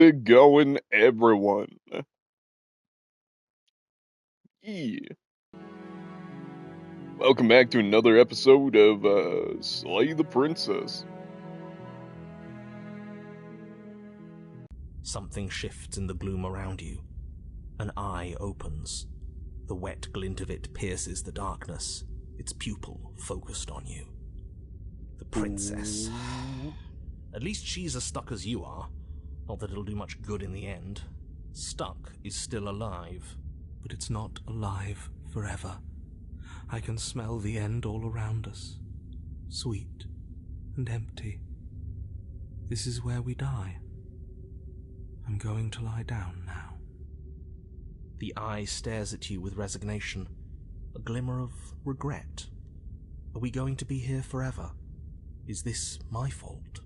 it going, everyone? Yeah. Welcome back to another episode of Slay the Princess. Something shifts in the gloom around you. An eye opens. The wet glint of it pierces the darkness, its pupil focused on you. The princess. At least she's as stuck as you are. Not that it'll do much good in the end. Stuck is still alive, but it's not alive forever. I can smell the end all around us. Sweet and empty. This is where we die. I'm going to lie down now. The eye stares at you with resignation, a glimmer of regret. Are we going to be here forever? Is this my fault?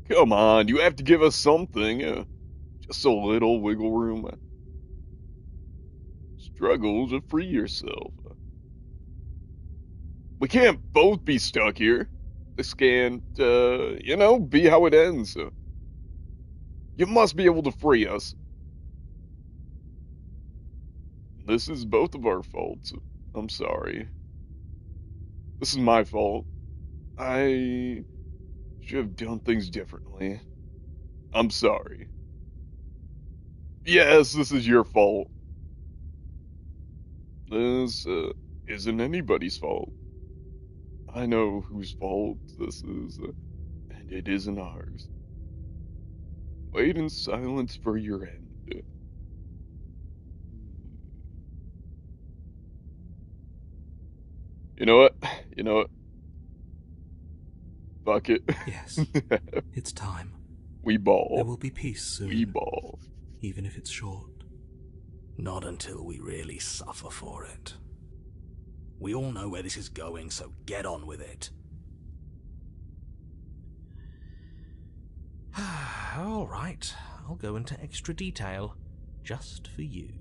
Come on, you have to give us something. Just a little wiggle room. Struggle to free yourself. We can't both be stuck here. This can't, be how it ends. You must be able to free us. This is both of our faults. I'm sorry. This is my fault. I should have done things differently. I'm sorry. Yes, this is your fault. This isn't anybody's fault. I know whose fault this is, and it isn't ours. Wait in silence for your end. You know what? You know what? Fuck it. Yes, it's time. We ball. There will be peace soon. We ball. Even if it's short. Not until we really suffer for it. We all know where this is going, so get on with it. All right, I'll go into extra detail, just for you.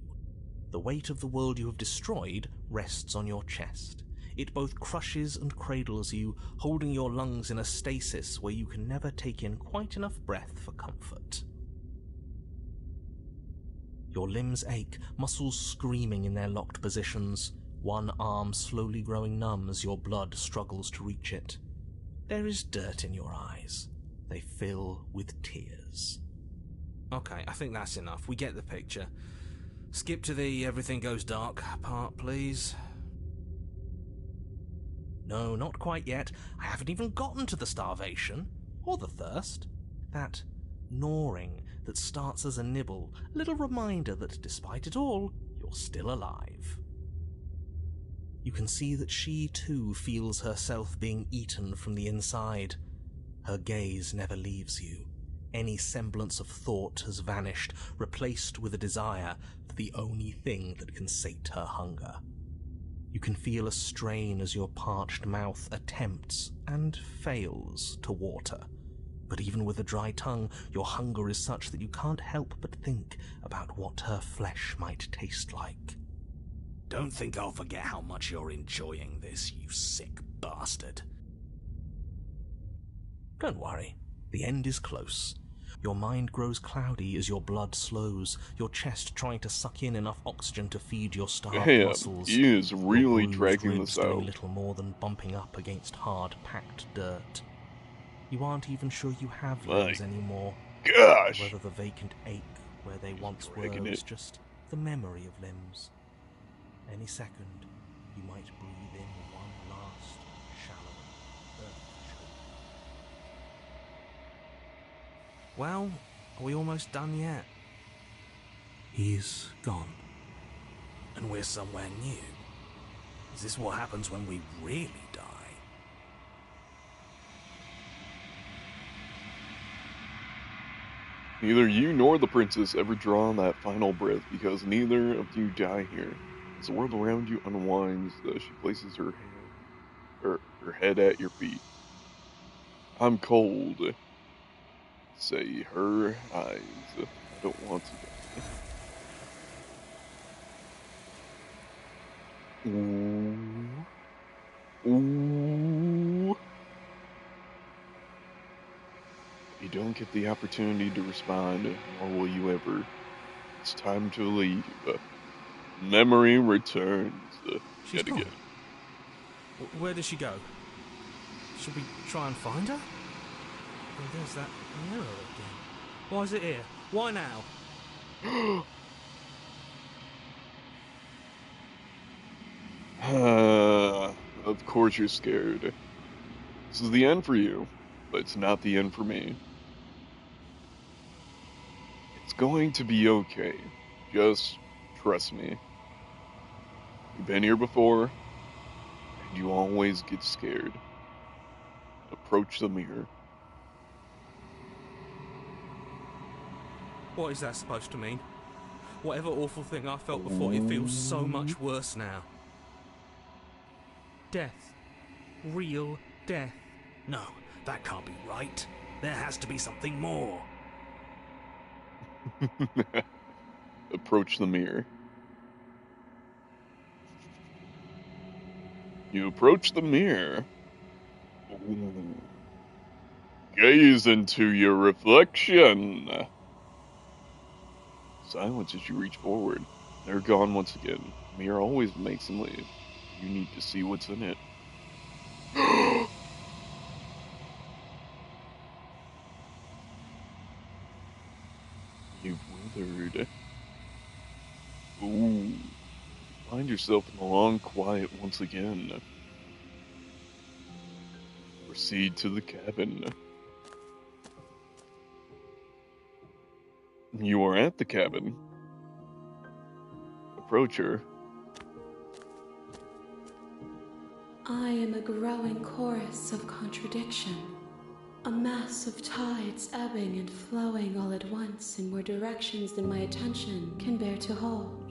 The weight of the world you have destroyed rests on your chest. It both crushes and cradles you, holding your lungs in a stasis where you can never take in quite enough breath for comfort. Your limbs ache, muscles screaming in their locked positions, one arm slowly growing numb as your blood struggles to reach it. There is dirt in your eyes. They fill with tears. Okay, I think that's enough. We get the picture. Skip to the everything goes dark part, please. No, not quite yet. I haven't even gotten to the starvation, or the thirst. That gnawing that starts as a nibble, a little reminder that despite it all, you're still alive. You can see that she too feels herself being eaten from the inside. Her gaze never leaves you. Any semblance of thought has vanished, replaced with a desire for the only thing that can sate her hunger. You can feel a strain as your parched mouth attempts and fails to water. But even with a dry tongue, your hunger is such that you can't help but think about what her flesh might taste like. Don't think I'll forget how much you're enjoying this, you sick bastard. Don't worry, the end is close. Your mind grows cloudy as your blood slows, your chest trying to suck in enough oxygen to feed your starved Damn, muscles. he is really your bruised dragging ribs this doing out. little more than bumping up against hard, packed dirt. You aren't even sure you have limbs anymore. Gosh! Whether the vacant ache where they once were is just the memory of limbs. Any second, you might breathe in one last, shallow earth choke. Well, are we almost done yet? He's gone. And we're somewhere new. Is this what happens when we really die? Neither you nor the princess ever draw on that final breath because neither of you die here. As the world around you unwinds, she places her head at your feet. I'm cold, say her eyes. I don't want to die. Ooh. Ooh. don't get the opportunity to respond, nor will you ever. It's time to leave. Memory returns She's yet gone. again. Where does she go? Should we try and find her? Oh, there's that mirror again. Why is it here? Why now? Of course you're scared. This is the end for you, but it's not the end for me. It's going to be okay. Just trust me. You've been here before, and you always get scared. Approach the mirror. What is that supposed to mean? Whatever awful thing I felt before, it feels so much worse now. Death. Real death. No, that can't be right. There has to be something more. Approach the mirror. You approach the mirror. Ooh. Gaze into your reflection. Silence as you reach forward. They're gone once again. Mirror always makes them leave. You need to see what's in it. You've withered. Ooh. Find yourself in the long quiet once again. Proceed to the cabin. You are at the cabin. Approach her. I am a growing chorus of contradiction, a mass of tides ebbing and flowing all at once in more directions than my attention can bear to hold.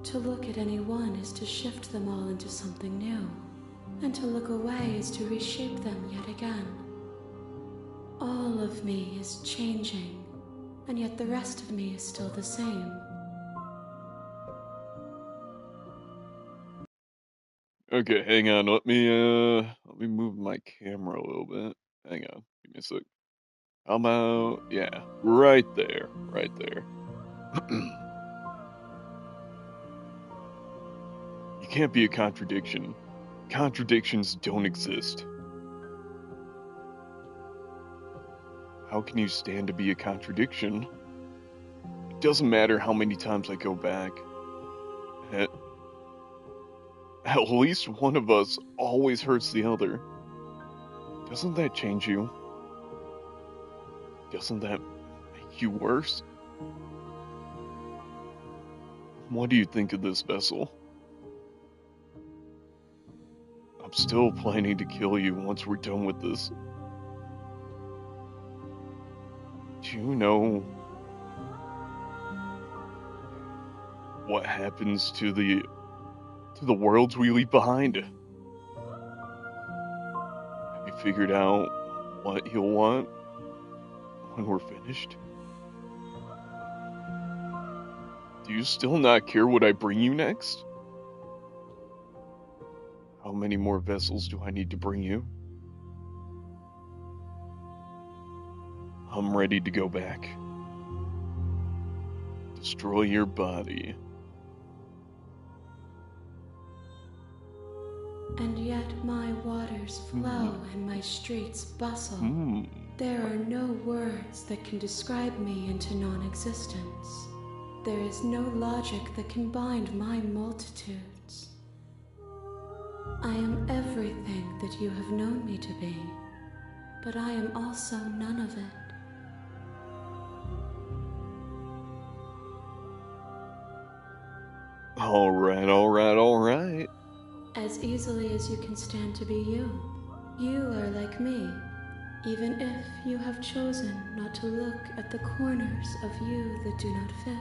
To look at any one is to shift them all into something new, and to look away is to reshape them yet again. All of me is changing, and yet the rest of me is still the same. Okay, hang on. Let me move my camera a little bit. Hang on. Give me a sec. How about, yeah, right there. Right there. You can't be a contradiction. Contradictions don't exist. How can you stand to be a contradiction? It doesn't matter how many times I go back. At least one of us always hurts the other. Doesn't that change you? Doesn't that make you worse? What do you think of this vessel? I'm still planning to kill you once we're done with this. Do you know what happens to the worlds we leave behind? Have you figured out what you'll want when we're finished? Do you still not care what I bring you next? How many more vessels do I need to bring you? I'm ready to go back. Destroy your body. And yet my waters flow and my streets bustle. There are no words that can describe me into non-existence. There is no logic that can bind my multitudes. I am everything that you have known me to be, but I am also none of it. Alright. As easily as you can stand to be you. You are like me, even if you have chosen not to look at the corners of you that do not fit.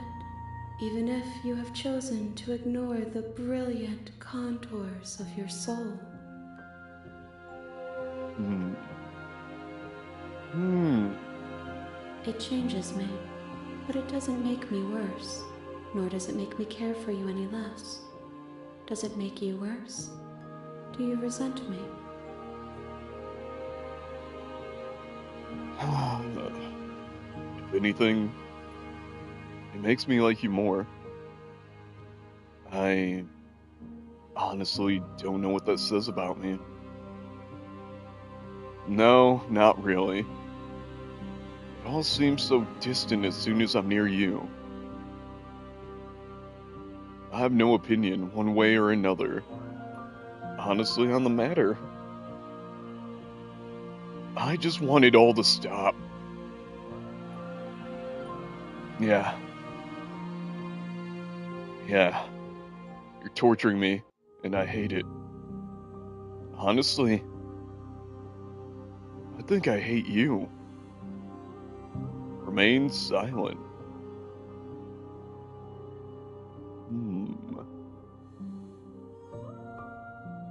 Even if you have chosen to ignore the brilliant contours of your soul. It changes me, but it doesn't make me worse, nor does it make me care for you any less. Does it make you worse? Do you resent me? If anything, it makes me like you more. I honestly don't know what that says about me. No, not really. It all seems so distant as soon as I'm near you. I have no opinion, one way or another, honestly, on the matter. I just want it all to stop. Yeah. Yeah. You're torturing me, and I hate it. Honestly, I think I hate you. Remain silent. Hmm.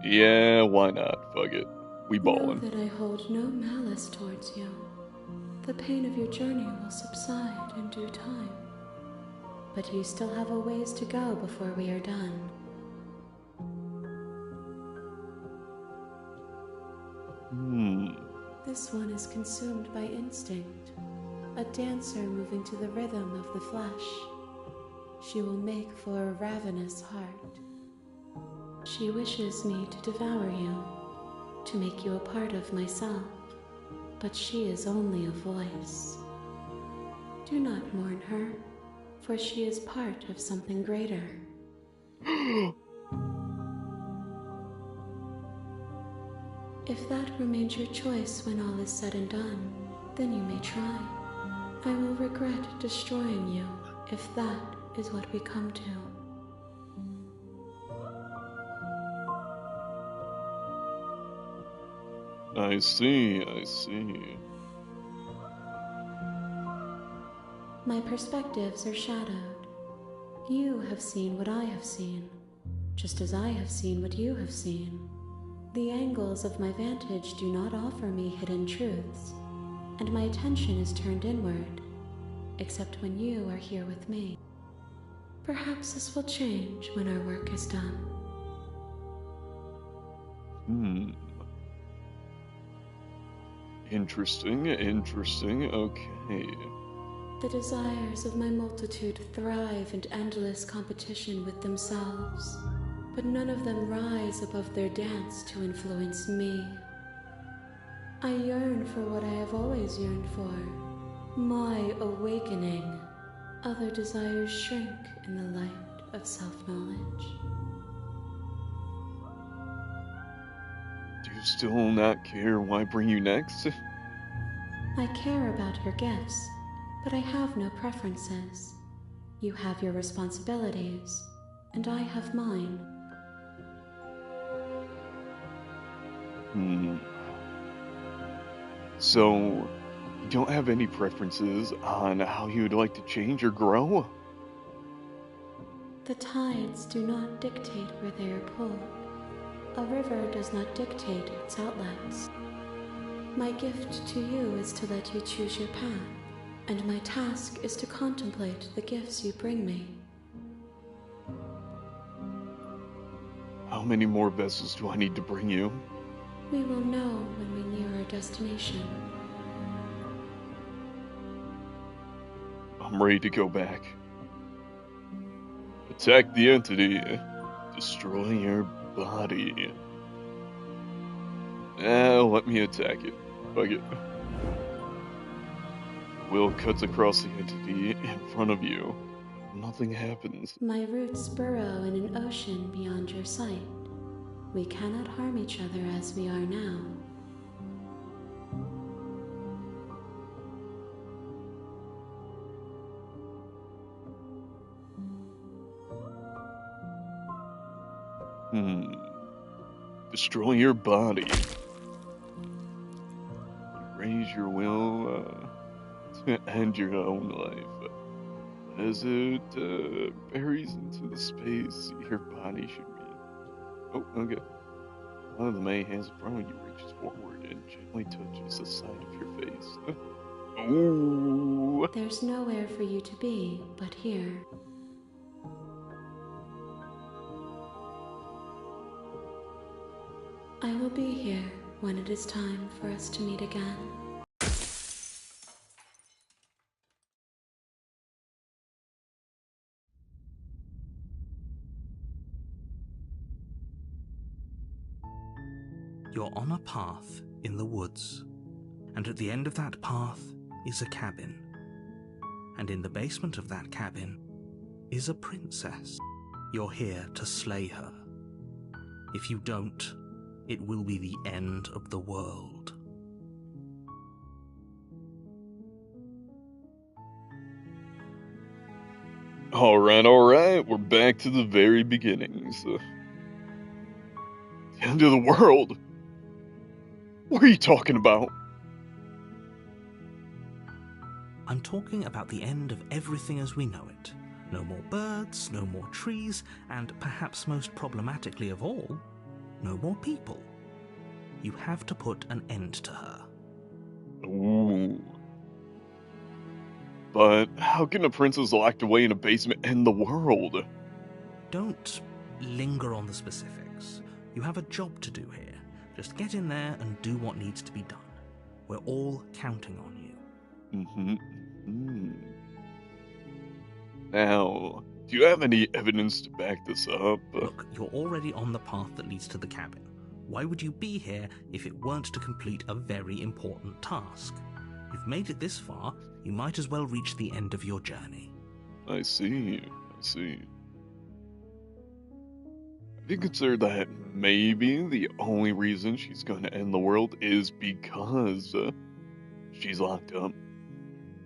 Yeah, why not? Fuck it. We Know ballin'. that I hold no malice towards you. The pain of your journey will subside in due time. But you still have a ways to go before we are done. This one is consumed by instinct, a dancer moving to the rhythm of the flesh. She will make for a ravenous heart. She wishes me to devour you, to make you a part of myself, but she is only a voice. Do not mourn her, for she is part of something greater. If that remains your choice when all is said and done, then you may try. I will regret destroying you if that is what we come to. I see, I see. My perspectives are shadowed. You have seen what I have seen, just as I have seen what you have seen. The angles of my vantage do not offer me hidden truths, and my attention is turned inward, except when you are here with me. Perhaps this will change when our work is done. Interesting, interesting, okay. The desires of my multitude thrive in endless competition with themselves, but none of them rise above their dance to influence me. I yearn for what I have always yearned for, my awakening. Other desires shrink in the light of self-knowledge. Do you still not care why bring you next? I care about your gifts, but I have no preferences. You have your responsibilities, and I have mine. So, you don't have any preferences on how you would like to change or grow? The tides do not dictate where they are pulled. A river does not dictate its outlets. My gift to you is to let you choose your path, and my task is to contemplate the gifts you bring me. How many more vessels do I need to bring you? We will know when we near our destination. I'm ready to go back. Attack the entity. Destroy your body. Let me attack it. Fuck it. Will cuts across the entity in front of you. Nothing happens. My roots burrow in an ocean beyond your sight. We cannot harm each other as we are now. Destroy your body. Raise your will to end your own life. As it buries into the space your body should be. Oh, okay. One of the many hands in front of you reaches forward and gently touches the side of your face. Ooh. There's nowhere for you to be but here. I will be here when it is time for us to meet again. on a path in the woods, and at the end of that path is a cabin. And in the basement of that cabin is a princess. You're here to slay her. If you don't, it will be the end of the world. Alright, we're back to the very beginnings. The end of the world? What are you talking about? I'm talking about the end of everything as we know it. No more birds, no more trees, and perhaps most problematically of all, no more people. You have to put an end to her. Ooh. But how can a princess locked away in a basement end the world? Don't linger on the specifics. You have a job to do here. Just get in there and do what needs to be done. We're all counting on you. Now, do you have any evidence to back this up? Look, you're already on the path that leads to the cabin. Why would you be here if it weren't to complete a very important task? You've made it this far, you might as well reach the end of your journey. I see. Have you considered that maybe the only reason she's going to end the world is because she's locked up?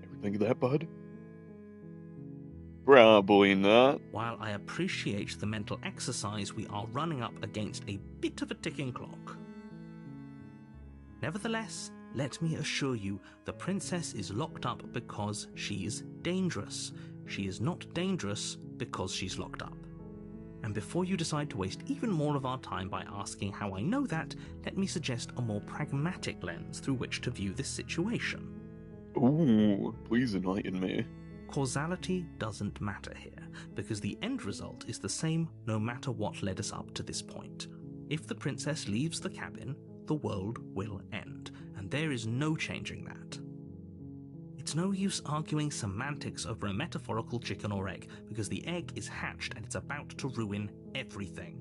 Ever think of that, bud? Probably not. While I appreciate the mental exercise, we are running up against a bit of a ticking clock. Nevertheless, let me assure you, the princess is locked up because she's dangerous. She is not dangerous because she's locked up. And before you decide to waste even more of our time by asking how I know that, let me suggest a more pragmatic lens through which to view this situation. Ooh, please enlighten me. Causality doesn't matter here, because the end result is the same no matter what led us up to this point. If the princess leaves the cabin, the world will end, and there is no changing that. It's no use arguing semantics over a metaphorical chicken or egg, because the egg is hatched and it's about to ruin everything.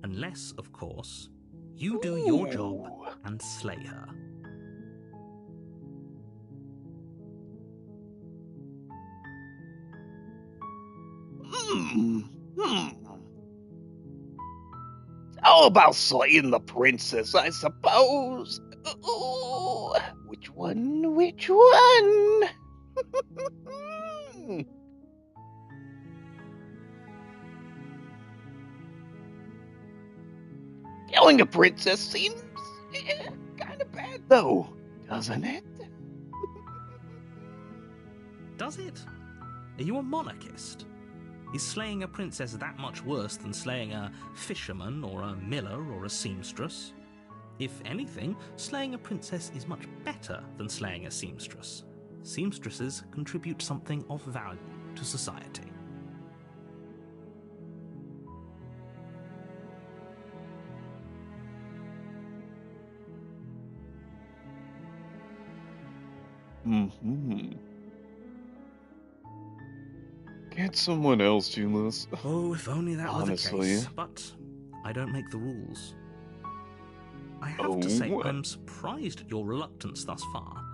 Unless, of course, you do your job and slay her. How about slaying the princess, I suppose? Ooh, which one? Killing a princess seems kind of bad, though, doesn't it? Does it? Are you a monarchist? Is slaying a princess that much worse than slaying a fisherman or a miller or a seamstress? If anything, slaying a princess is much better than slaying a seamstress. Seamstresses contribute something of value to society. Can't someone else do this? Oh, if only that were the Honestly. case. But I don't make the rules. I have to say, I'm surprised at your reluctance thus far.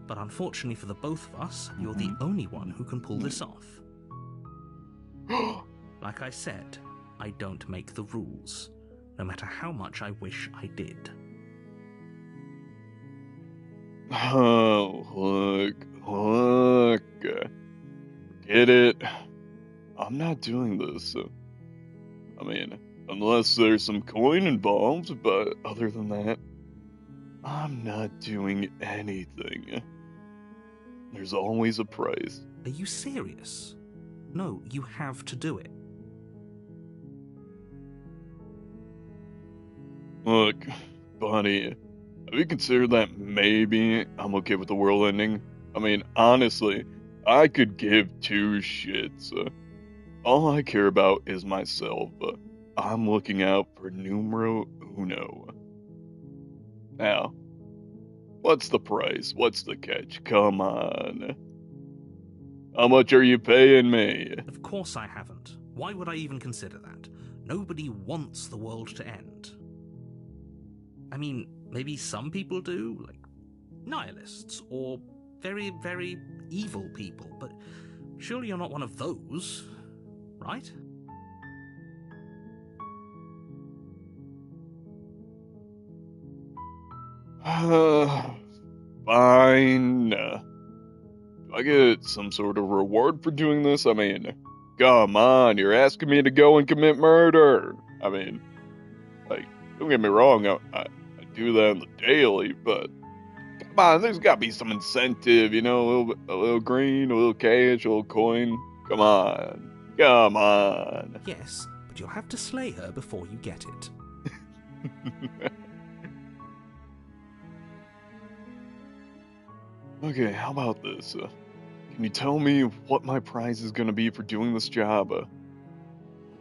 But unfortunately for the both of us, you're the only one who can pull this off. Like I said, I don't make the rules, no matter how much I wish I did. Oh, look. Forget it. I'm not doing this. I mean, unless there's some coin involved, but other than that, I'm not doing anything. There's always a price. Are you serious? No, you have to do it. Look, buddy, have you considered that maybe I'm okay with the world ending? I mean, honestly, I could give two shits. All I care about is myself. I'm looking out for numero uno. Now, what's the price? What's the catch? Come on. How much are you paying me? Of course I haven't. Why would I even consider that? Nobody wants the world to end. I mean, maybe some people do, like nihilists, or very, very evil people, but surely you're not one of those, right? Fine. Do I get some sort of reward for doing this? I mean, come on, you're asking me to go and commit murder. I mean, like, don't get me wrong, I do that on the daily, but come on, there's got to be some incentive, you know, a little green, a little cash, a little coin. Come on. Come on. Yes, but you'll have to slay her before you get it. Okay, how about this? Can you tell me what my prize is gonna be for doing this job?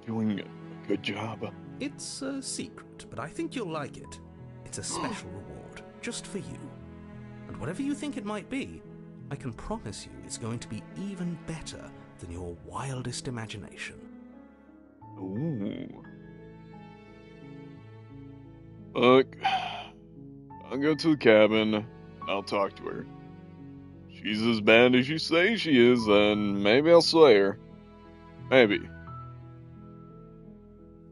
Doing a good job? It's a secret, but I think you'll like it. It's a special reward, just for you. And whatever you think it might be, I can promise you it's going to be even better than your wildest imagination. Ooh. Look, I'll go to the cabin, and I'll talk to her. She's as bad as you say she is, then maybe I'll slay her. Maybe.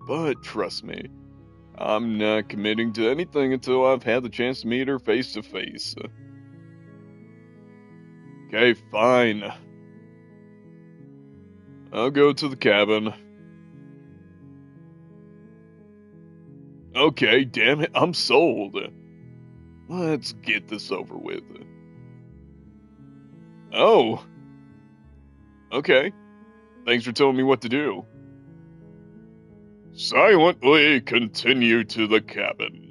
But trust me, I'm not committing to anything until I've had the chance to meet her face to face. Okay, fine. I'll go to the cabin. Okay, damn it, I'm sold. Let's get this over with. Oh. Okay. Thanks for telling me what to do. Silently continue to the cabin.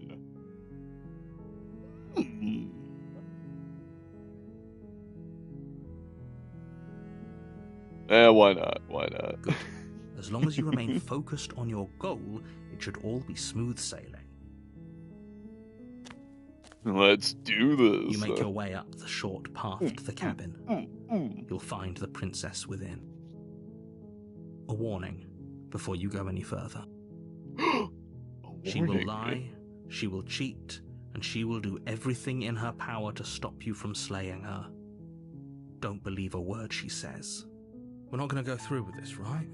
Why not? Why not? Good. As long as you remain focused on your goal, it should all be smooth sailing. Let's do this. You make your way up the short path to the cabin. You'll find the princess within. A warning before you go any further. She will lie, she will cheat, and she will do everything in her power to stop you from slaying her. Don't believe a word she says. We're not going to go through with this, right?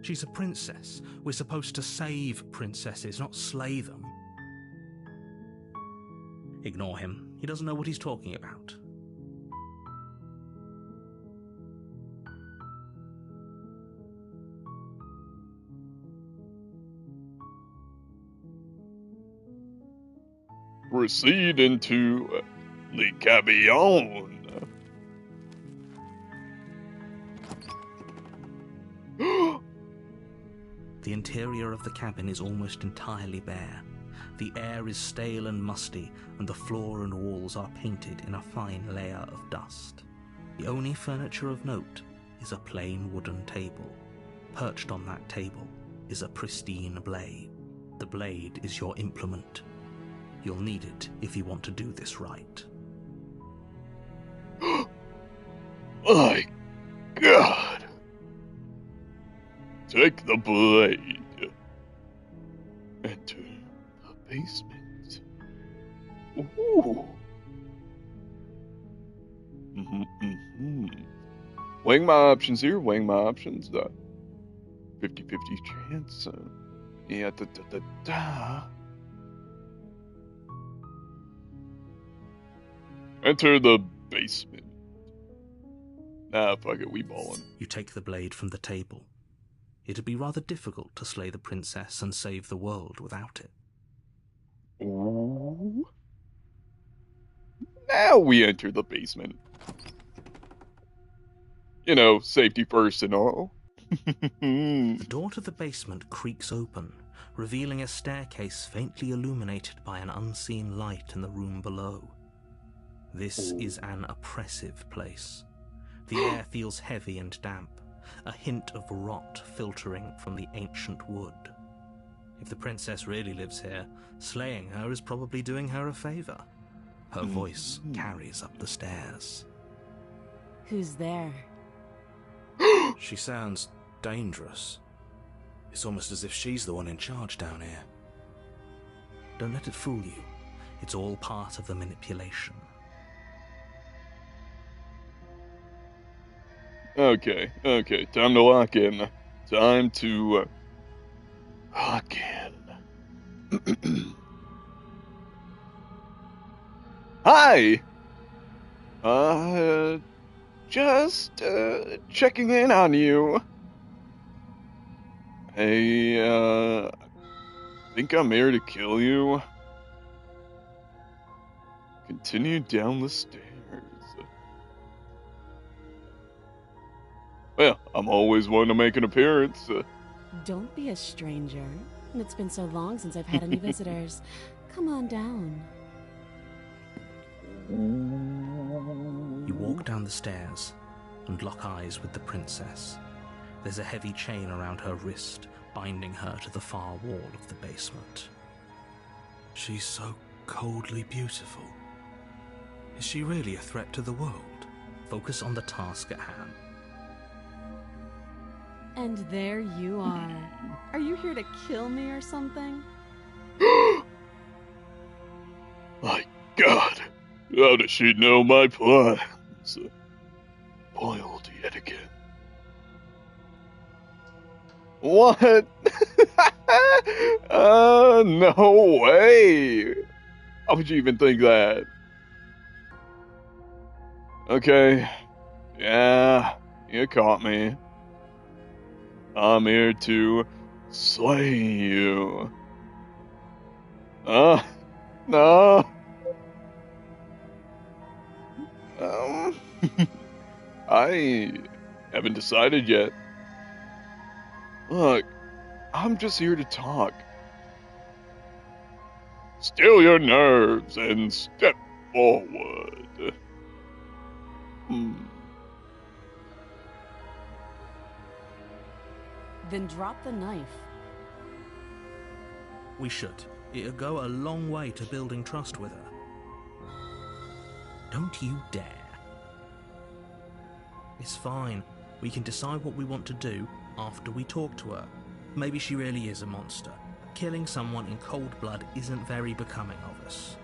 She's a princess. We're supposed to save princesses, not slay them. Ignore him. He doesn't know what he's talking about. Proceed into the cabin. The interior of the cabin is almost entirely bare. The air is stale and musty, and the floor and walls are painted in a fine layer of dust. The only furniture of note is a plain wooden table. Perched on that table is a pristine blade. The blade is your implement. You'll need it if you want to do this right. My God! Take the blade. Enter the basement. Ooh. Weighing my options here, weighing my options. 50-50 chance. Yeah, Enter the basement. Nah, fuck it, we ballin'. You take the blade from the table. It'd be rather difficult to slay the princess and save the world without it. Ooh. Now we enter the basement. You know, safety first and all. The door to the basement creaks open, revealing a staircase faintly illuminated by an unseen light in the room below. This is an oppressive place. The air feels heavy and damp, a hint of rot filtering from the ancient wood. If the princess really lives here, slaying her is probably doing her a favor. Her voice carries up the stairs. Who's there? She sounds dangerous. It's almost as if she's the one in charge down here. Don't let it fool you. It's all part of the manipulation. Okay, time to lock in. Time to lock in. Hi! Just checking in on you. Hey, think I'm here to kill you? Continue down the stairs. Well, I'm always one to make an appearance. Don't be a stranger. It's been so long since I've had any visitors. Come on down. You walk down the stairs and lock eyes with the princess. There's a heavy chain around her wrist, binding her to the far wall of the basement. She's so coldly beautiful. Is she really a threat to the world? Focus on the task at hand. And there you are. Are you here to kill me or something? My God, how does she know my plans? Boiled yet again. What? No way. How would you even think that? Okay, yeah, you caught me. I'm here to slay you. No. I haven't decided yet. Look, I'm just here to talk. Still your nerves and step forward. Then drop the knife. We should. It'll go a long way to building trust with her. Don't you dare. It's fine. We can decide what we want to do after we talk to her. Maybe she really is a monster. Killing someone in cold blood isn't very becoming of us.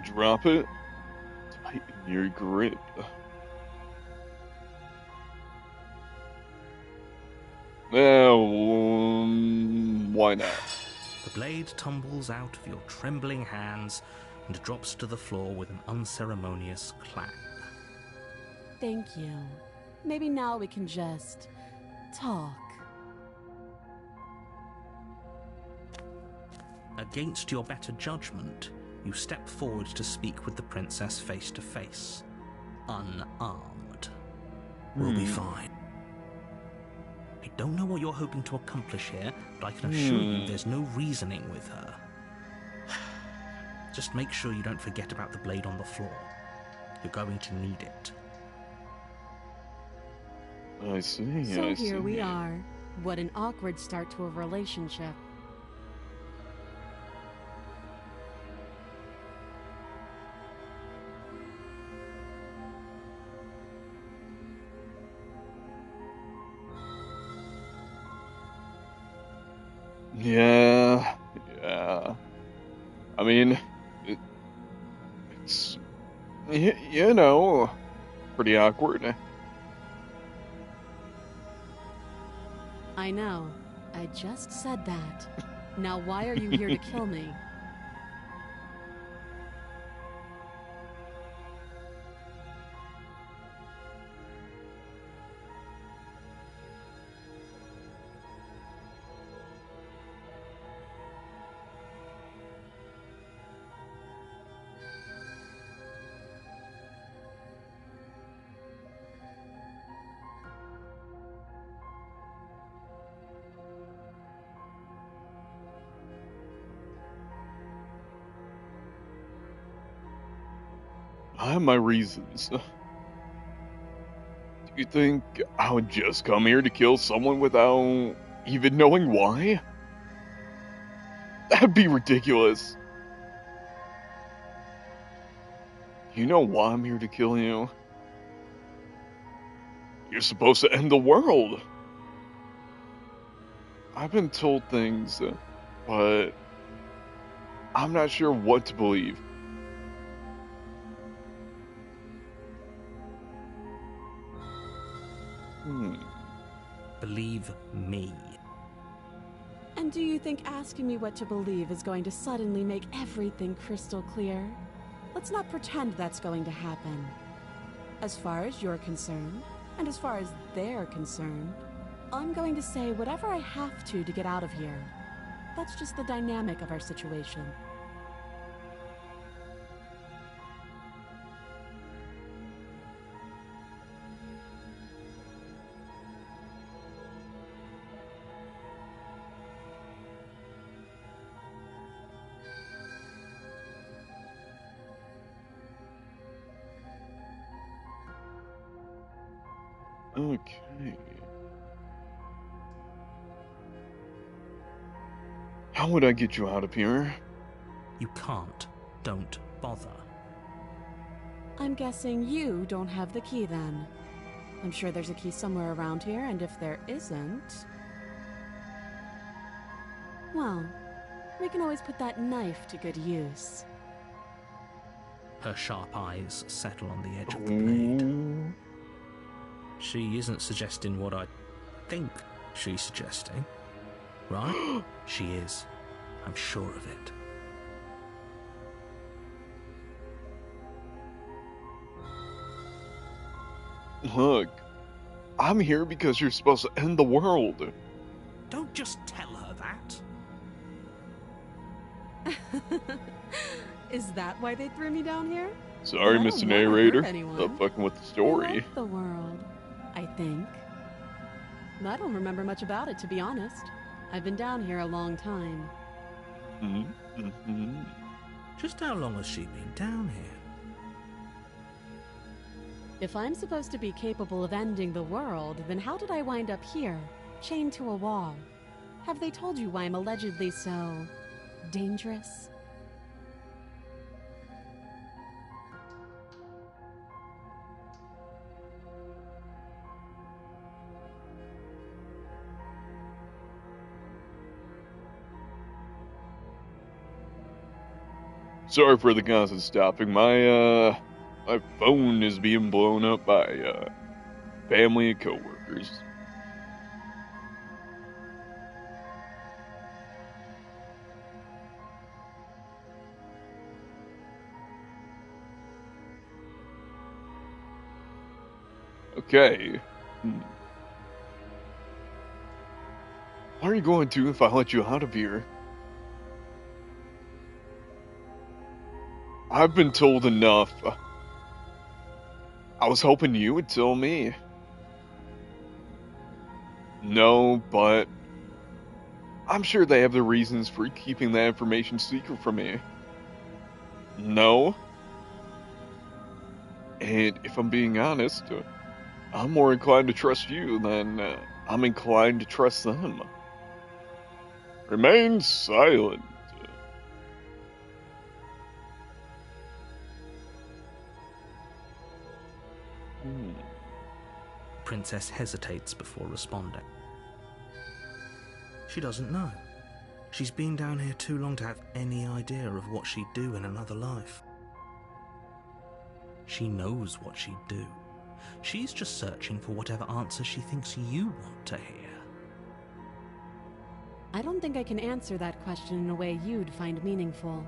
Drop it. Tighten your grip. Now, why not? The blade tumbles out of your trembling hands and drops to the floor with an unceremonious clang. Thank you. Maybe now we can just talk. Against your better judgment, you step forward to speak with the princess face to face, unarmed. We'll be fine. I don't know what you're hoping to accomplish here, but I can assure you there's no reasoning with her. Just make sure you don't forget about the blade on the floor. You're going to need it. I see. So here we are. What an awkward start to a relationship. Yeah. I mean, it's, you know, pretty awkward. I know. I just said that. Now why are you here to kill me? I have my reasons. Do you think I would just come here to kill someone without even knowing why? That'd be ridiculous. You know why I'm here to kill you? You're supposed to end the world. I've been told things, but I'm not sure what to believe. Believe me. And do you think asking me what to believe is going to suddenly make everything crystal clear? Let's not pretend that's going to happen. As far as you're concerned, and as far as they're concerned, I'm going to say whatever I have to get out of here. That's just the dynamic of our situation. Okay. How would I get you out of here? You can't. Don't bother. I'm guessing you don't have the key then. I'm sure there's a key somewhere around here, and if there isn't... well, we can always put that knife to good use. Her sharp eyes settle on the edge of the blade. Ooh. She isn't suggesting what I think she's suggesting, right? She is. I'm sure of it. Look, I'm here because you're supposed to end the world. Don't just tell her that. Is that why they threw me down here? Sorry, I don't Mr. wanna hurt Narrator. anyone. Stop fucking with the I story. love the world, I think. I don't remember much about it, to be honest. I've been down here a long time. Mm-hmm. Just how long has she been down here? If I'm supposed to be capable of ending the world, then how did I wind up here, chained to a wall? Have they told you why I'm allegedly so... dangerous? Sorry for the constant stopping. My phone is being blown up by family and coworkers. Okay. What are you going to if I let you out of here? I've been told enough. I was hoping you would tell me. No, but I'm sure they have their reasons for keeping that information secret from me. No. And if I'm being honest, I'm more inclined to trust you than I'm inclined to trust them. Remain silent. The princess hesitates before responding. She doesn't know. She's been down here too long to have any idea of what she'd do in another life. She knows what she'd do. She's just searching for whatever answer she thinks you want to hear. I don't think I can answer that question in a way you'd find meaningful.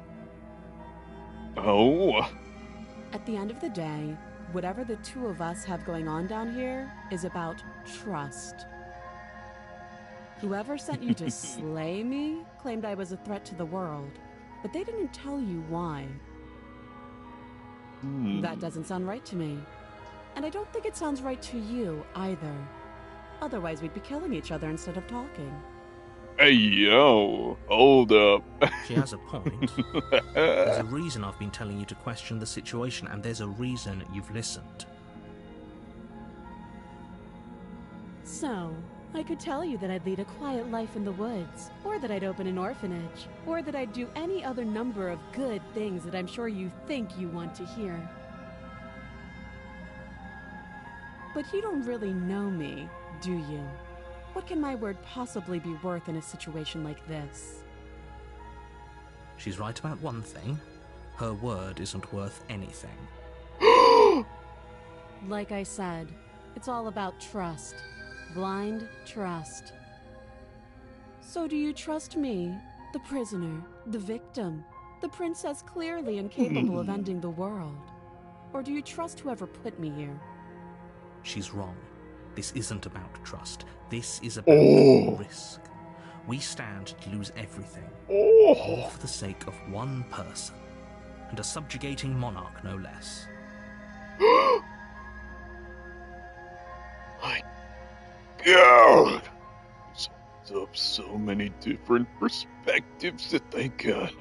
Oh? At the end of the day, whatever the two of us have going on down here is about trust. Whoever sent you to slay me claimed I was a threat to the world, but they didn't tell you why. That doesn't sound right to me. And I don't think it sounds right to you either. Otherwise, we'd be killing each other instead of talking. Hey, yo, hold up. She has a point. There's a reason I've been telling you to question the situation, and there's a reason you've listened. So, I could tell you that I'd lead a quiet life in the woods, or that I'd open an orphanage, or that I'd do any other number of good things that I'm sure you think you want to hear. But you don't really know me, do you? What can my word possibly be worth in a situation like this? She's right about one thing. Her word isn't worth anything. Like I said, it's all about trust. Blind trust. So do you trust me, the prisoner, the victim, the princess clearly incapable of ending the world? Or do you trust whoever put me here? She's wrong. This isn't about trust. This is about risk. We stand to lose everything, all for the sake of one person, and a subjugating monarch no less. My God! This opens up so many different perspectives to think on.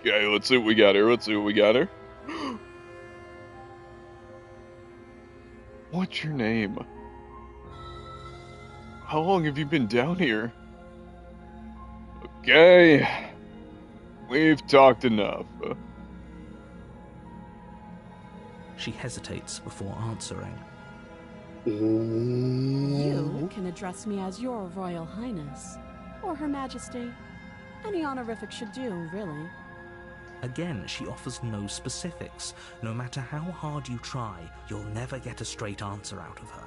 Okay, let's see what we got here. What's your name? How long have you been down here? Okay, we've talked enough. She hesitates before answering. You can address me as Your Royal Highness, or Her Majesty. Any honorific should do, really. Again, she offers no specifics. No matter how hard you try, you'll never get a straight answer out of her.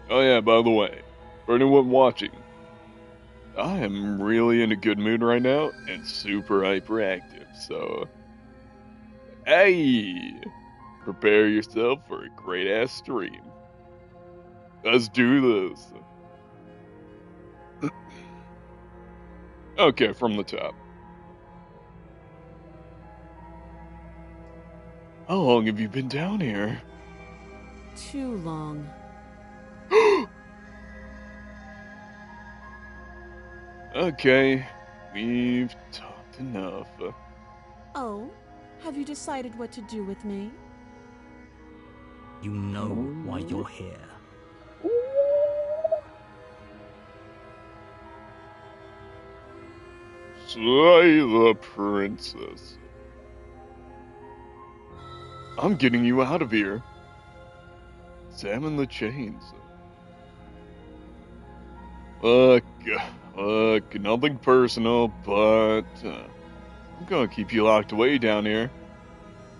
Oh yeah, by the way, for anyone watching, I am really in a good mood right now and super hyperactive, so hey, prepare yourself for a great ass stream. Let's do this. Okay, from the top. How long have you been down here? Too long. Okay, we've talked enough. Oh, have you decided what to do with me? You know why you're here. Slay the princess. I'm getting you out of here. Examine the chains. Look, nothing personal, but I'm gonna keep you locked away down here.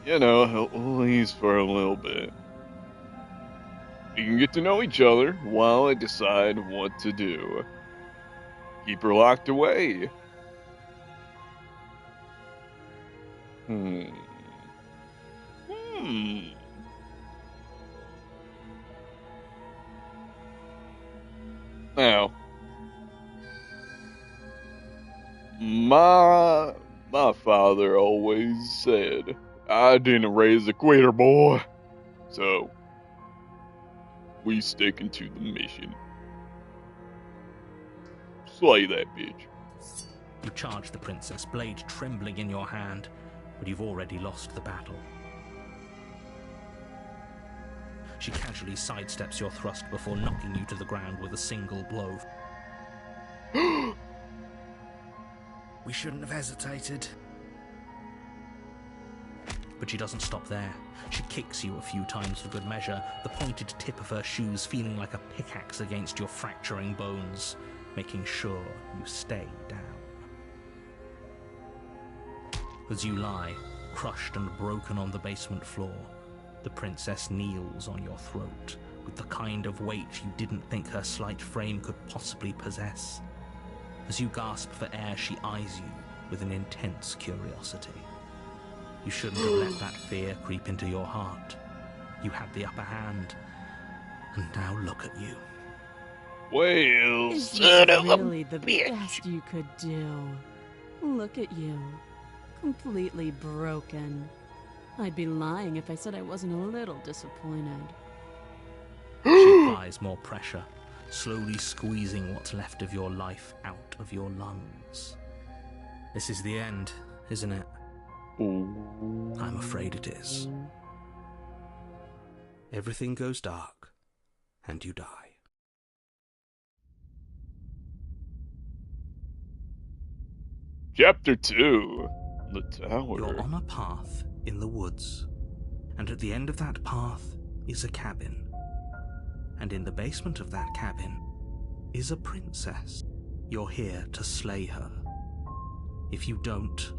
You know, at least for a little bit. We can get to know each other while I decide what to do. Keep her locked away. Now, my father always said I didn't raise a quitter, boy. So, we sticking to the mission. Slay that bitch. You charge the princess, blade trembling in your hand, but you've already lost the battle. She casually sidesteps your thrust before knocking you to the ground with a single blow. We shouldn't have hesitated. But she doesn't stop there. She kicks you a few times for good measure, the pointed tip of her shoes feeling like a pickaxe against your fracturing bones, making sure you stay down. As you lie, crushed and broken on the basement floor, the princess kneels on your throat with the kind of weight you didn't think her slight frame could possibly possess. As you gasp for air, she eyes you with an intense curiosity. You shouldn't have let that fear creep into your heart. You had the upper hand, and now look at you. Well, Is son this of a really the bitch. best you could do? Look at you. Completely broken. I'd be lying if I said I wasn't a little disappointed. She applies more pressure, slowly squeezing what's left of your life out of your lungs. This is the end, isn't it? I'm afraid it is. Everything goes dark, and you die. Chapter 2. The Tower. You're on a path in the woods. And at the end of that path is a cabin. And in the basement of that cabin is a princess. You're here to slay her. If you don't,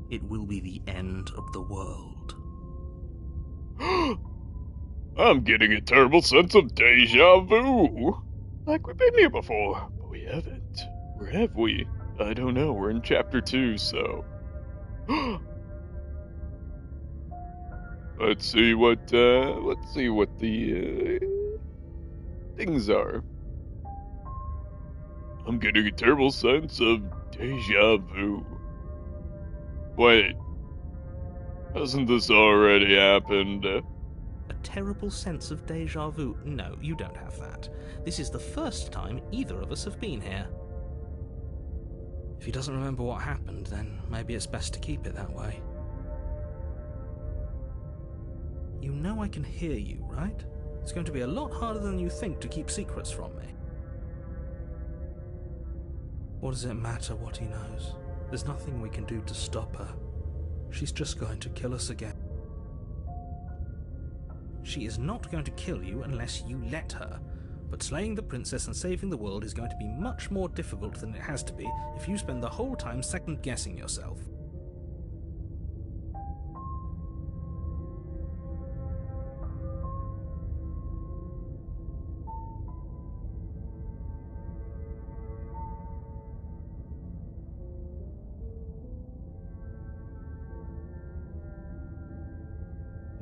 it will be the end of the world. I'm getting a terrible sense of deja vu. Like we've been here before, but we haven't. Or have we? I don't know. We're in chapter 2, so... Let's see what the things are. I'm getting a terrible sense of deja vu. Wait. Hasn't this already happened? A terrible sense of deja vu? No, you don't have that. This is the first time either of us have been here. If he doesn't remember what happened, then maybe it's best to keep it that way. You know I can hear you, right? It's going to be a lot harder than you think to keep secrets from me. What does it matter what he knows? There's nothing we can do to stop her. She's just going to kill us again. She is not going to kill you unless you let her. But slaying the princess and saving the world is going to be much more difficult than it has to be if you spend the whole time second-guessing yourself.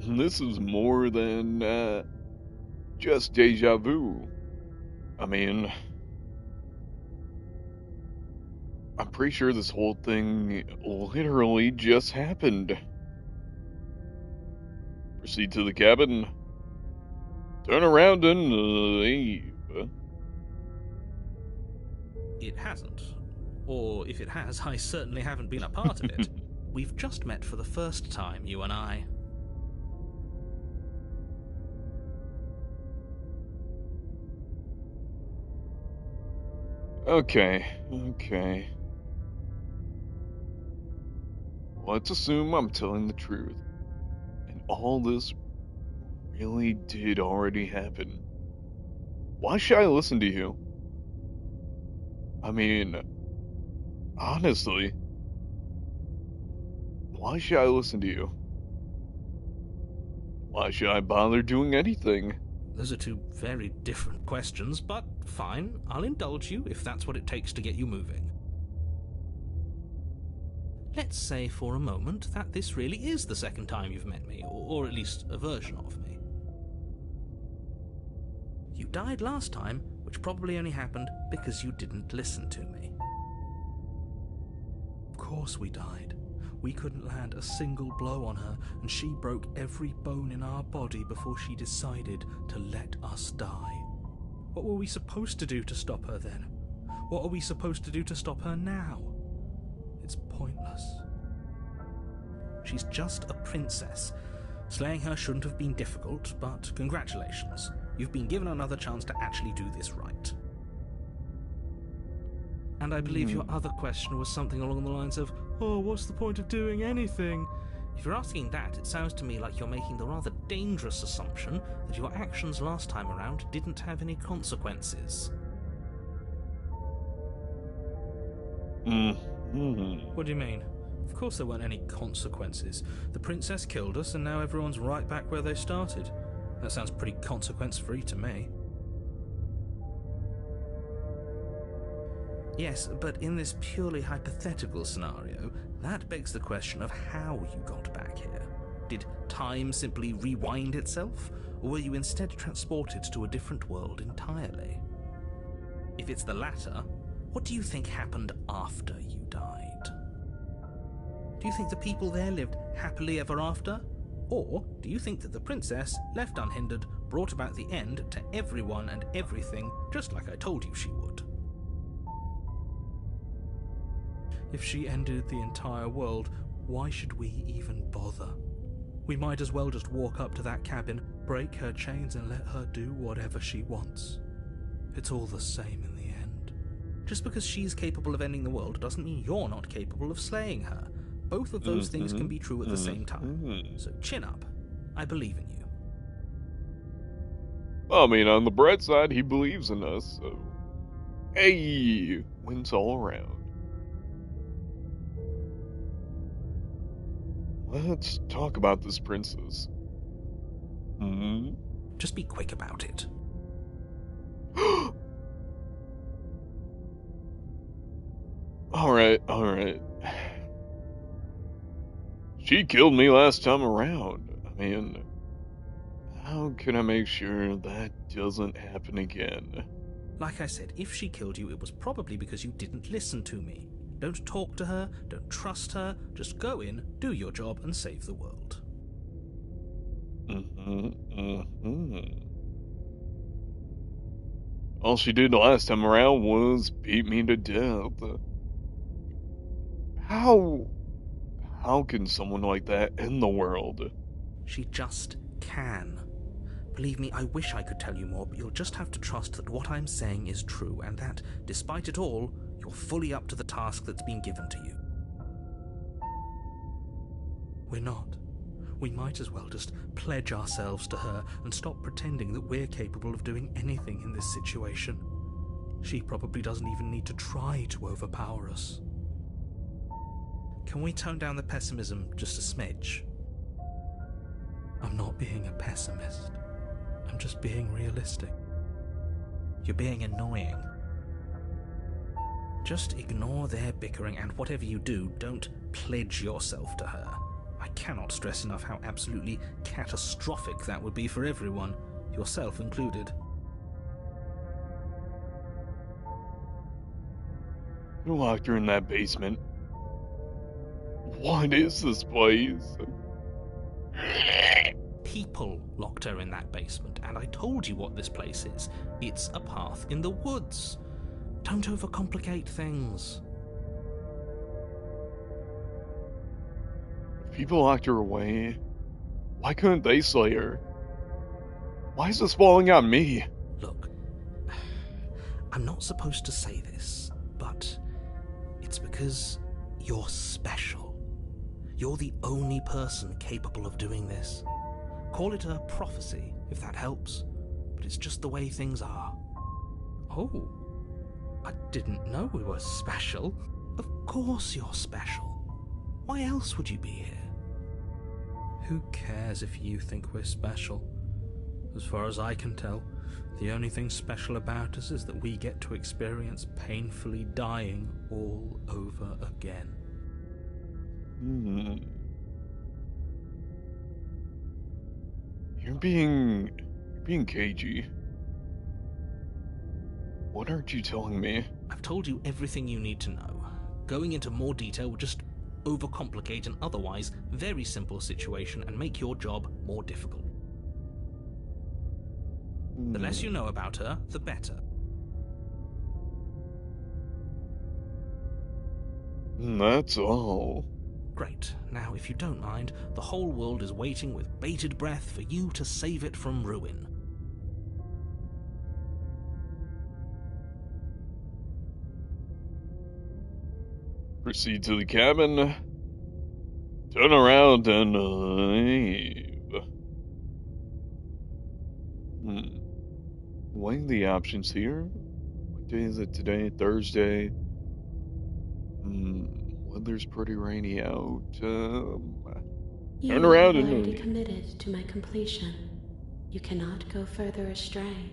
This is more than just deja vu. I mean, I'm pretty sure this whole thing literally just happened. Proceed to the cabin. Turn around and leave. It hasn't. Or if it has, I certainly haven't been a part of it. We've just met for the first time, you and I. Okay. Let's assume I'm telling the truth. And all this really did already happen. Why should I listen to you? I mean, honestly, why should I listen to you? Why should I bother doing anything? Those are two very different questions, but fine, I'll indulge you if that's what it takes to get you moving. Let's say for a moment that this really is the second time you've met me, or at least a version of me. You died last time, which probably only happened because you didn't listen to me. Of course we died. We couldn't land a single blow on her, and she broke every bone in our body before she decided to let us die. What were we supposed to do to stop her then? What are we supposed to do to stop her now? It's pointless. She's just a princess. Slaying her shouldn't have been difficult, but congratulations. You've been given another chance to actually do this right. And I believe your other question was something along the lines of, oh, what's the point of doing anything? If you're asking that, it sounds to me like you're making the rather dangerous assumption that your actions last time around didn't have any consequences. What do you mean? Of course there weren't any consequences. The princess killed us and now everyone's right back where they started. That sounds pretty consequence-free to me. Yes, but in this purely hypothetical scenario, that begs the question of how you got back here. Did time simply rewind itself, or were you instead transported to a different world entirely? If it's the latter, what do you think happened after you died? Do you think the people there lived happily ever after? Or do you think that the princess, left unhindered, brought about the end to everyone and everything, just like I told you she would? If she ended the entire world, why should we even bother? We might as well just walk up to that cabin, break her chains and let her do whatever she wants. It's all the same in the end. Just because she's capable of ending the world doesn't mean you're not capable of slaying her. both of those things can be true at the same time. So chin up. I believe in you. I mean, on the bright side, he believes in us, so... Hey! Wins all around. Let's talk about this princess. Just be quick about it. Alright. She killed me last time around. I mean, how can I make sure that doesn't happen again? Like I said, if she killed you, it was probably because you didn't listen to me. Don't talk to her, don't trust her, just go in, do your job, and save the world. All she did the last time around was beat me to death. How can someone like that end the world? She just can. Believe me, I wish I could tell you more, but you'll just have to trust that what I'm saying is true, and that, despite it all, you're fully up to the task that's been given to you. We're not. We might as well just pledge ourselves to her and stop pretending that we're capable of doing anything in this situation. She probably doesn't even need to try to overpower us. Can we tone down the pessimism just a smidge? I'm not being a pessimist. I'm just being realistic. You're being annoying. Just ignore their bickering, and whatever you do, don't pledge yourself to her. I cannot stress enough how absolutely catastrophic that would be for everyone, yourself included. Who locked her in that basement? What is this place? People locked her in that basement, and I told you what this place is. It's a path in the woods. Don't overcomplicate things. If people locked her away, why couldn't they slay her? Why is this falling on me? Look, I'm not supposed to say this, but it's because you're special. You're the only person capable of doing this. Call it a prophecy, if that helps, but it's just the way things are. Oh, I didn't know we were special. Of course you're special. Why else would you be here? Who cares if you think we're special? As far as I can tell, the only thing special about us is that we get to experience painfully dying all over again. You're being cagey. What aren't you telling me? I've told you everything you need to know. Going into more detail would just overcomplicate an otherwise very simple situation and make your job more difficult. The less you know about her, the better. That's all. Great. Now, if you don't mind, the whole world is waiting with bated breath for you to save it from ruin. Proceed to the cabin. Turn around and leave. Weighing the options here. What day is it today? Thursday. Weather's pretty rainy out. Turn around and already committed to my completion. You cannot go further astray.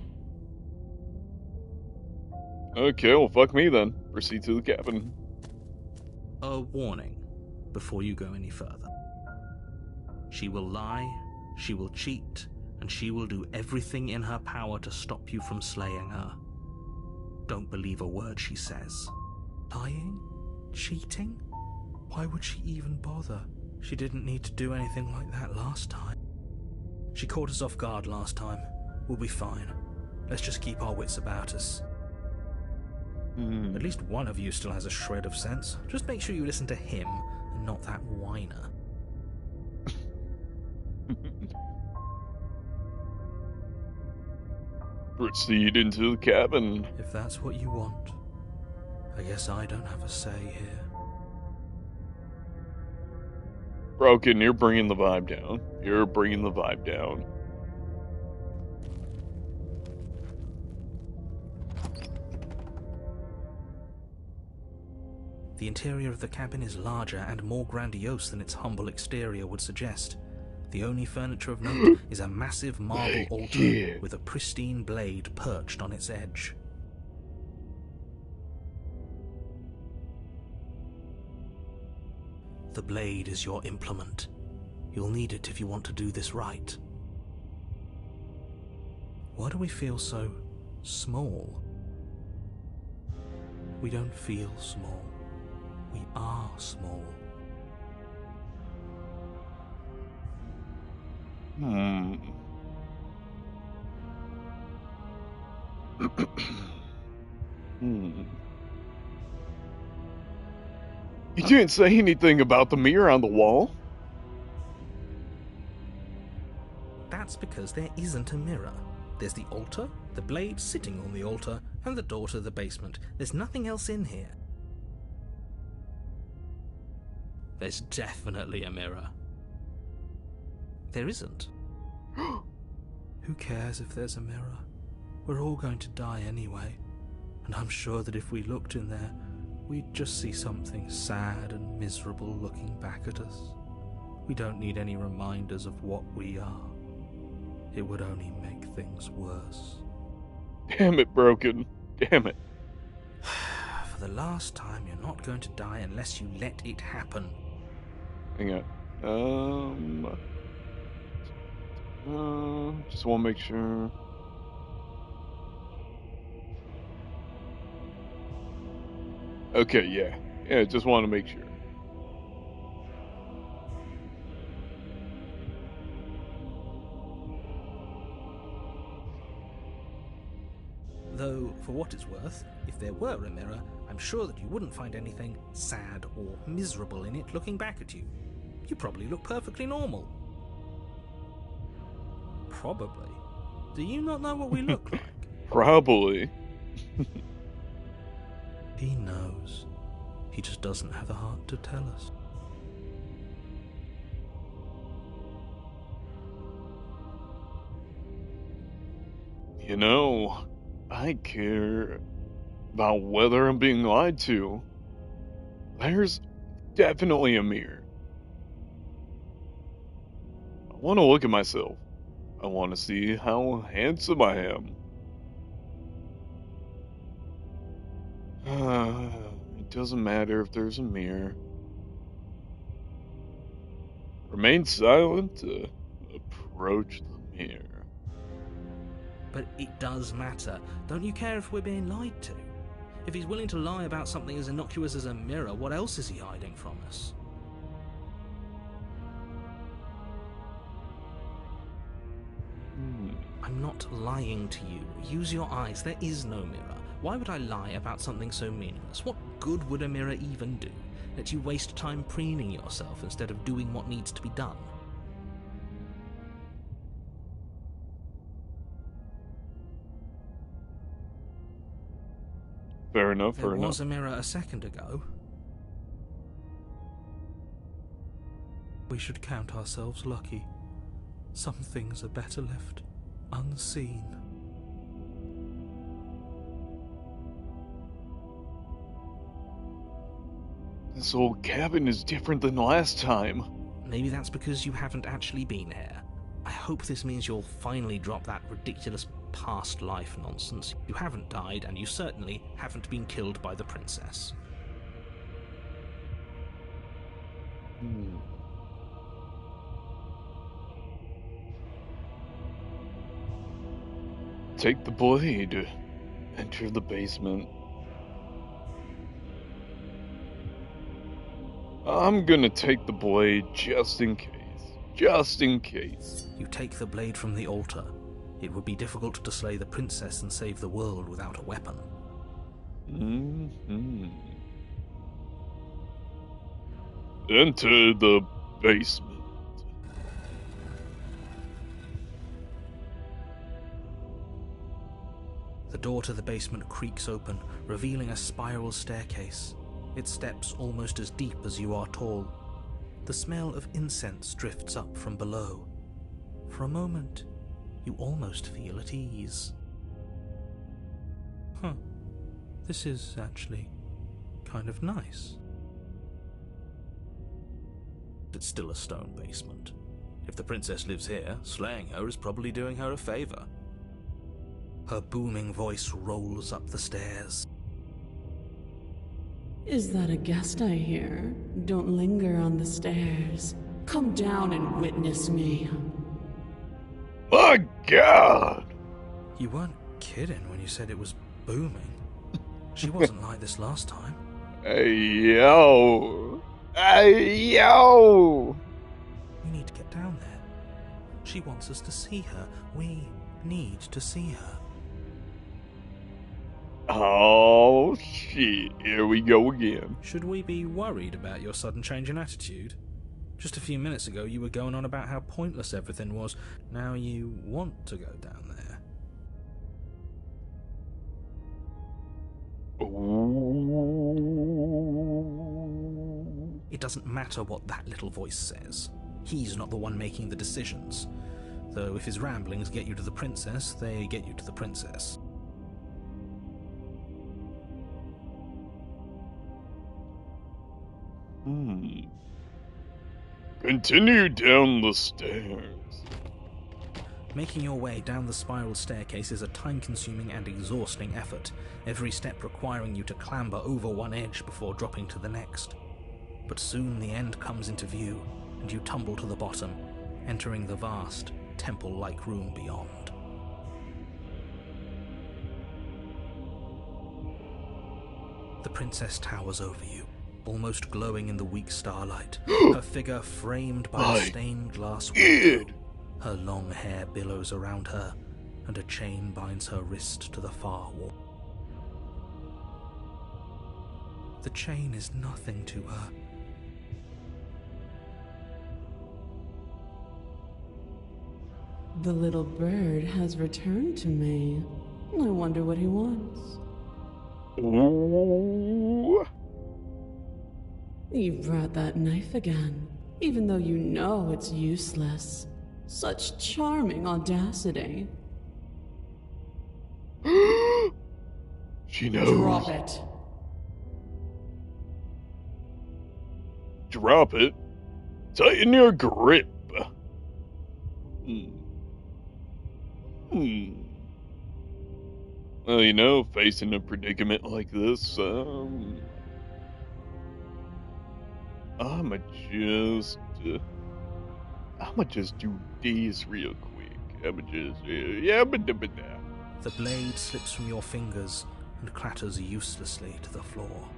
Okay, well, fuck me then. Proceed to the cabin. A warning before you go any further. She will lie, she will cheat, and she will do everything in her power to stop you from slaying her. Don't believe a word she says. Lying? Cheating? Why would she even bother? She didn't need to do anything like that last time. She caught us off guard last time. We'll be fine. Let's just keep our wits about us. At least one of you still has a shred of sense. Just make sure you listen to him and not that whiner. Proceed into the cabin. If that's what you want, I guess I don't have a say here. Broken, you're bringing the vibe down. You're bringing the vibe down. The interior of the cabin is larger and more grandiose than its humble exterior would suggest. The only furniture of note is a massive marble altar with a pristine blade perched on its edge. The blade is your implement. You'll need it if you want to do this right. Why do we feel so small? We don't feel small. We are small. You didn't say anything about the mirror on the wall. That's because there isn't a mirror. There's the altar, the blade sitting on the altar, and the door to the basement. There's nothing else in here. There's definitely a mirror. There isn't. Who cares if there's a mirror? We're all going to die anyway, and I'm sure that if we looked in there, we'd just see something sad and miserable looking back at us. We don't need any reminders of what we are. It would only make things worse. Damn it, Broken. Damn it. For the last time, you're not going to die unless you let it happen. Hang on. Just want to make sure. Okay, yeah. Yeah, just want to make sure. Though, for what it's worth, if there were a mirror, I'm sure that you wouldn't find anything sad or miserable in it looking back at you. You probably look perfectly normal. Probably. Do you not know what we look like? Probably. He knows. He just doesn't have the heart to tell us. You know, I care about whether I'm being lied to. There's definitely a mirror. I want to look at myself. I want to see how handsome I am. It doesn't matter if there's a mirror. Remain silent. Approach the mirror. But it does matter. Don't you care if we're being lied to? If he's willing to lie about something as innocuous as a mirror, what else is he hiding from us? I'm not lying to you. Use your eyes. There is no mirror. Why would I lie about something so meaningless? What good would a mirror even do? Let you waste time preening yourself instead of doing what needs to be done. Fair enough, fair enough. There was a mirror a second ago. We should count ourselves lucky. Some things are better left unseen. This old cabin is different than last time. Maybe that's because you haven't actually been here. I hope this means you'll finally drop that ridiculous past life nonsense. You haven't died, and you certainly haven't been killed by the princess. Take the blade. Enter the basement. I'm gonna take the blade just in case. Just in case. You take the blade from the altar. It would be difficult to slay the princess and save the world without a weapon. Enter the basement. The door to the basement creaks open, revealing a spiral staircase. Its steps almost as deep as you are tall. The smell of incense drifts up from below. For a moment, you almost feel at ease. Huh. This is actually kind of nice. It's still a stone basement. If the princess lives here, slaying her is probably doing her a favor. Her booming voice rolls up the stairs. Is that a guest I hear? Don't linger on the stairs. Come down and witness me. My God! You weren't kidding when you said it was booming. She wasn't like this last time. Hey, yo! Hey, yo! We need to get down there. She wants us to see her. We need to see her. Oh, shit. Here we go again. Should we be worried about your sudden change in attitude? Just a few minutes ago you were going on about how pointless everything was. Now you want to go down there. Ooh. It doesn't matter what that little voice says. He's not the one making the decisions. Though if his ramblings get you to the princess, they get you to the princess. Continue down the stairs. Making your way down the spiral staircase is a time-consuming and exhausting effort, every step requiring you to clamber over one edge before dropping to the next. But soon the end comes into view, and you tumble to the bottom, entering the vast, temple-like room beyond. The princess towers over you, almost glowing in the weak starlight, her figure framed by a stained glass window. Her long hair billows around her, and a chain binds her wrist to the far wall. The chain is nothing to her. The little bird has returned to me. I wonder what he wants. Ooh. You brought that knife again, even though you know it's useless. Such charming audacity. She knows. Drop it. Drop it. Tighten your grip. Well, you know, facing a predicament like this, I'ma just do this real quick. I'ma just, The blade slips from your fingers and clatters uselessly to the floor.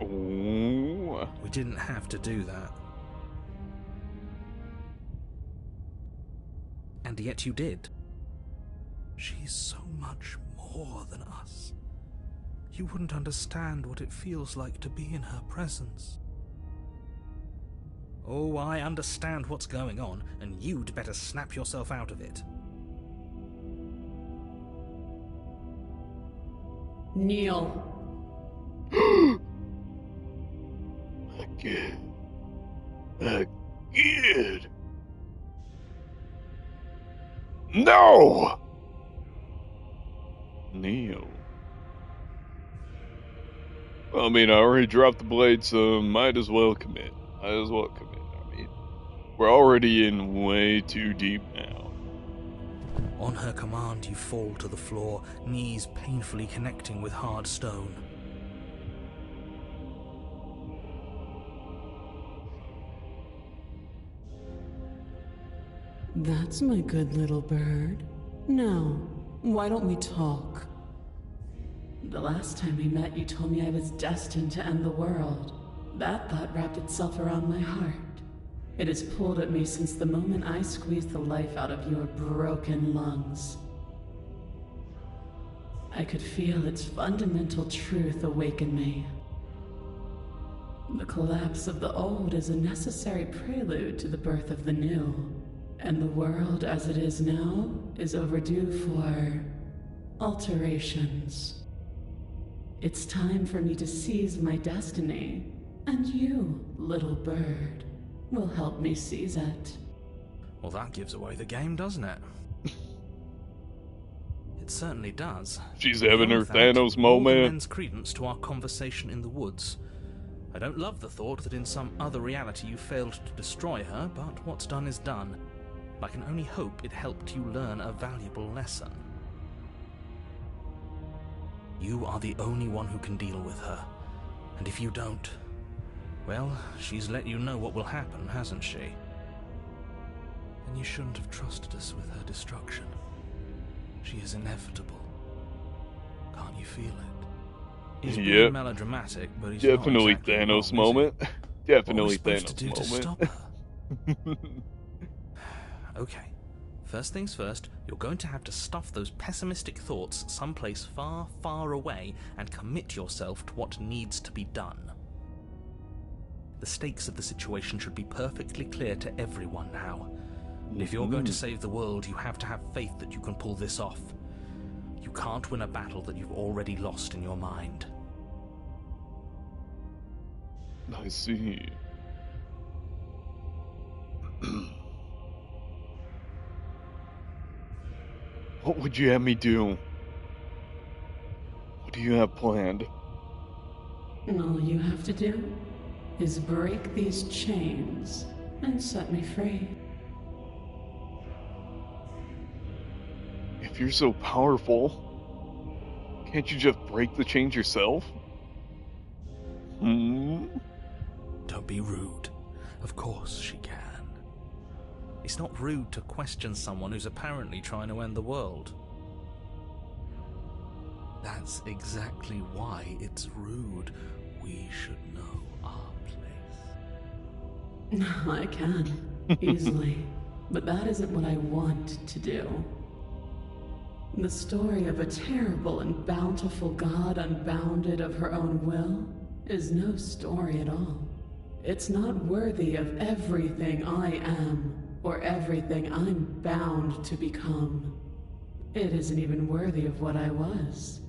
Ooh. We didn't have to do that. And yet you did. She's so much more than us. You wouldn't understand what it feels like to be in her presence. Oh, I understand what's going on, and you'd better snap yourself out of it. Kneel. Again. No! Kneel. I mean, I already dropped the blade, so might as well commit. I mean, we're already in way too deep now. On her command, you fall to the floor, knees painfully connecting with hard stone. That's my good little bird. Now, why don't we talk? The last time we met, you told me I was destined to end the world. That thought wrapped itself around my heart. It has pulled at me since the moment I squeezed the life out of your broken lungs. I could feel its fundamental truth awaken me. The collapse of the old is a necessary prelude to the birth of the new. And the world as it is now is overdue for Alterations. It's time for me to seize my destiny, and you, little bird, will help me seize it. Well, that gives away the game, doesn't it? It certainly does. She's having her Beyond that, Thanos more than moment. lends credence to our conversation in the woods. I don't love the thought that in some other reality you failed to destroy her, but what's done is done. I can only hope it helped you learn a valuable lesson. You are the only one who can deal with her, and if you don't, well, she's let you know what will happen, hasn't she? And you shouldn't have trusted us with her destruction. She is inevitable. Can't you feel it? He's being Yep. melodramatic, but he's Definitely not exactly Thanos wrong, is he? moment. What are Definitely we supposed to Thanos do to stop moment. her? Okay. First things first, you're going to have to stuff those pessimistic thoughts someplace far, far away and commit yourself to what needs to be done. The stakes of the situation should be perfectly clear to everyone now. And if you're going to save the world, you have to have faith that you can pull this off. You can't win a battle that you've already lost in your mind. I see. What would you have me do? What do you have planned? All you have to do is break these chains and set me free. If you're so powerful, can't you just break the chains yourself? Don't be rude. Of course she can. It's not rude to question someone who's apparently trying to end the world. That's exactly why it's rude. We should know our place. I can, easily, but that isn't what I want to do. The story of a terrible and bountiful god unbounded of her own will is no story at all. It's not worthy of everything I am, or everything I'm bound to become. It isn't even worthy of what I was.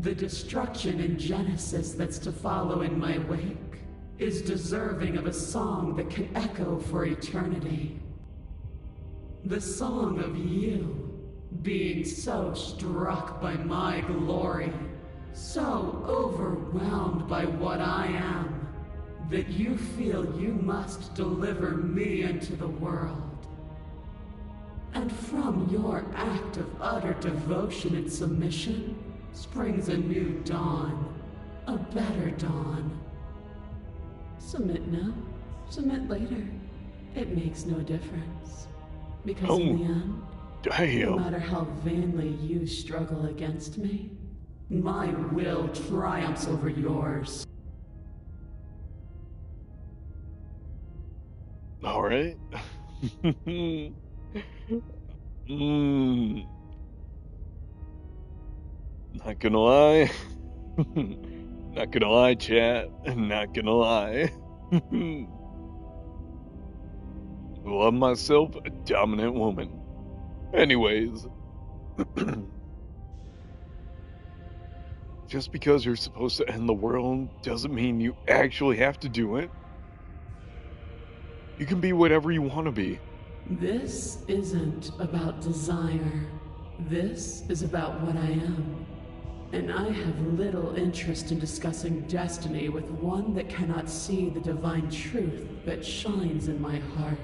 The destruction in Genesis that's to follow in my wake is deserving of a song that can echo for eternity. The song of you, being so struck by my glory, so overwhelmed by what I am, that you feel you must deliver me into the world. And from your act of utter devotion and submission springs a new dawn, a better dawn. Submit now, submit later. It makes no difference. Because in the end, no Damn. matter how vainly you struggle against me, my will triumphs over yours. Alright. Not gonna lie. Not gonna lie, chat. Not gonna lie. Love myself a dominant woman. Anyways. Just because you're supposed to end the world doesn't mean you actually have to do it. You can be whatever you want to be. This isn't about desire. This is about what I am. And I have little interest in discussing destiny with one that cannot see the divine truth that shines in my heart.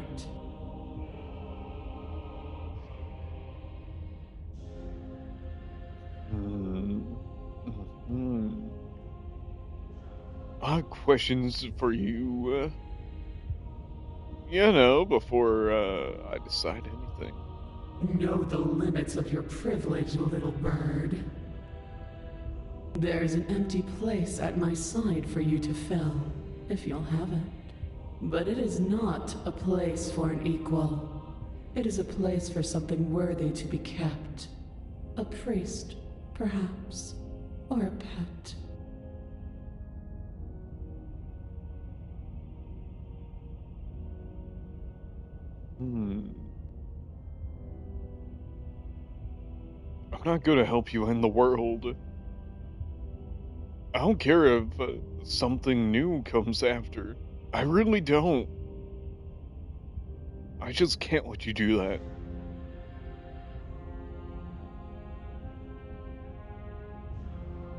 I have questions for you, before I decide anything. Know the limits of your privilege, little bird. There's an empty place at my side for you to fill, if you'll have it. But it is not a place for an equal. It is a place for something worthy to be kept. A priest, perhaps, or a pet. I'm not gonna help you end the world. I don't care if something new comes after. I really don't. I just can't let you do that.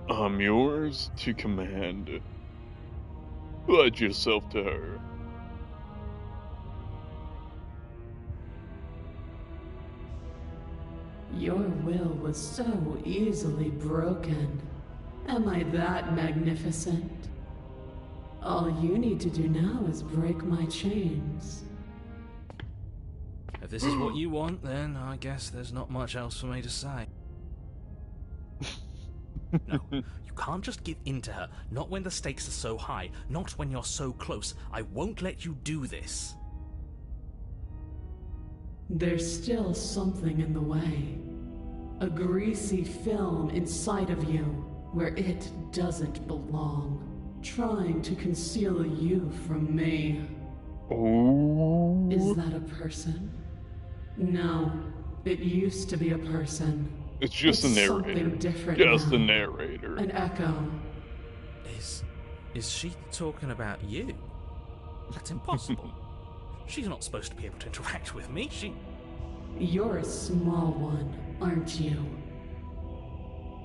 I'm yours to command. Pledge yourself to her. Your will was so easily broken. Am I that magnificent? All you need to do now is break my chains. If this is what you want, then I guess there's not much else for me to say. No, you can't just give in to her. Not when the stakes are so high. Not when you're so close. I won't let you do this. There's still something in the way. A greasy film inside of you where it doesn't belong. Trying to conceal you from me. Oh. Is that a person? No, it used to be a person. It's just a narrator. Something different Just now. a narrator. An echo. Is she talking about you? That's impossible. She's not supposed to be able to interact with me. You're a small one, aren't you?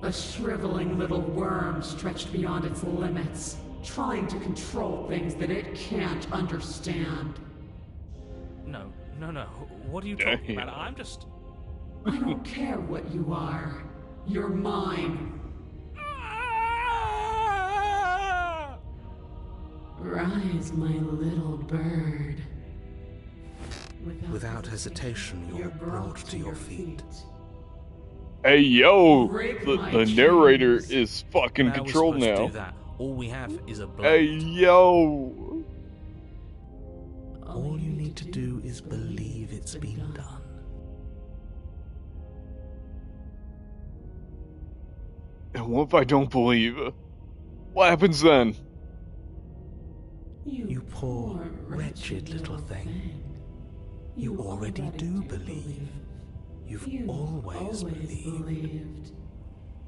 A shriveling little worm stretched beyond its limits, trying to control things that it can't understand. No. What are you talking about? I'm just... I don't care what you are. You're mine. Rise, my little bird. Without hesitation, you're brought to your feet. Hey, yo! Break The my narrator chains. is fucking How are we controlled supposed to now. do that? All we have is a Hey, blade. yo! All you need to do is believe it's been done. And what if I don't believe? What happens then? You poor, wretched little thing. You already do believe. You've always believed.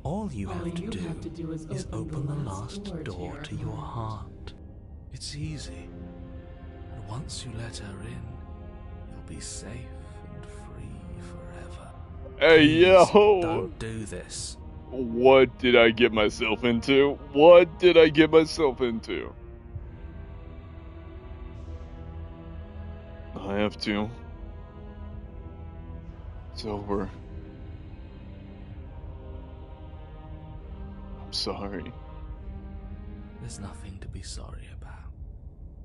All you have to do is open the last door to your heart. It's easy. And once you let her in, you'll be safe and free forever. Hey, Please yo! don't do this. What did I get myself into? What did I get myself into? I have to. It's over. I'm sorry. There's nothing to be sorry about.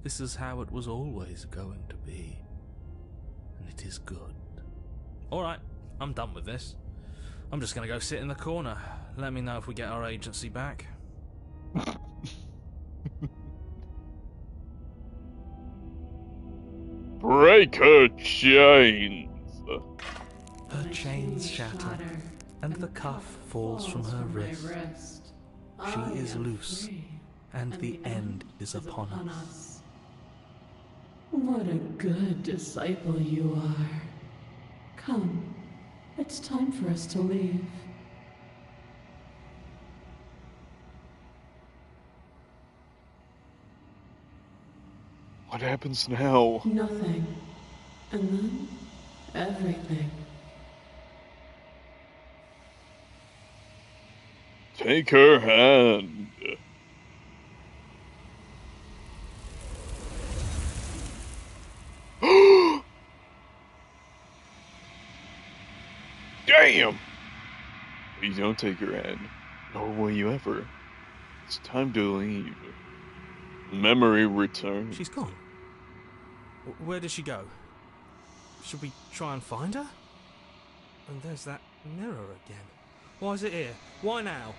This is how it was always going to be. And it is good. Alright, I'm done with this. I'm just gonna go sit in the corner. Let me know if we get our agency back. Break her chains! Her chains shatter, and the cuff falls from her wrist. She is loose, and the end is upon us. What a good disciple you are. Come, it's time for us to leave. What happens now? Nothing. And then, everything. Take her hand. Damn! Please don't take her hand. Nor will you ever. It's time to leave. Memory returns. She's gone. Where did she go? Should we try and find her? And there's that mirror again. Why is it here? Why now?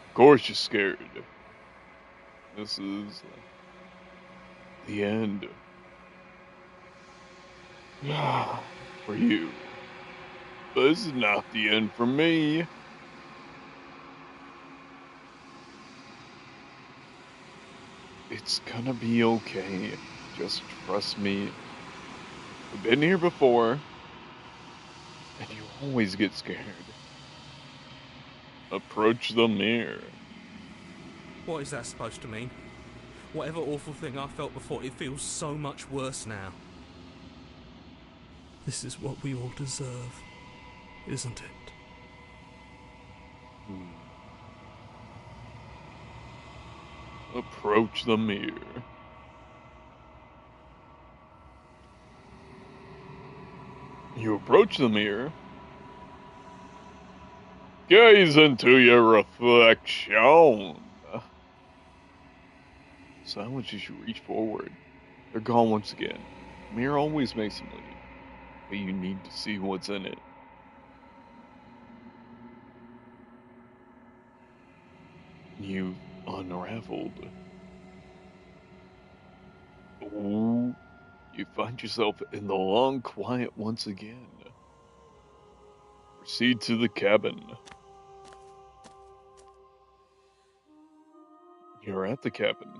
Of course you're scared. This is the end. For you. But this is not the end for me. It's gonna be okay. Just trust me. We've been here before, and you always get scared. Approach the mirror. What is that supposed to mean? Whatever awful thing I felt before, it feels so much worse now. This is what we all deserve, isn't it? Approach the mirror. You approach the mirror. Gaze into your reflection. Silence as you reach forward. They're gone once again. The mirror always makes them leave, but you need to see what's in it. You've unraveled. Ooh, you find yourself in the long quiet once again. Proceed to the cabin. You're at the cabin.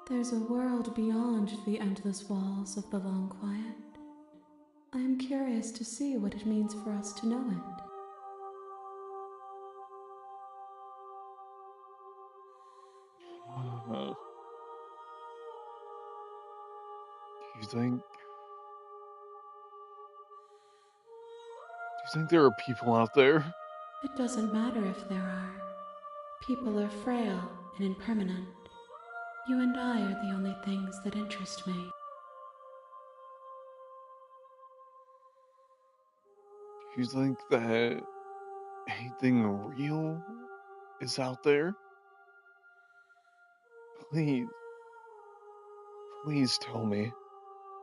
There's a world beyond the endless walls of the long quiet. I am curious to see what it means for us to know it. Do you think there are people out there? It doesn't matter if there are. People are frail and impermanent. You and I are the only things that interest me. Do you think that anything real is out there? Please. Please tell me.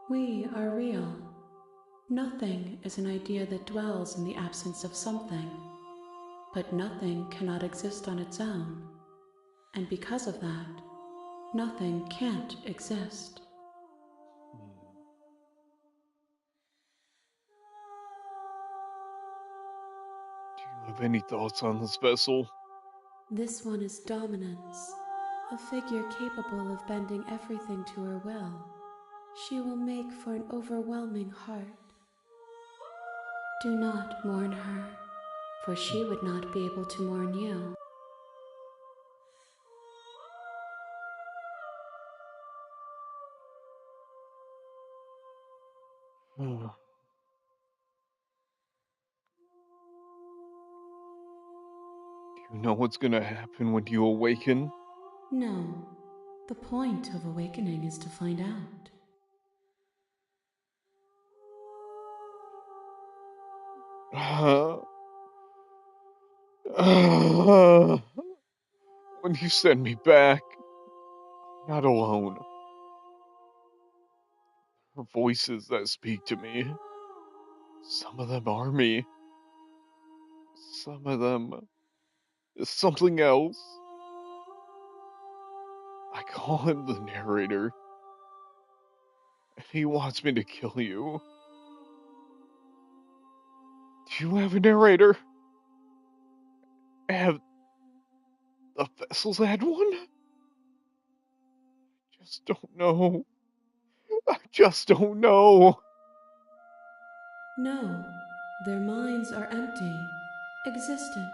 We are real. Nothing is an idea that dwells in the absence of something. But nothing cannot exist on its own. And because of that, nothing can't exist. Do you have any thoughts on this vessel? This one is Dominance, a figure capable of bending everything to her will. She will make for an overwhelming heart. Do not mourn her, for she would not be able to mourn you. Do you know what's gonna happen when you awaken? No, the point of awakening is to find out. When you send me back, I'm not alone. There are voices that speak to me. Some of them are me. Some of them is something else. I call him the narrator. And he wants me to kill you. Do you have a narrator? Have the vessels had one? Just don't know. I just don't know. No, their minds are empty, existent,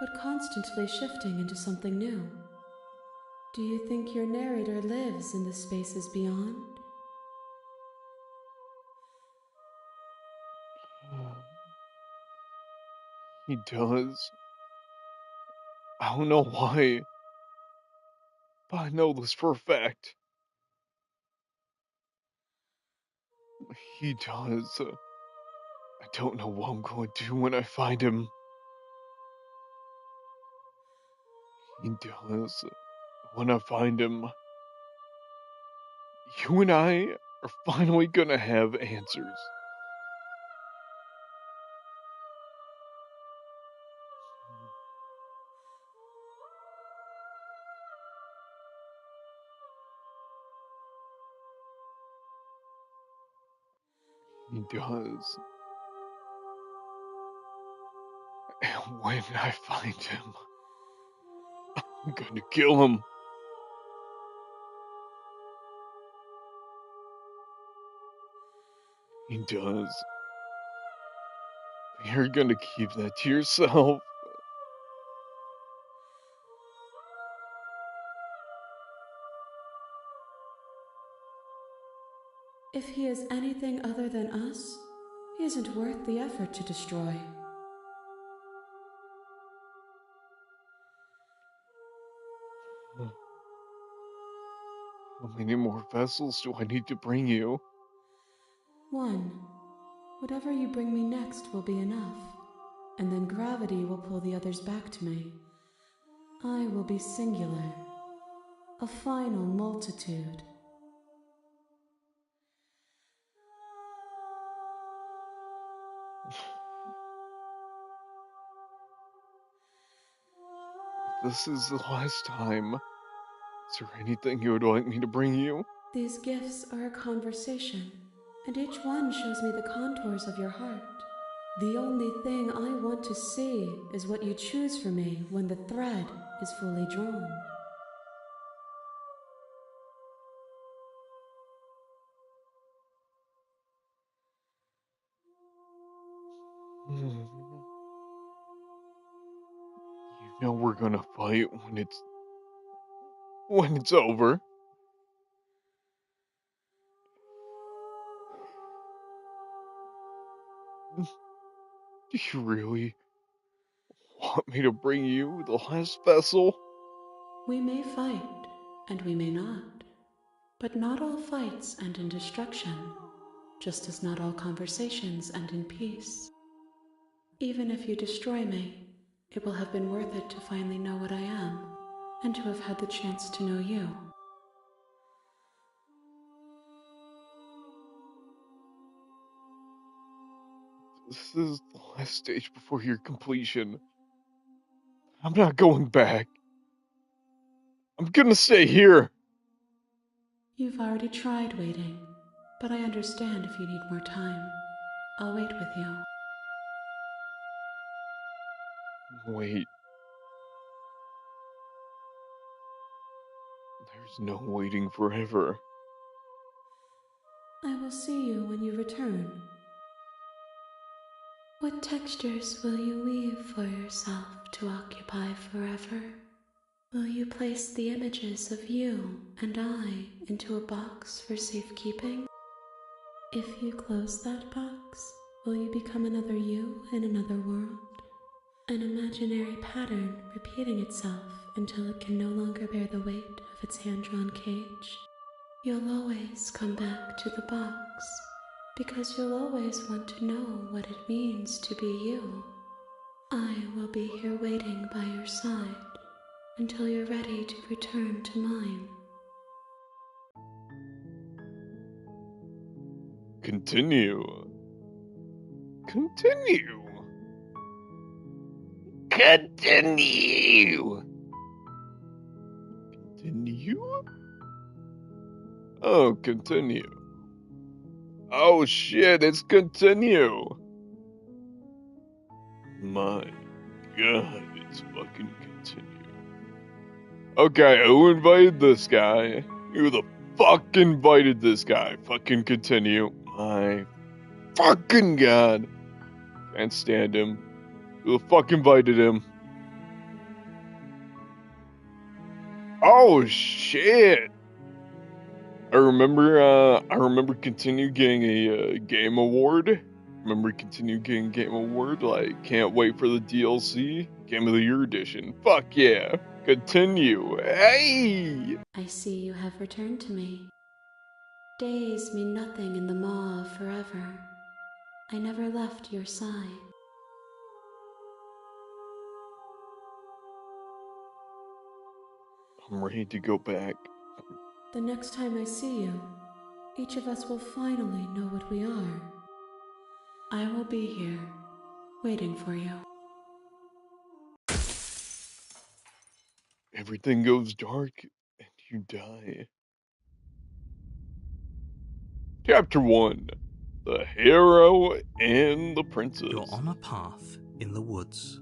but constantly shifting into something new. Do you think your narrator lives in the spaces beyond? He does. I don't know why, but I know this for a fact. He does. I don't know what I'm going to do when I find him. He does. When I find him, you and I are finally gonna have answers. He does. And when I find him, I'm gonna kill him. He does. But you're gonna keep that to yourself. If he is anything other than us, he isn't worth the effort to destroy. How many more vessels do I need to bring you? One. Whatever you bring me next will be enough, and then gravity will pull the others back to me. I will be singular, a final multitude. If this is the last time, is there anything you would like me to bring you? These gifts are a conversation, and each one shows me the contours of your heart. The only thing I want to see is what you choose for me when the thread is fully drawn. You know we're gonna fight when it's over. Do you really want me to bring you the last vessel? We may fight, and we may not. But not all fights end in destruction, just as not all conversations end in peace. Even if you destroy me, it will have been worth it to finally know what I am, and to have had the chance to know you. This is the last stage before your completion. I'm not going back. I'm gonna stay here. You've already tried waiting, but I understand if you need more time. I'll wait with you. Wait. There's no waiting forever. I will see you when you return. What textures will you weave for yourself to occupy forever? Will you place the images of you and I into a box for safekeeping? If you close that box, will you become another you in another world? An imaginary pattern repeating itself until it can no longer bear the weight of its hand-drawn cage. You'll always come back to the box, because you'll always want to know what it means to be you. I will be here waiting by your side until you're ready to return to mine. Continue. Continue. Continue! Continue? Oh, continue. Oh shit, it's continue. My god, it's fucking continue. Okay, who invited this guy? Who the fuck invited this guy? Fucking continue. My fucking god. Can't stand him. Who the fuck invited him? Oh shit! I remember Continue getting a game award. Remember Continue getting game award? Like, can't wait for the DLC. Game of the Year edition. Fuck yeah. Continue. Hey! I see you have returned to me. Days mean nothing in the maw of forever. I never left your side. I'm ready to go back. The next time I see you, each of us will finally know what we are. I will be here, waiting for you. Everything goes dark and you die. Chapter 1. The Hero and the Princess. You're on a path in the woods,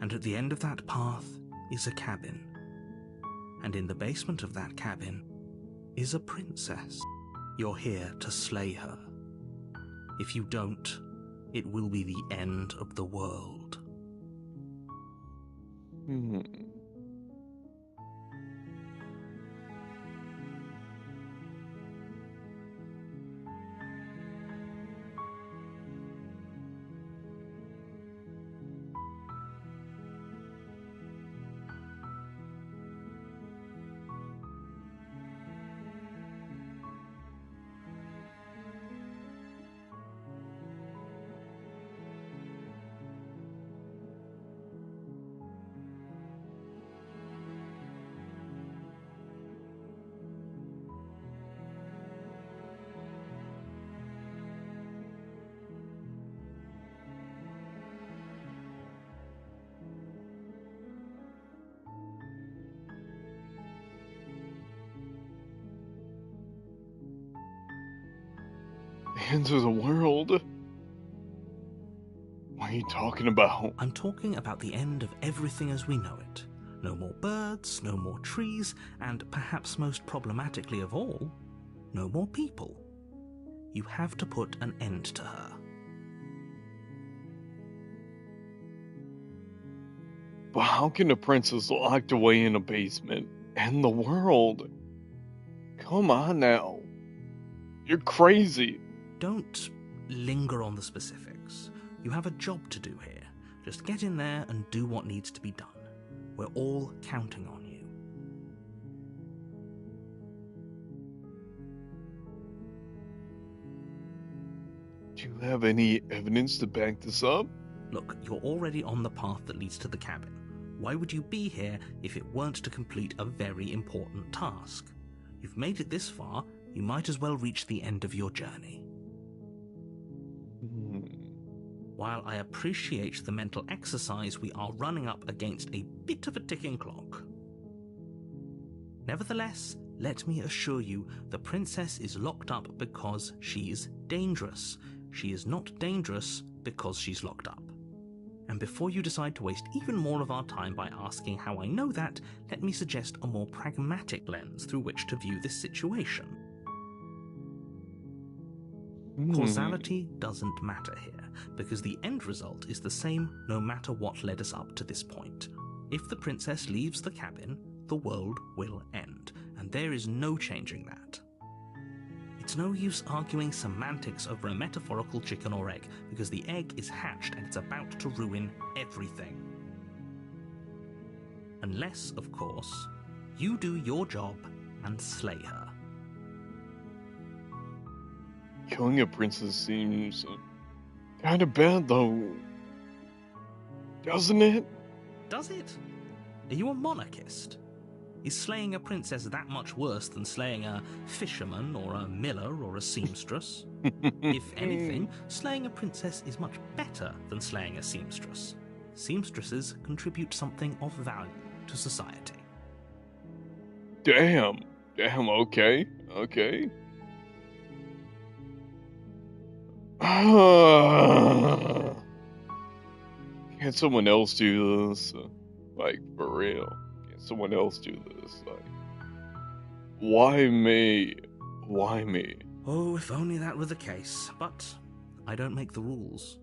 and at the end of that path is a cabin. And in the basement of that cabin is a princess. You're here to slay her. If you don't, it will be the end of the world. The end of the world? What are you talking about? I'm talking about the end of everything as we know it. No more birds, no more trees, and perhaps most problematically of all, no more people. You have to put an end to her. But how can a princess locked away in a basement end the world? Come on now. You're crazy. Don't linger on the specifics. You have a job to do here. Just get in there and do what needs to be done. We're all counting on you. Do you have any evidence to back this up? Look, you're already on the path that leads to the cabin. Why would you be here if it weren't to complete a very important task? You've made it this far, you might as well reach the end of your journey. While I appreciate the mental exercise, we are running up against a bit of a ticking clock. Nevertheless, let me assure you, the princess is locked up because she's dangerous. She is not dangerous because she's locked up. And before you decide to waste even more of our time by asking how I know that, let me suggest a more pragmatic lens through which to view this situation. Causality doesn't matter here, because the end result is the same no matter what led us up to this point. If the princess leaves the cabin, the world will end, and there is no changing that. It's no use arguing semantics over a metaphorical chicken or egg, because the egg is hatched and it's about to ruin everything. Unless, of course, you do your job and slay her. Killing a princess seems kinda bad though. Doesn't it? Does it? Are you a monarchist? Is slaying a princess that much worse than slaying a fisherman or a miller or a seamstress? If anything, slaying a princess is much better than slaying a seamstress. Seamstresses contribute something of value to society. Damn, okay. Can't someone else do this? Like, for real. Can't someone else do this? Like, why me? Why me? Oh, if only that were the case, but I don't make the rules.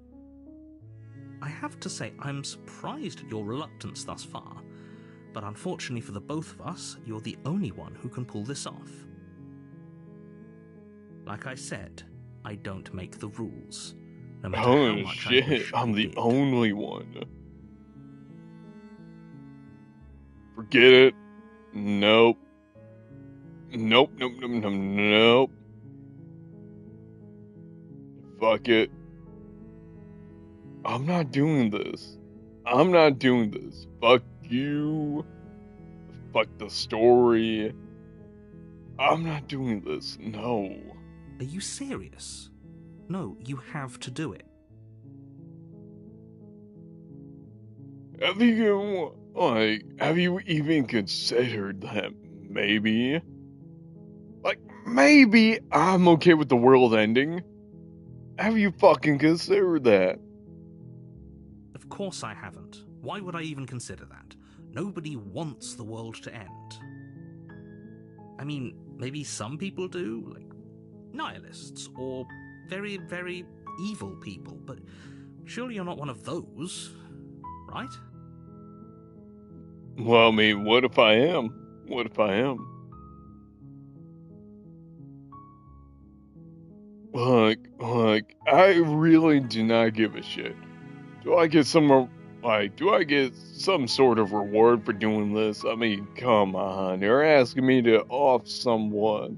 I have to say, I'm surprised at your reluctance thus far, but unfortunately for the both of us, you're the only one who can pull this off. Like I said, I don't make the rules, no matter how Oh much I shit, wish I'm I the did. only one. Forget it. Nope. Nope. Fuck it. I'm not doing this. Fuck you. Fuck the story. I'm not doing this. No. Are you serious? No, you have to do it. Have you even considered that maybe? Like, maybe I'm okay with the world ending? Have you fucking considered that? Of course I haven't. Why would I even consider that? Nobody wants the world to end. I mean, maybe some people do, like nihilists, or very, very evil people, but surely you're not one of those, right? Well, I mean, what if I am? What if I am? Look, I really do not give a shit. Do I get some sort of reward for doing this? I mean, come on, you're asking me to off someone.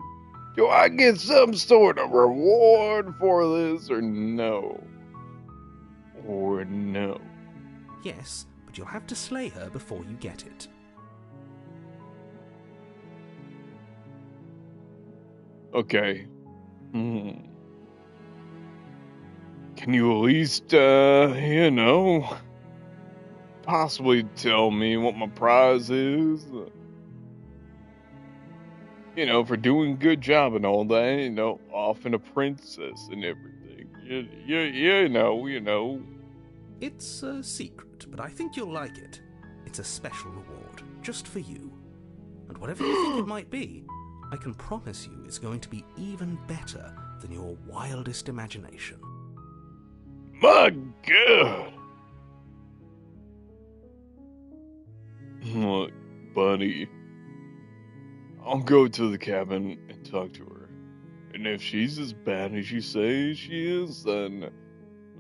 Do I get some sort of reward for this, or no? Or no? Yes, but you'll have to slay her before you get it. Okay. Can you at least, possibly tell me what my prize is? For doing a good job and all that, offing a princess and everything. You know. It's a secret, but I think you'll like it. It's a special reward, just for you. And whatever you think it might be, I can promise you it's going to be even better than your wildest imagination. My God! Look, buddy, I'll go to the cabin and talk to her. And if she's as bad as you say she is, then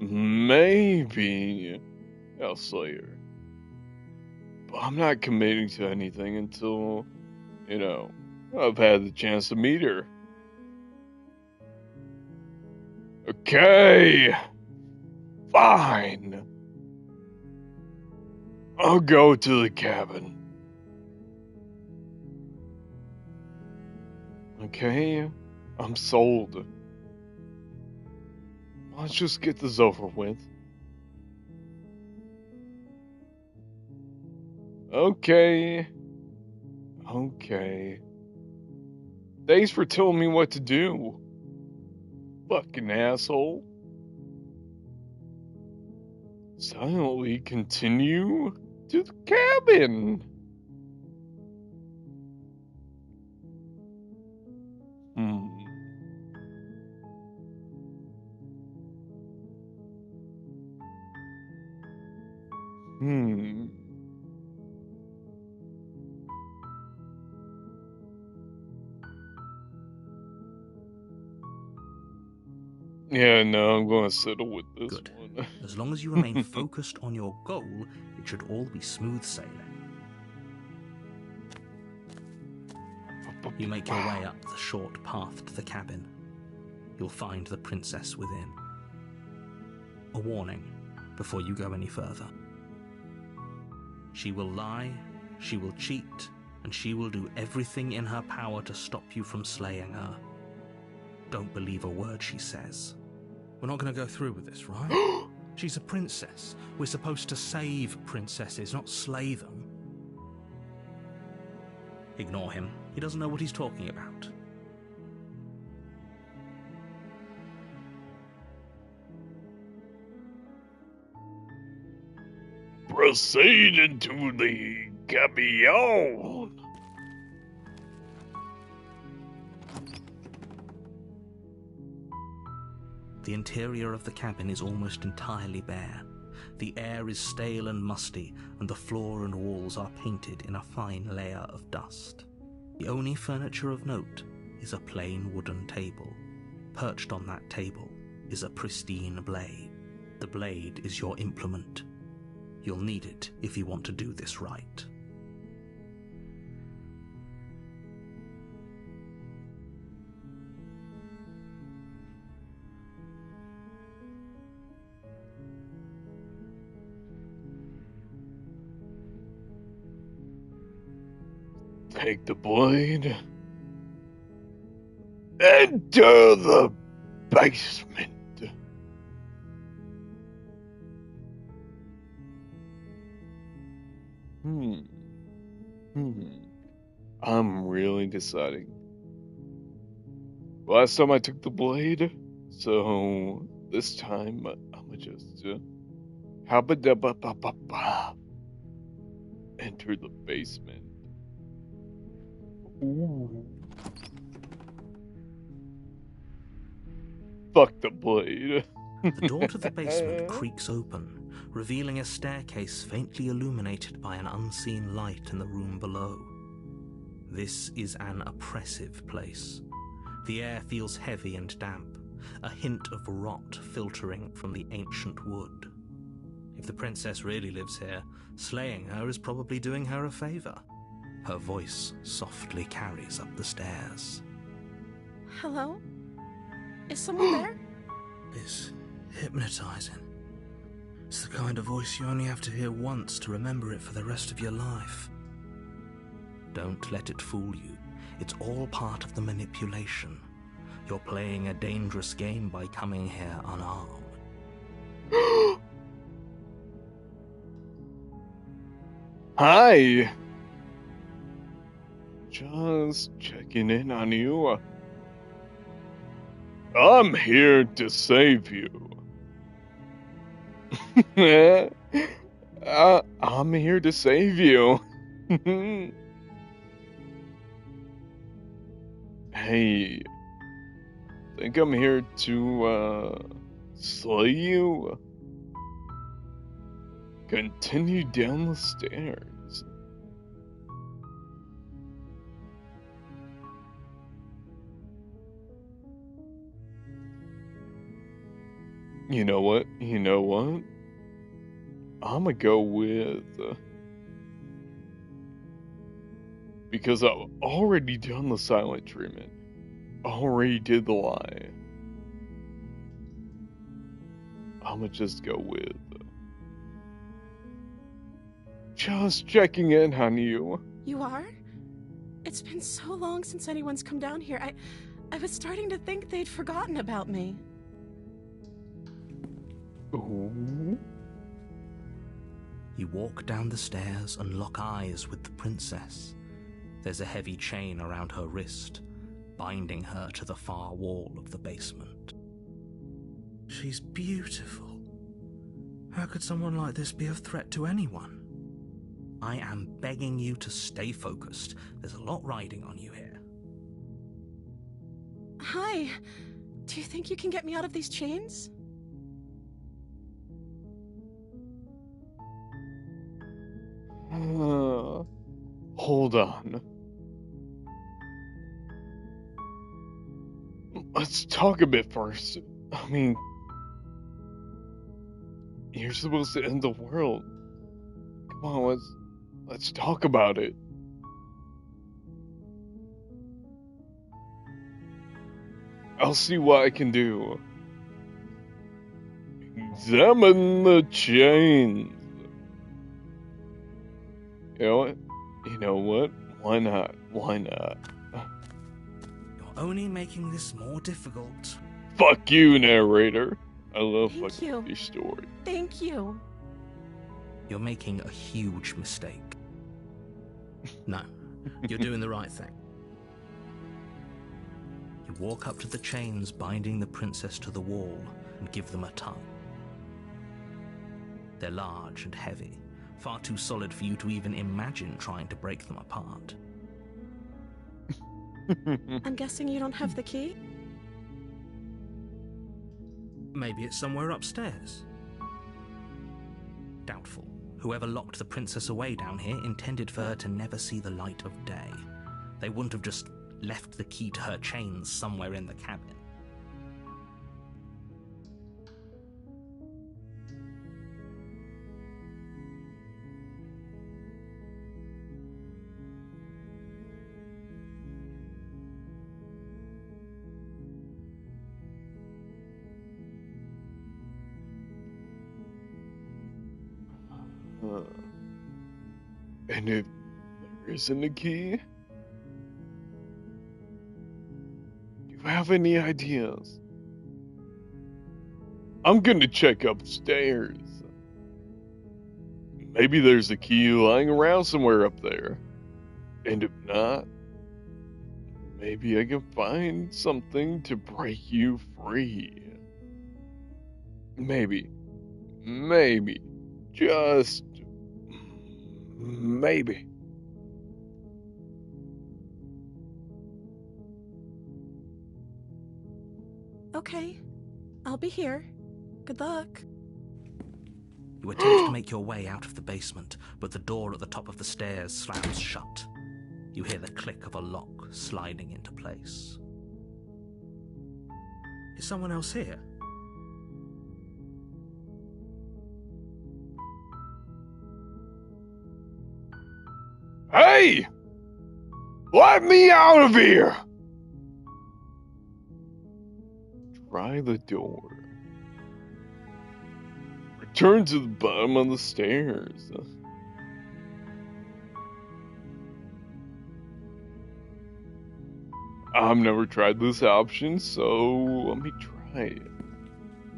maybe I'll slay her. But I'm not committing to anything until, I've had the chance to meet her. Okay! Fine! I'll go to the cabin. Okay? I'm sold. Let's just get this over with. Okay. Thanks for telling me what to do. Fucking asshole. Silently continue to the cabin. Yeah, no, I'm going to settle with this Good. one. As long as you remain focused on your goal, it should all be smooth sailing. You make your way up the short path to the cabin. You'll find the princess within. A warning before you go any further. She will lie, she will cheat, and she will do everything in her power to stop you from slaying her. Don't believe a word she says. We're not going to go through with this, right? She's a princess. We're supposed to save princesses, not slay them. Ignore him. He doesn't know what he's talking about. Proceed into the cabin. The interior of the cabin is almost entirely bare. The air is stale and musty, and the floor and walls are painted in a fine layer of dust. The only furniture of note is a plain wooden table. Perched on that table is a pristine blade. The blade is your implement. You'll need it if you want to do this right. Take the blade. Enter the basement. I'm really deciding. Last time I took the blade, so this time I'ma just enter the basement. Ooh. Fuck the blade. The door to the basement creaks open, revealing a staircase faintly illuminated by an unseen light in the room below. This is an oppressive place. The air feels heavy and damp, a hint of rot filtering from the ancient wood. If the princess really lives here, slaying her is probably doing her a favor. Her voice softly carries up the stairs. Hello? Is someone there? It's hypnotizing. It's the kind of voice you only have to hear once to remember it for the rest of your life. Don't let it fool you. It's all part of the manipulation. You're playing a dangerous game by coming here unarmed. Hi! Just checking in on you. I'm here to save you. I'm here to save you. Hey, think I'm here to, slay you? Continue down the stairs. You know what? I'ma go with... because I've already done the silent treatment. Already did the lie. I'ma just go with... just checking in on you. You are? It's been so long since anyone's come down here. I was starting to think they'd forgotten about me. Ooh. You walk down the stairs and lock eyes with the princess. There's a heavy chain around her wrist, binding her to the far wall of the basement. She's beautiful. How could someone like this be a threat to anyone? I am begging you to stay focused. There's a lot riding on you here. Hi. Do you think you can get me out of these chains? Hold on. Let's talk a bit first. I mean, you're supposed to end the world. Come on, let's talk about it. I'll see what I can do. Examine the chains. You know what? Why not? You're only making this more difficult. Fuck you, narrator. I love Thank fucking you. your story. Thank you. You're making a huge mistake. No, you're doing the right thing. You walk up to the chains binding the princess to the wall and give them a tug. They're large and heavy, far too solid for you to even imagine trying to break them apart. I'm guessing you don't have the key? Maybe it's somewhere upstairs. Doubtful. Whoever locked the princess away down here intended for her to never see the light of day. They wouldn't have just left the key to her chains somewhere in the cabin. And if there isn't a key? Do you have any ideas? I'm gonna check upstairs. Maybe there's a key lying around somewhere up there. And if not, maybe I can find something to break you free. Maybe. Just maybe. Okay. I'll be here. Good luck. You attempt to make your way out of the basement, but the door at the top of the stairs slams shut. You hear the click of a lock sliding into place. Is someone else here? Hey! Let me out of here! Try the door. Return to the bottom of the stairs. I've never tried this option, so let me try it.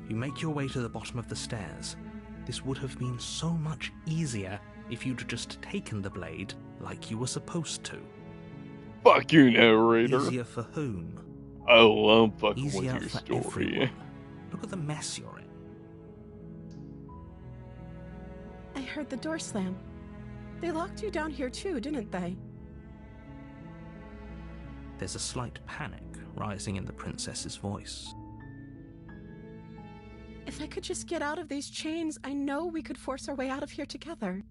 You make your way to the bottom of the stairs. This would have been so much easier if you'd just taken the blade like you were supposed to. Fuck you, narrator. Easier for whom? I love fucking Easier with your for story. everyone. Look at the mess you're in. I heard the door slam. They locked you down here too, didn't they? There's a slight panic rising in the princess's voice. If I could just get out of these chains, I know we could force our way out of here together.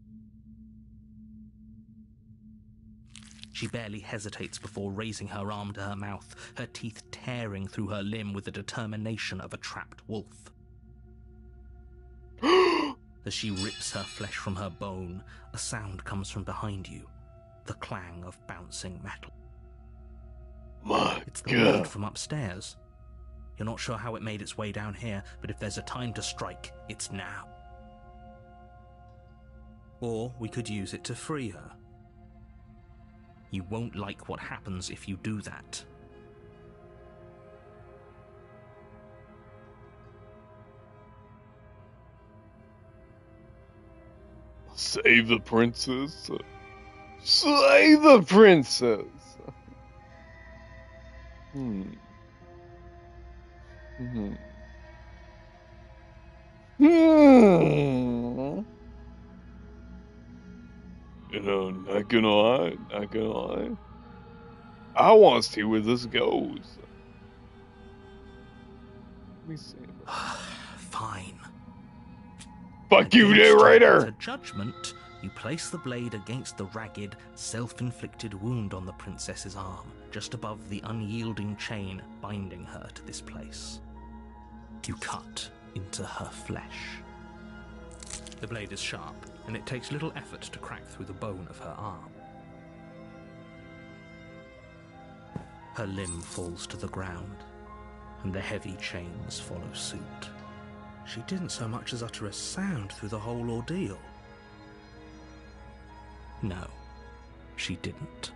She barely hesitates before raising her arm to her mouth, her teeth tearing through her limb with the determination of a trapped wolf. As she rips her flesh from her bone, a sound comes from behind you, the clang of bouncing metal. My It's the blade God. from upstairs. You're not sure how it made its way down here, but if there's a time to strike, it's now. Or we could use it to free her. You won't like what happens if you do that. Save the princess. Slay the princess. Hmm. You know, not gonna lie. I want to see where this goes. Let me see. Fine. Fuck you, Against your narrator! better judgment, you place the blade against the ragged, self-inflicted wound on the princess's arm, just above the unyielding chain binding her to this place. You cut into her flesh. The blade is sharp, and it takes little effort to crack through the bone of her arm. Her limb falls to the ground, and the heavy chains follow suit. She didn't so much as utter a sound through the whole ordeal. No, she didn't.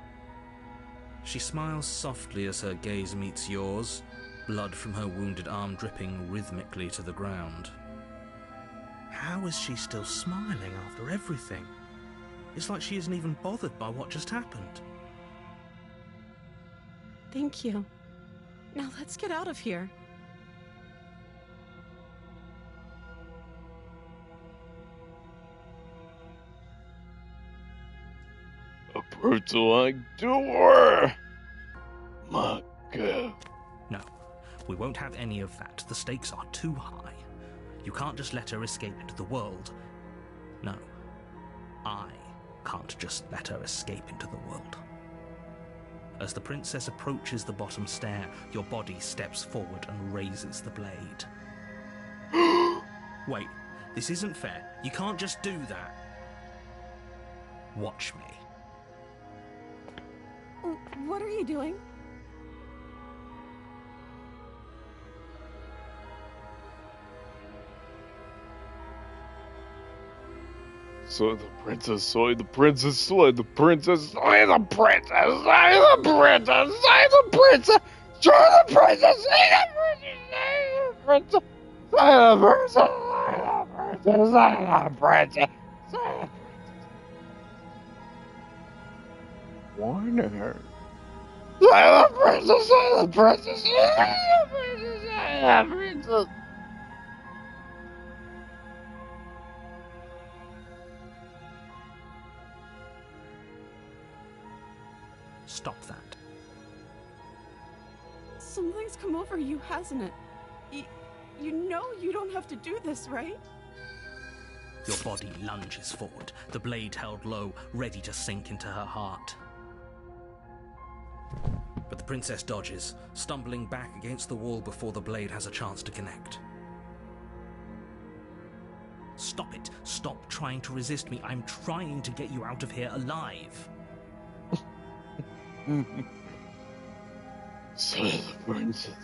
She smiles softly as her gaze meets yours, blood from her wounded arm dripping rhythmically to the ground. How is she still smiling after everything? It's like she isn't even bothered by what just happened. Thank you. Now let's get out of here. A portal-like door! My God. No, we won't have any of that. The stakes are too high. You can't just let her escape into the world. No, I can't just let her escape into the world. As the princess approaches the bottom stair, your body steps forward and raises the blade. Wait, this isn't fair. You can't just do that. Watch me. What are you doing? Slay the princess, slay the princess, slay the princess, slay the princess, slay the princess, slay the princess, slay the princess, slay the princess, slay the princess, slay the princess, slay the princess, slay the princess, slay the princess. Warner. Slay the princess, slay the princess, slay the princess, slay the princess. Stop that. Something's come over you, hasn't it? You know you don't have to do this, right? Your body lunges forward, the blade held low, ready to sink into her heart. But the princess dodges, stumbling back against the wall before the blade has a chance to connect. Stop it. Stop trying to resist me. I'm trying to get you out of here alive. Say the princess.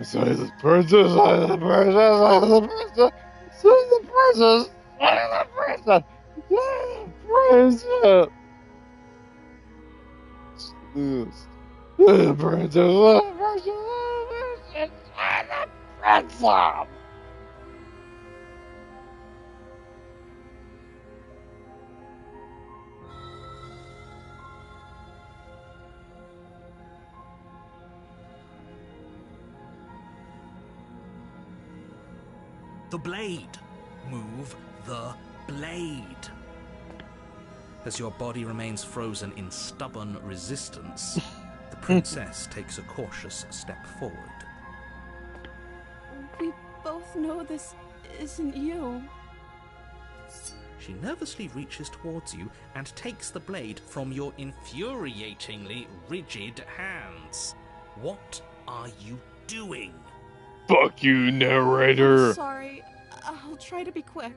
Say the princess. Say the princess. Say the princess. Say the princess. Say the princess. Say the princess. Say the princess. Say the princess. The blade. Move the blade. As your body remains frozen in stubborn resistance, the princess takes a cautious step forward. We both know this isn't you. She nervously reaches towards you and takes the blade from your infuriatingly rigid hands. What are you doing? Fuck you, narrator. I'm sorry. I'll try to be quick.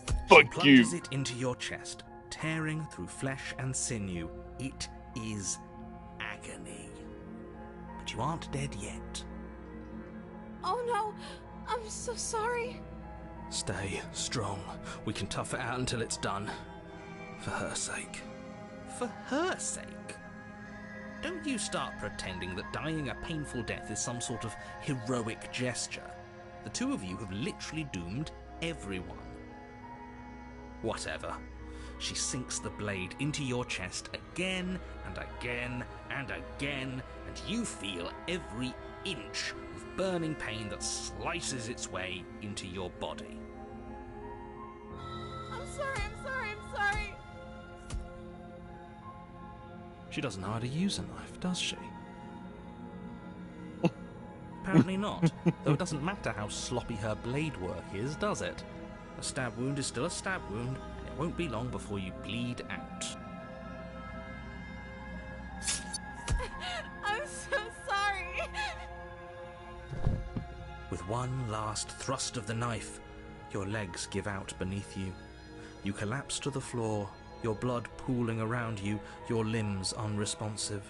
She Fuck plunges you. it into your chest, tearing through flesh and sinew. It is agony. But you aren't dead yet. Oh no, I'm so sorry. Stay strong. We can tough it out until it's done. For her sake. For her sake? Don't you start pretending that dying a painful death is some sort of heroic gesture. The two of you have literally doomed everyone. Whatever. She sinks the blade into your chest again and again and again, and you feel every inch of burning pain that slices its way into your body. I'm sorry. She doesn't know how to use a knife, does she? Apparently not, though it doesn't matter how sloppy her blade work is, does it? A stab wound is still a stab wound, and it won't be long before you bleed out. I'm so sorry. With one last thrust of the knife, your legs give out beneath you. You collapse to the floor, your blood pooling around you, your limbs unresponsive.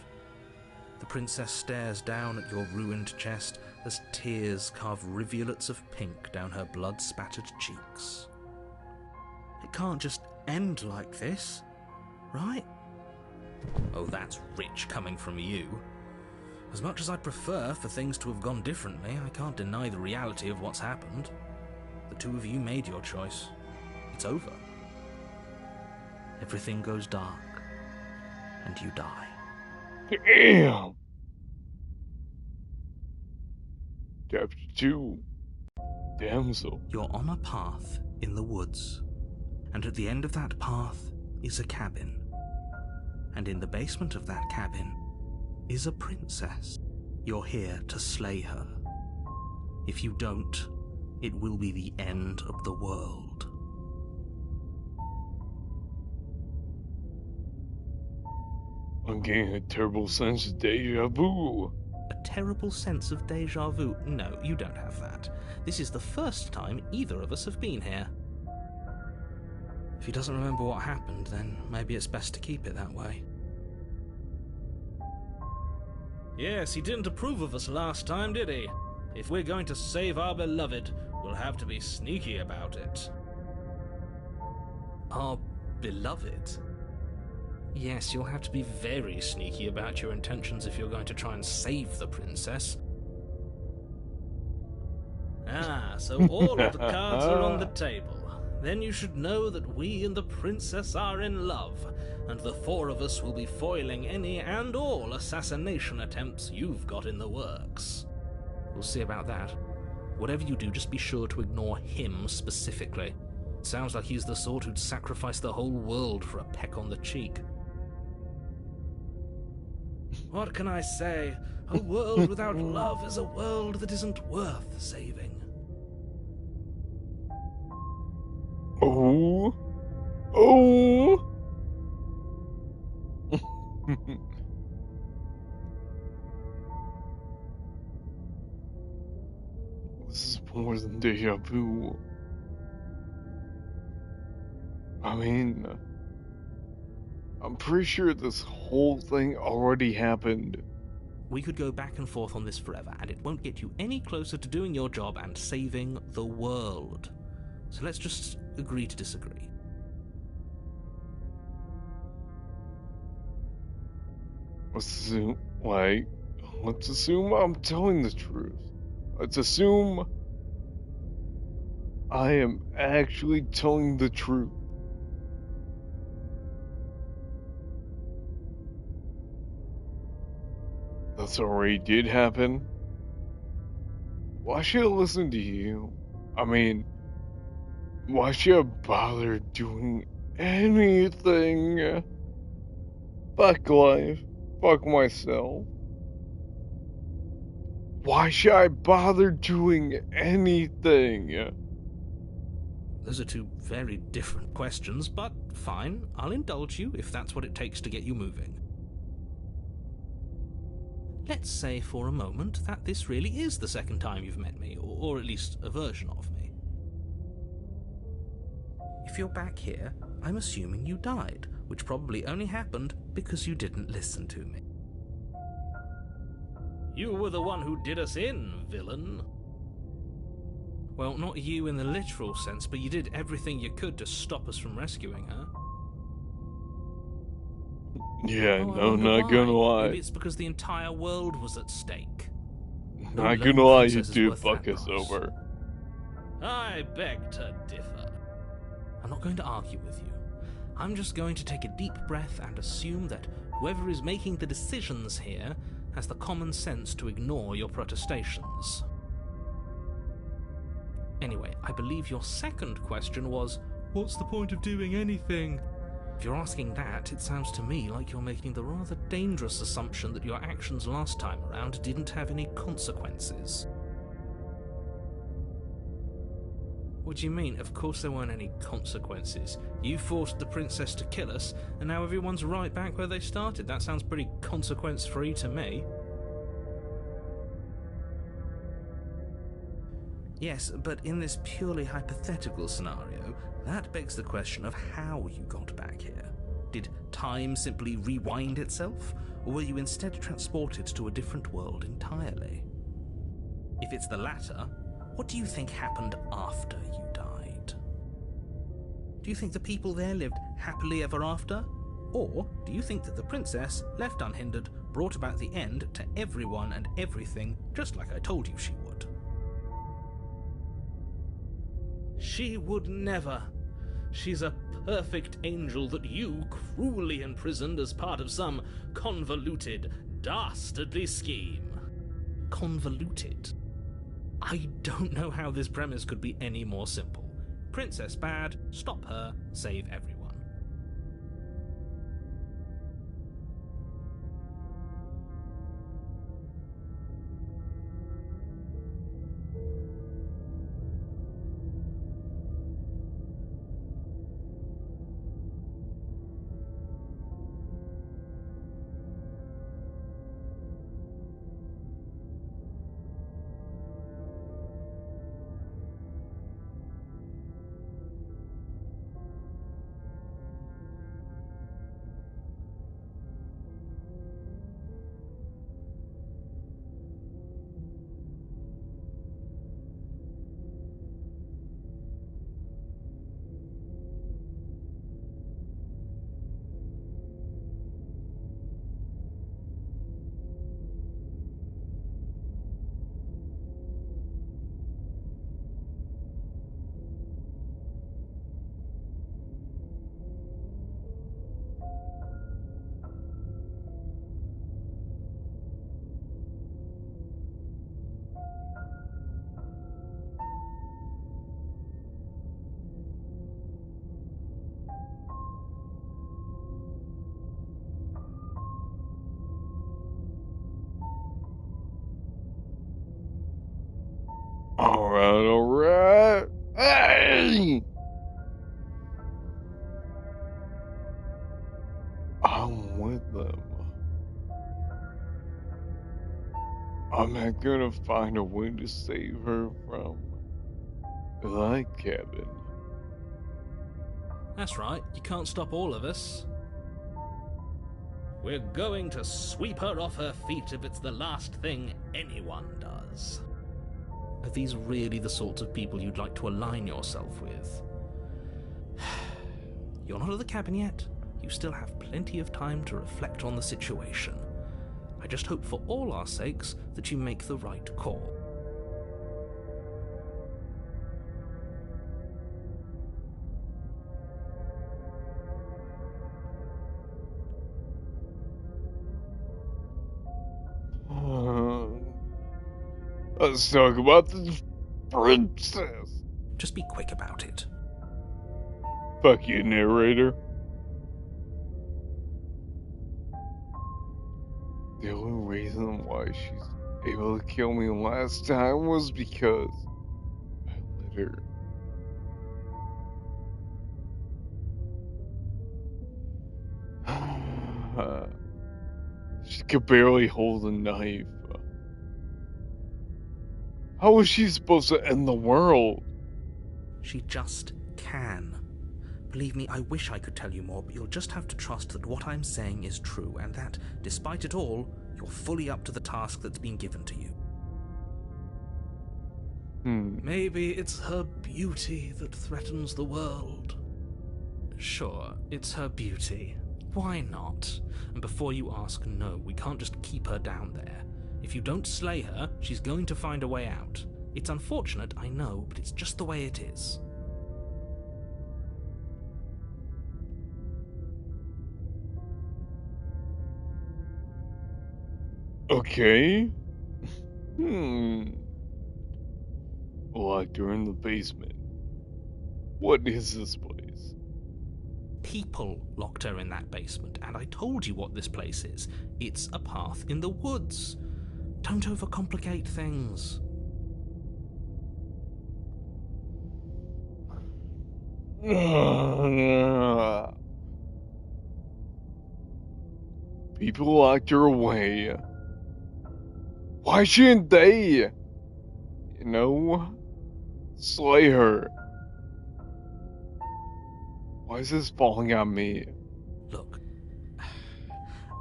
The princess stares down at your ruined chest as tears carve rivulets of pink down her blood-spattered cheeks. It can't just end like this, right? Oh, that's rich coming from you. As much as I'd prefer for things to have gone differently, I can't deny the reality of what's happened. The two of you made your choice. It's over. Everything goes dark, and you die. Damn. Chapter 2. Damsel. You're on a path in the woods, and at the end of that path is a cabin. And in the basement of that cabin is a princess. You're here to slay her. If you don't, it will be the end of the world. I'm getting a terrible sense of deja vu. A terrible sense of deja vu? No, you don't have that. This is the first time either of us have been here. If he doesn't remember what happened, then maybe it's best to keep it that way. Yes, he didn't approve of us last time, did he? If we're going to save our beloved, we'll have to be sneaky about it. Our beloved? Yes, you'll have to be very sneaky about your intentions if you're going to try and save the princess. Ah, so all of the cards are on the table. Then you should know that we and the princess are in love, and the four of us will be foiling any and all assassination attempts you've got in the works. We'll see about that. Whatever you do, just be sure to ignore him specifically. It sounds like he's the sort who'd sacrifice the whole world for a peck on the cheek. What can I say? A world without love is a world that isn't worth saving. Oh. Oh. This is more than deja vu. I mean, I'm pretty sure this whole thing already happened. We could go back and forth on this forever, and it won't get you any closer to doing your job and saving the world. So let's just agree to disagree. Let's assume I'm telling the truth. Let's assume I am actually telling the truth. This already did happen. Why should I listen to you? I mean, why should I bother doing anything? Fuck life. Fuck myself. Why should I bother doing anything? Those are two very different questions, but fine, I'll indulge you if that's what it takes to get you moving. Let's say for a moment that this really is the second time you've met me, or at least a version of me. If you're back here, I'm assuming you died, which probably only happened because you didn't listen to me. You were the one who did us in, villain. Well, not you in the literal sense, but you did everything you could to stop us from rescuing her. Yeah, Oh, I no, wonder not why. gonna lie. Maybe it's because the entire world was at stake. No Not lone gonna lie, you princess is did worth fuck that us loss. over. I beg to differ. I'm not going to argue with you. I'm just going to take a deep breath and assume that whoever is making the decisions here has the common sense to ignore your protestations. Anyway, I believe your second question was, what's the point of doing anything? If you're asking that, it sounds to me like you're making the rather dangerous assumption that your actions last time around didn't have any consequences. What do you mean? Of course there weren't any consequences. You forced the princess to kill us, and now everyone's right back where they started. That sounds pretty consequence-free to me. Yes, but in this purely hypothetical scenario, that begs the question of how you got back here. Did time simply rewind itself, or were you instead transported to a different world entirely? If it's the latter, what do you think happened after you died? Do you think the people there lived happily ever after? Or do you think that the princess, left unhindered, brought about the end to everyone and everything, just like I told you she would? She would never. She's a perfect angel that you cruelly imprisoned as part of some convoluted, dastardly scheme. Convoluted? I don't know how this premise could be any more simple. Princess bad, stop her, save everyone. I'm gonna find a way to save her from that cabin. That's right, you can't stop all of us. We're going to sweep her off her feet if it's the last thing anyone does. Are these really the sorts of people you'd like to align yourself with? You're not at the cabin yet. You still have plenty of time to reflect on the situation. I just hope for all our sakes that you make the right call. Let's talk about the princess. Just be quick about it. Fuck you, narrator. The only reason why she's able to kill me last time was because I let her. She could barely hold a knife. How was she supposed to end the world? She just can. Believe me, I wish I could tell you more, but you'll just have to trust that what I'm saying is true, and that, despite it all, you're fully up to the task that's been given to you. Maybe it's her beauty that threatens the world. Sure, it's her beauty. Why not? And before you ask, no, we can't just keep her down there. If you don't slay her, she's going to find a way out. It's unfortunate, I know, but it's just the way it is. Okay. Locked her in the basement. What is this place? People locked her in that basement, and I told you what this place is. It's a path in the woods. Don't overcomplicate things. People locked her away. Why shouldn't they? Slay her. Why is this falling on me? Look,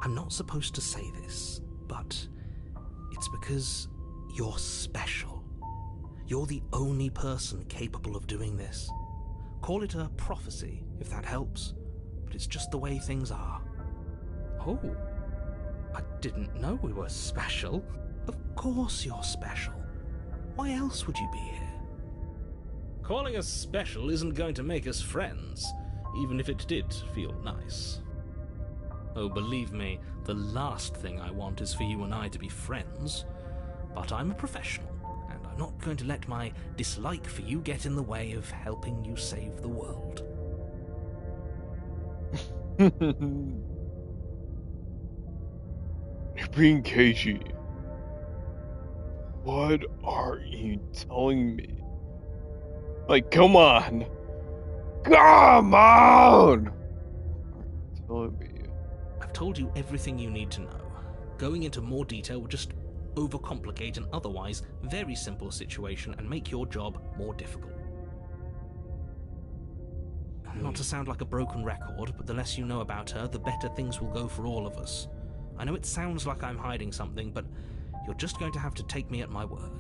I'm not supposed to say this, but it's because you're special. You're the only person capable of doing this. Call it a prophecy, if that helps, but it's just the way things are. Oh, I didn't know we were special. Of course you're special. Why else would you be here? Calling us special isn't going to make us friends, even if it did feel nice. Oh, believe me, the last thing I want is for you and I to be friends. But I'm a professional, and I'm not going to let my dislike for you get in the way of helping you save the world. You're being cagey. What are you telling me? Like, come on! Come on! What are you telling me? I've told you everything you need to know. Going into more detail would just overcomplicate an otherwise very simple situation and make your job more difficult. Not to sound like a broken record, but the less you know about her, the better things will go for all of us. I know it sounds like I'm hiding something, but you're just going to have to take me at my word.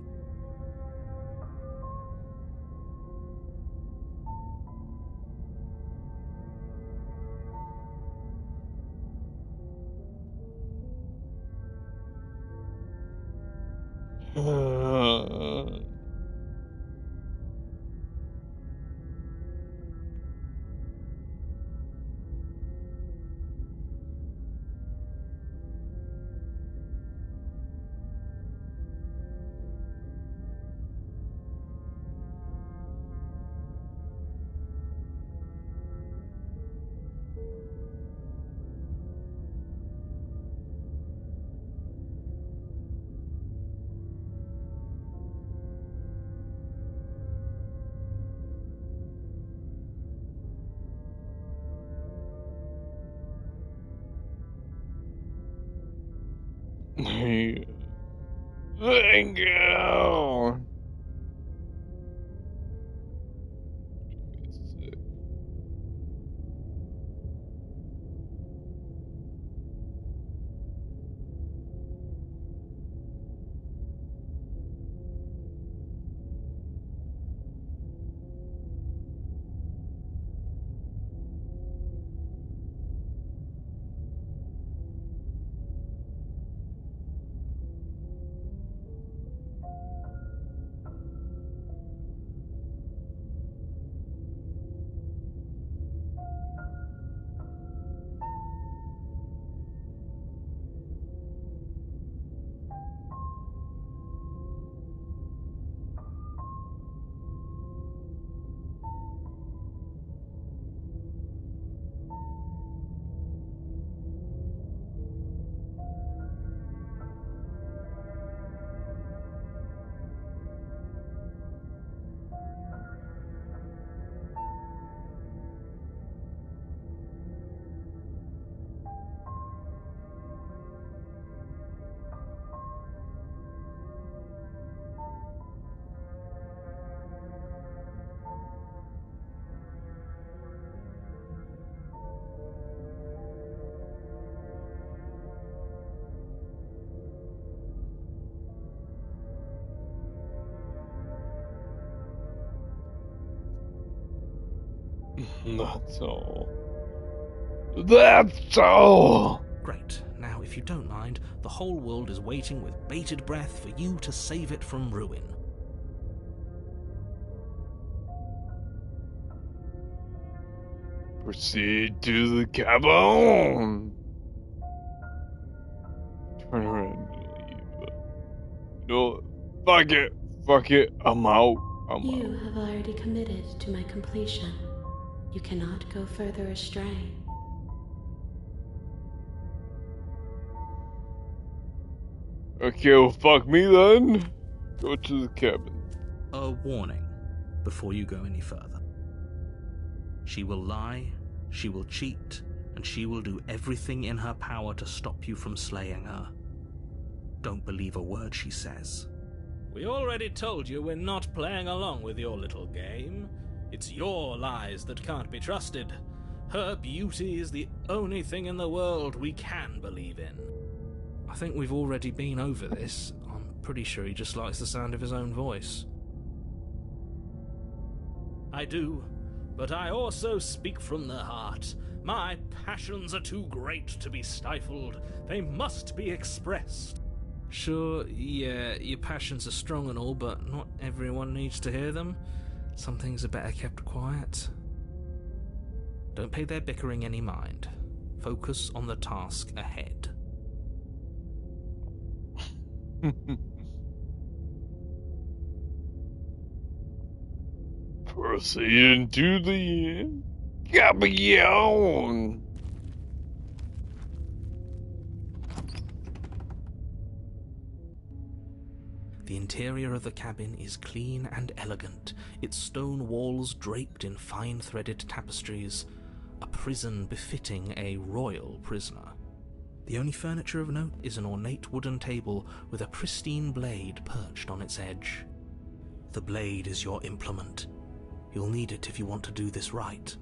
Thank you. That's all. That's all! Great. Now, if you don't mind, the whole world is waiting with bated breath for you to save it from ruin. Proceed to the cabin. Turn around and leave. No, fuck it, I'm out. You have already committed to my completion. You cannot go further astray. Okay, well, fuck me then. Go to the cabin. A warning before you go any further. She will lie, she will cheat, and she will do everything in her power to stop you from slaying her. Don't believe a word she says. We already told you we're not playing along with your little game. It's your lies that can't be trusted. Her beauty is the only thing in the world we can believe in. I think we've already been over this. I'm pretty sure he just likes the sound of his own voice. I do, but I also speak from the heart. My passions are too great to be stifled. They must be expressed. Sure, yeah, your passions are strong and all, but not everyone needs to hear them. Some things are better kept quiet. Don't pay their bickering any mind. Focus on the task ahead. Proceeding to the cabin. The interior of the cabin is clean and elegant, its stone walls draped in fine-threaded tapestries, a prison befitting a royal prisoner. The only furniture of note is an ornate wooden table with a pristine blade perched on its edge. The blade is your implement. You'll need it if you want to do this right.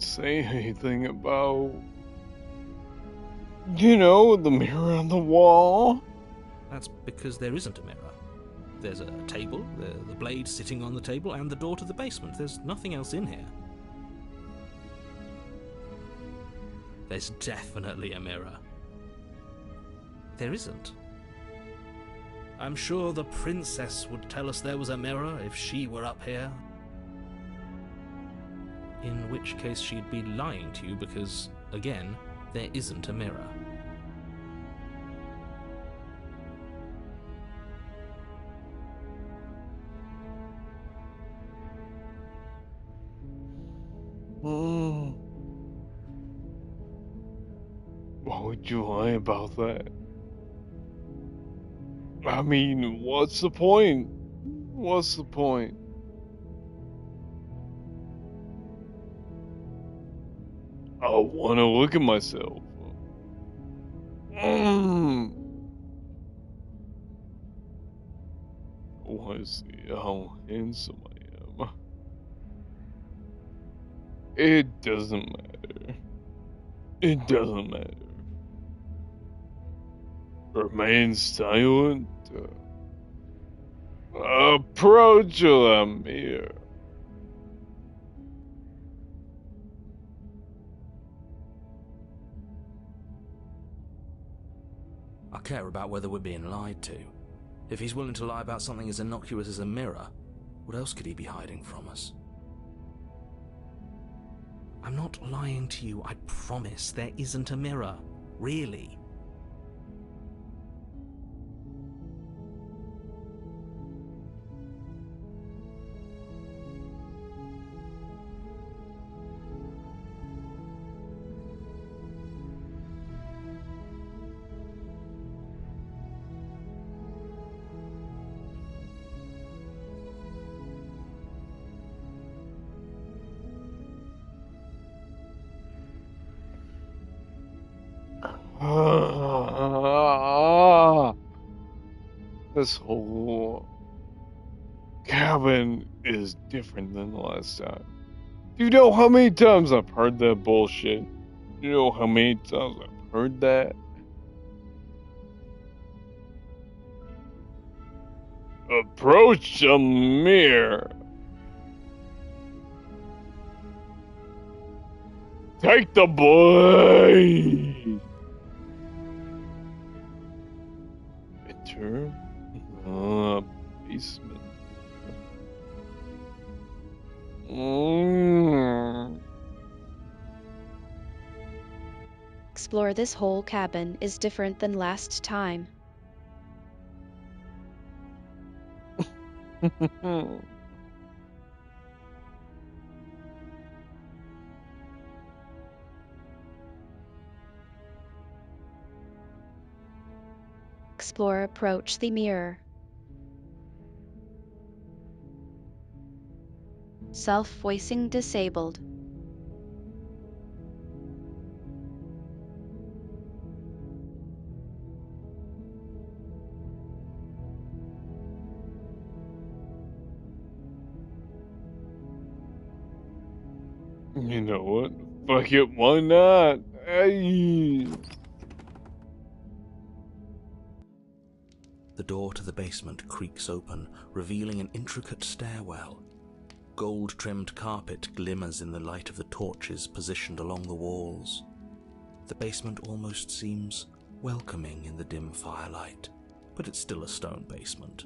Say anything about, the mirror on the wall? That's because there isn't a mirror. There's a table, the blade sitting on the table, and the door to the basement. There's nothing else in here. There's definitely a mirror. there isn't. I'm sure the princess would tell us there was a mirror if she were up here. In which case she'd be lying to you because, again, there isn't a mirror. Why would you lie about that? I mean, what's the point? What's the point? I want to look at myself. I want to see how handsome I am. It doesn't matter. It doesn't matter. Remain silent. Approach the mirror. I care about whether we're being lied to. If he's willing to lie about something as innocuous as a mirror, what else could he be hiding from us? I'm not lying to you, I promise. There isn't a mirror. Really. This whole cabin is different than the last time. Do you know how many times I've heard that bullshit? You know how many times I've heard that? Approach the mirror. Take the blade. Enter the basement. Explore this whole cabin is different than last time. Explore approach the mirror. Self-voicing disabled. You know what? Fuck it, why not? Hey. The door to the basement creaks open, revealing an intricate stairwell. Gold-trimmed carpet glimmers in the light of the torches positioned along the walls. The basement almost seems welcoming in the dim firelight, but it's still a stone basement.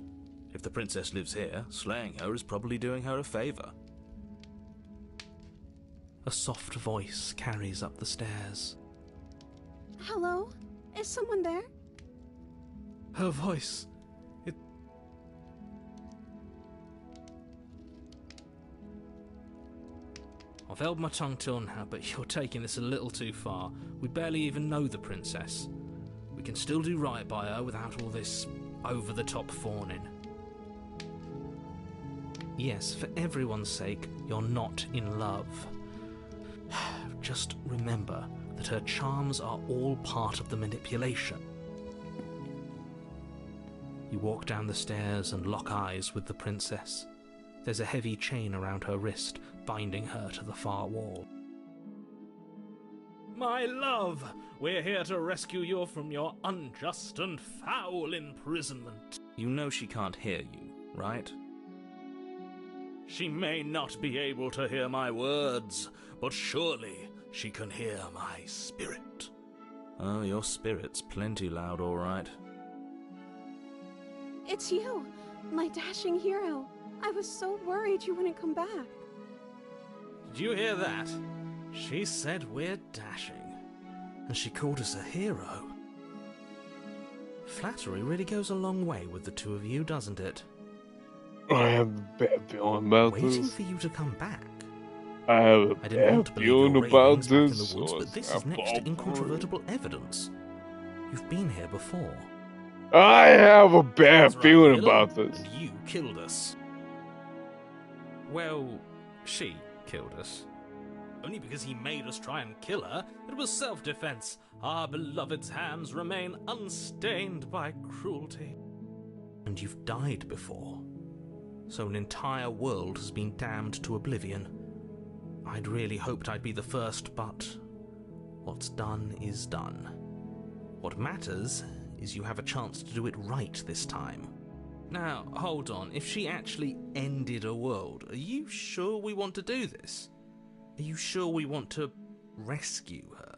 If the princess lives here, slaying her is probably doing her a favor. A soft voice carries up the stairs. Hello? Is someone there? Her voice. I've held my tongue till now, but you're taking this a little too far. We barely even know the princess. We can still do right by her without all this over-the-top fawning. Yes, for everyone's sake, you're not in love. Just remember that her charms are all part of the manipulation. You walk down the stairs and lock eyes with the princess. There's a heavy chain around her wrist, binding her to the far wall. My love, we're here to rescue you from your unjust and foul imprisonment. You know she can't hear you, right? She may not be able to hear my words, but surely she can hear my spirit. Oh, your spirit's plenty loud, all right. It's you, my dashing hero. I was so worried you wouldn't come back. Did you hear that? She said we're dashing. And she called us a hero. Flattery really goes a long way with the two of you, doesn't it? I have a bad feeling about Waiting this. for you to come back. I have a I didn't want to bad believe your feeling about ravings back in the this. woods, so but this it's is my next to fault. incontrovertible evidence. You've been here before. I have a bad That's right, feeling Little, about this. And you killed us. Well, she killed us. Only because he made us try and kill her. It was self-defense. Our beloved's hands remain unstained by cruelty. And you've died before. So an entire world has been damned to oblivion. I'd really hoped I'd be the first, but what's done is done. What matters is you have a chance to do it right this time. Now, hold on. If she actually ended a world, are you sure we want to do this? Are you sure we want to rescue her?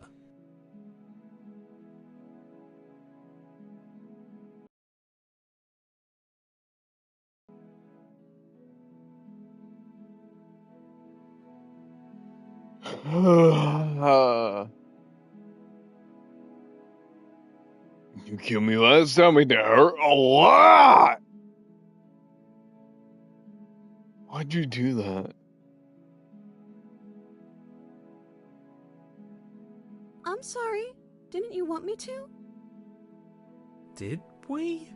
You killed me last time, and it hurt a lot. Why'd you do that? I'm sorry. Didn't you want me to? Did we?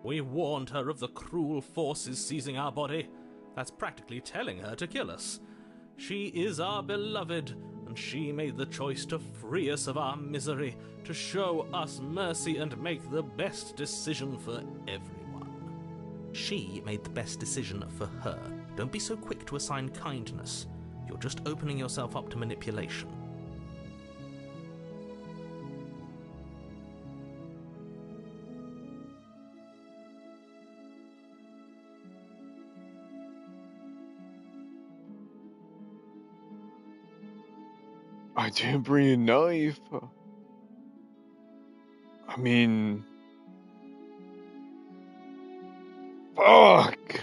We warned her of the cruel forces seizing our body. That's practically telling her to kill us. She is our beloved, and she made the choice to free us of our misery, to show us mercy and make the best decision for everyone. She made the best decision for her. Don't be so quick to assign kindness. You're just opening yourself up to manipulation. I didn't bring a knife. I mean... Fuck!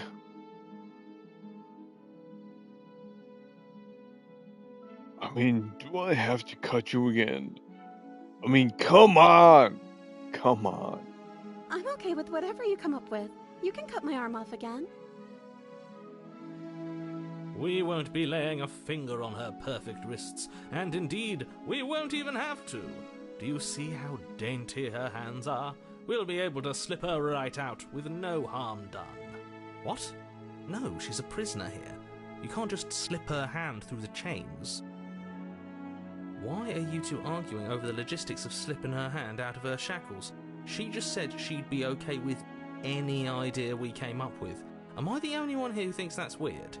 I mean, do I have to cut you again? I mean, come on! Come on. I'm okay with whatever you come up with. You can cut my arm off again. We won't be laying a finger on her perfect wrists, and indeed, we won't even have to. Do you see how dainty her hands are? We'll be able to slip her right out with no harm done. What? No, she's a prisoner here. You can't just slip her hand through the chains. Why are you two arguing over the logistics of slipping her hand out of her shackles? She just said she'd be okay with any idea we came up with. Am I the only one here who thinks that's weird?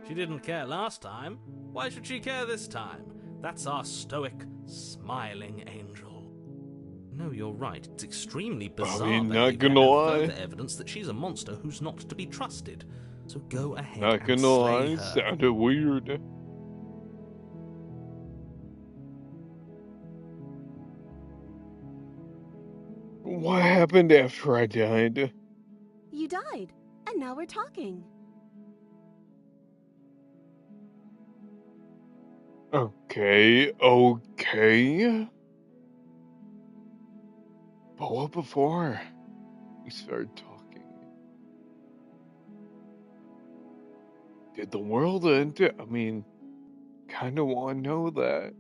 She didn't care last time. Why should she care this time? That's our stoic, smiling angel. No, you're right. It's extremely bizarre not behavior gonna and lie. further evidence that she's a monster who's not to be trusted. So go ahead Not and gonna slay lie, her. sounded weird. What happened after I died? You died, and now we're talking. Okay. But what before we started talking? Did the world end? I mean, kinda wanna know that.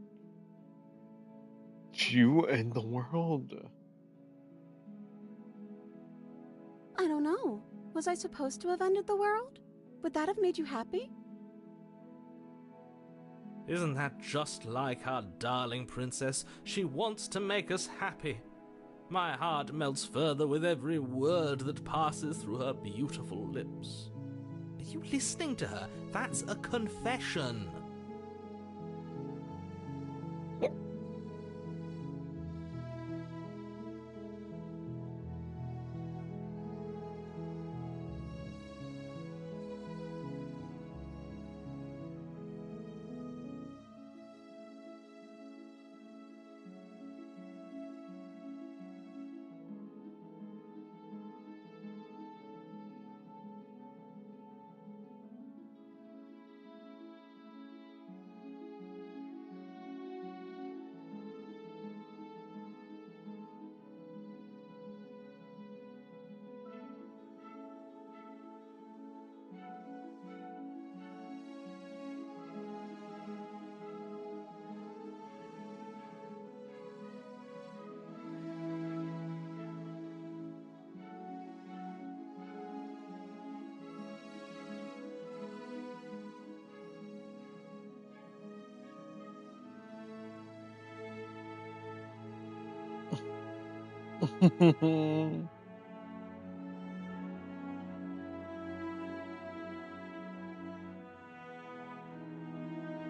Did you end the world? I don't know. Was I supposed to have ended the world? Would that have made you happy? Isn't that just like our darling princess? She wants to make us happy. My heart melts further with every word that passes through her beautiful lips. Are you listening to her? That's a confession.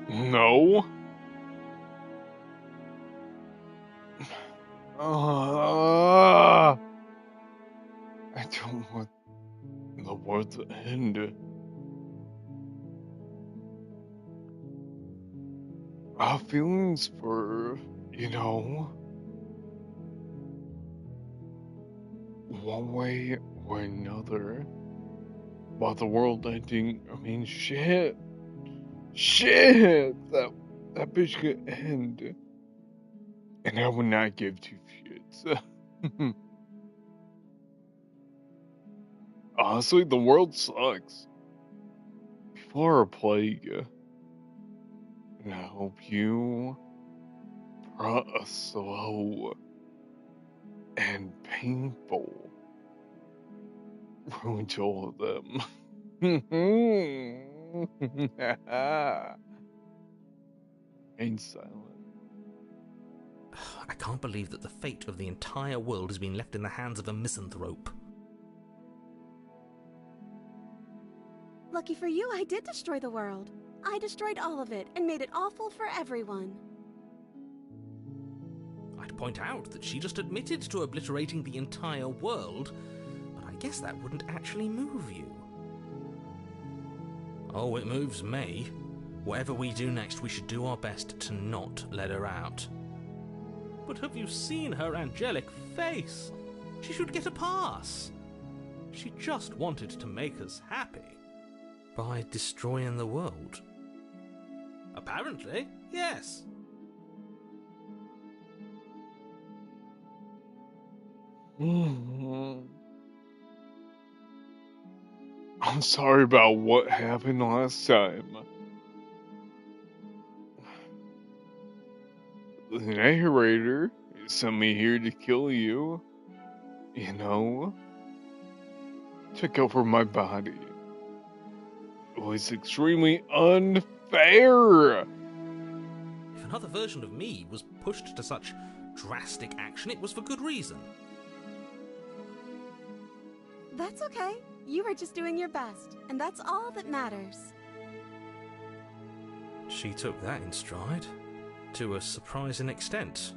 No. I don't want the world to end. Our feelings for, one way or another, about the world ending, I mean, shit, that bitch could end, and I would not give two shits. Honestly, the world sucks. People are a plague. And I hope you brought a slow and painful ruin to all of them. Remain silent. I can't believe that the fate of the entire world has been left in the hands of a misanthrope. Lucky for you, I did destroy the world. I destroyed all of it and made it awful for everyone. I'd point out that she just admitted to obliterating the entire world, but I guess that wouldn't actually move you. Oh, it moves me. Whatever we do next, we should do our best to not let her out. But have you seen her angelic face? She should get a pass. She just wanted to make us happy. By destroying the world? Apparently, yes. I'm sorry about what happened last time. The narrator sent me here to kill you. Took over my body. It was extremely unfair. If another version of me was pushed to such drastic action, it was for good reason. That's okay. You were just doing your best, and that's all that matters. She took that in stride, to a surprising extent.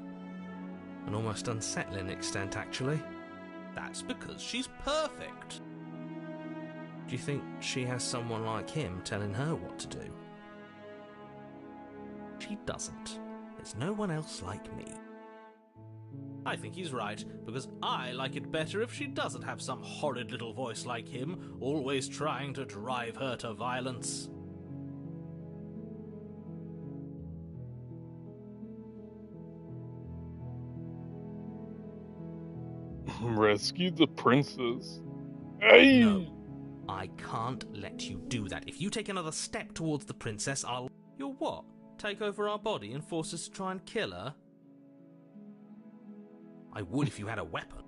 An almost unsettling extent, actually. That's because she's perfect. Do you think she has someone like him telling her what to do? She doesn't. There's no one else like me. I think he's right, because I like it better if she doesn't have some horrid little voice like him, always trying to drive her to violence. Rescue the princess. Hey! No, I can't let you do that. If you take another step towards the princess, I'll... You'll what? Take over our body and force us to try and kill her? I would if you had a weapon.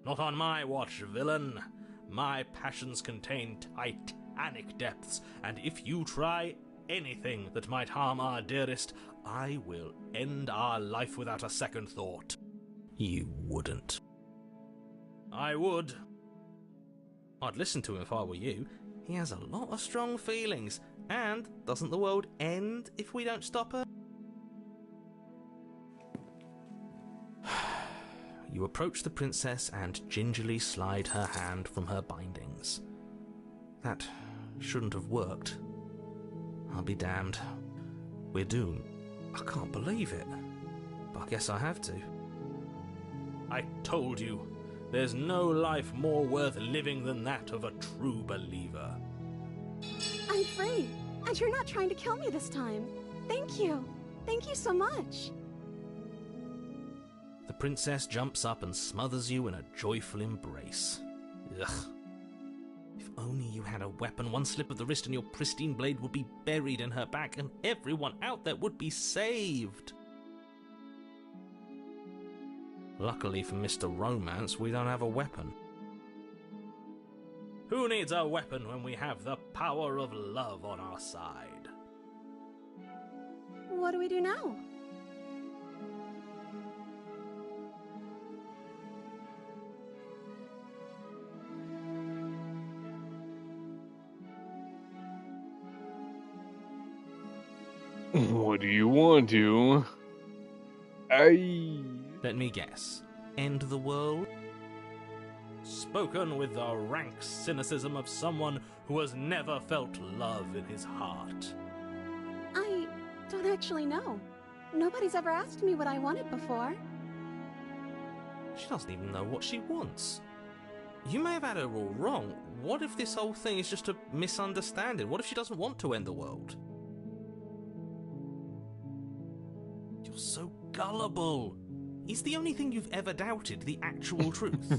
Not on my watch, villain. My passions contain titanic depths, and if you try anything that might harm our dearest, I will end our life without a second thought. You wouldn't. I would. I'd listen to him if I were you. He has a lot of strong feelings. And doesn't the world end if we don't stop her? You approach the princess and gingerly slide her hand from her bindings. That shouldn't have worked. I'll be damned. We're doomed. I can't believe it. But I guess I have to. I told you, there's no life more worth living than that of a true believer. I'm free, and you're not trying to kill me this time. Thank you. Thank you so much. The princess jumps up and smothers you in a joyful embrace. Ugh. If only you had a weapon, one slip of the wrist and your pristine blade would be buried in her back, and everyone out there would be saved. Luckily for Mr. Romance, we don't have a weapon. Who needs a weapon when we have the power of love on our side? What do we do now? What do you want to? Let me guess. End the world? Spoken with the rank cynicism of someone who has never felt love in his heart. I don't actually know. Nobody's ever asked me what I wanted before. She doesn't even know what she wants. You may have had her all wrong. What if this whole thing is just a misunderstanding? What if she doesn't want to end the world? You're so gullible. Is the only thing you've ever doubted the actual truth?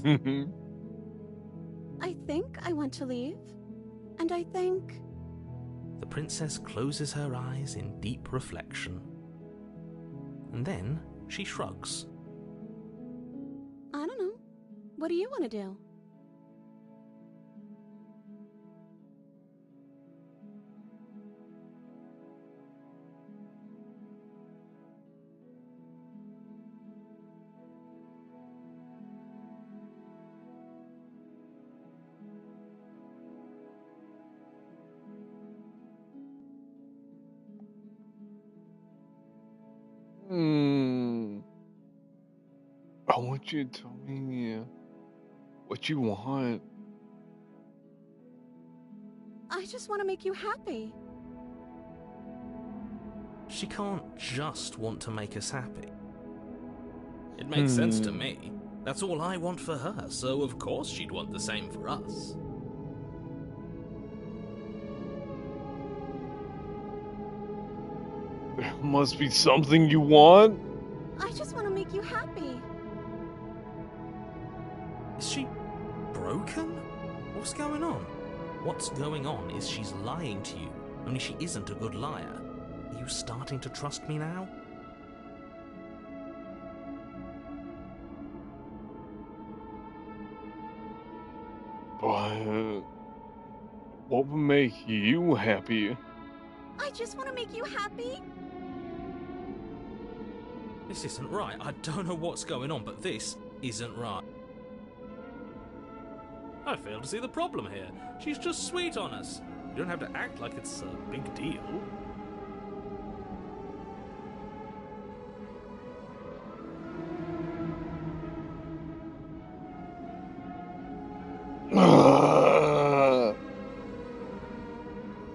I think I want to leave. And I think... The princess closes her eyes in deep reflection. And then she shrugs. I don't know. What do you want to do? I want you to tell me what you want. I just want to make you happy. She can't just want to make us happy. It makes sense to me. That's all I want for her, so of course she'd want the same for us. There must be something you want. I just want to make you happy. Is she broken? What's going on? What's going on is she's lying to you, only she isn't a good liar. Are you starting to trust me now? But what would make you happy? I just want to make you happy. This isn't right. I don't know what's going on, but this isn't right. I fail to see the problem here. She's just sweet on us. You don't have to act like it's a big deal.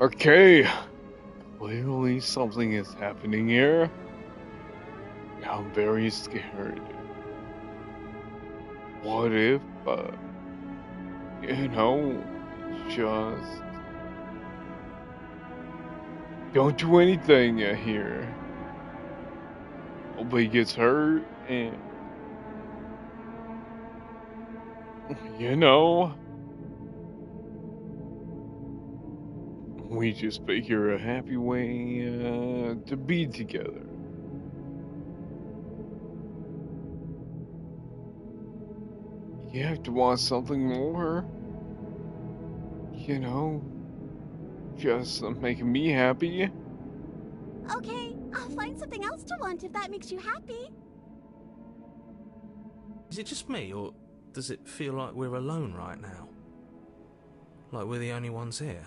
Okay. Clearly something is happening here. I'm very scared. What if, just don't do anything here. Nobody gets hurt, and we just figure a happy way to be together. You have to want something more, just making me happy. Okay, I'll find something else to want if that makes you happy. Is it just me, or does it feel like we're alone right now? Like we're the only ones here?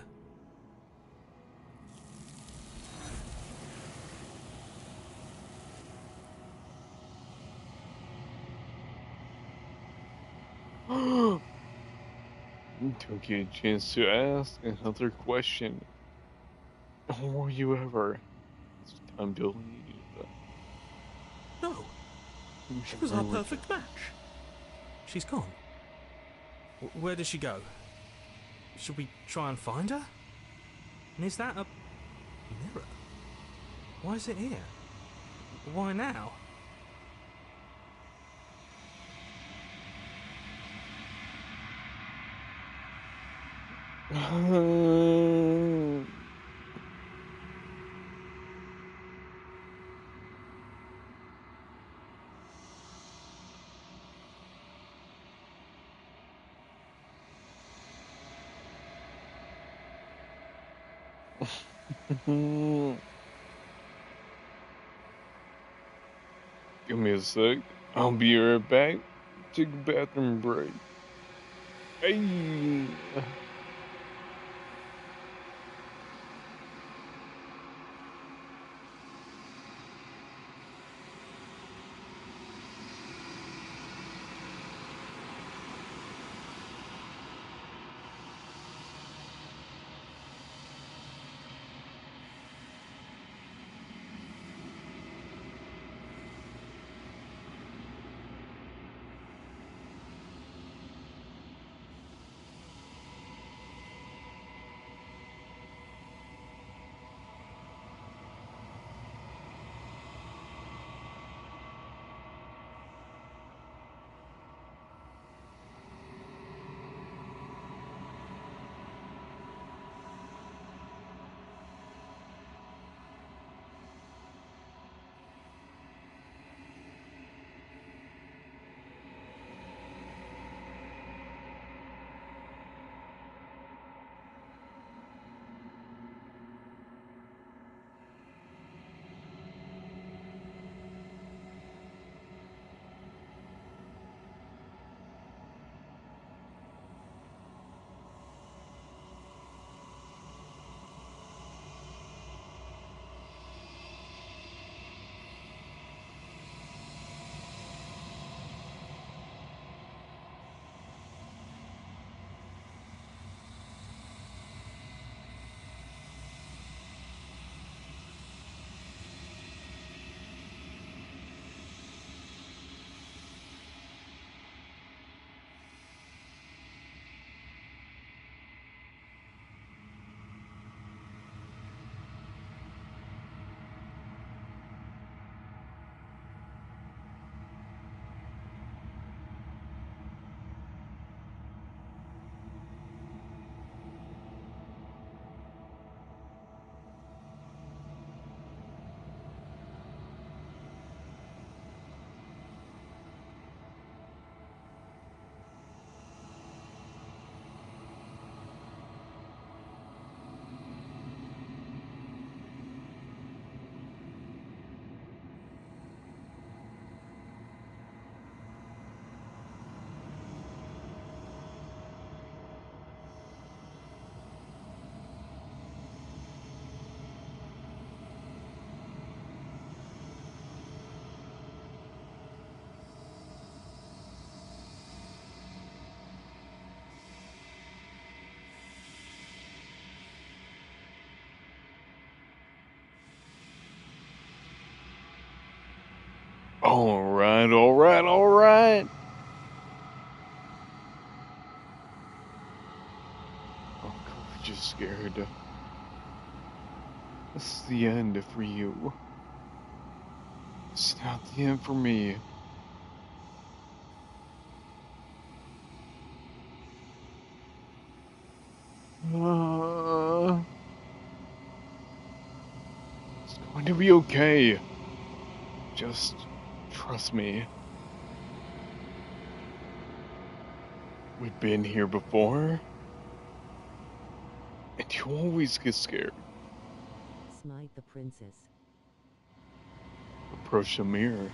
Don't get a chance to ask another question. Were you ever? It's time to leave. No. She was our perfect match. She's gone. Where did she go? Should we try and find her? And is that a mirror? Why is it here? Why now? Give me a sec. I'll be right back. Take a bathroom break. Hey. Alright, alright, alright. I'm just scared. This is the end for you. It's not the end for me. It's going to be okay. Just trust me. We've been here before. And you always get scared. Smite the princess. Approach the mirror.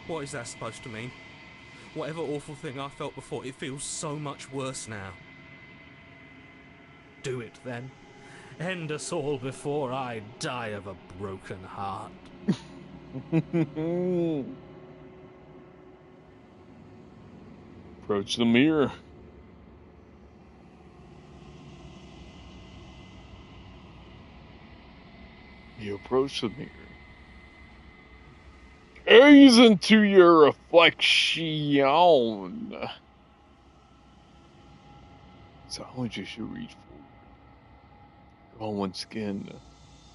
What is that supposed to mean? Whatever awful thing I felt before, it feels so much worse now. Do it then. End us all before I die of a broken heart. Approach the mirror. You approach the mirror. Gaze into your reflection. Psychologist should reach for glowing skin.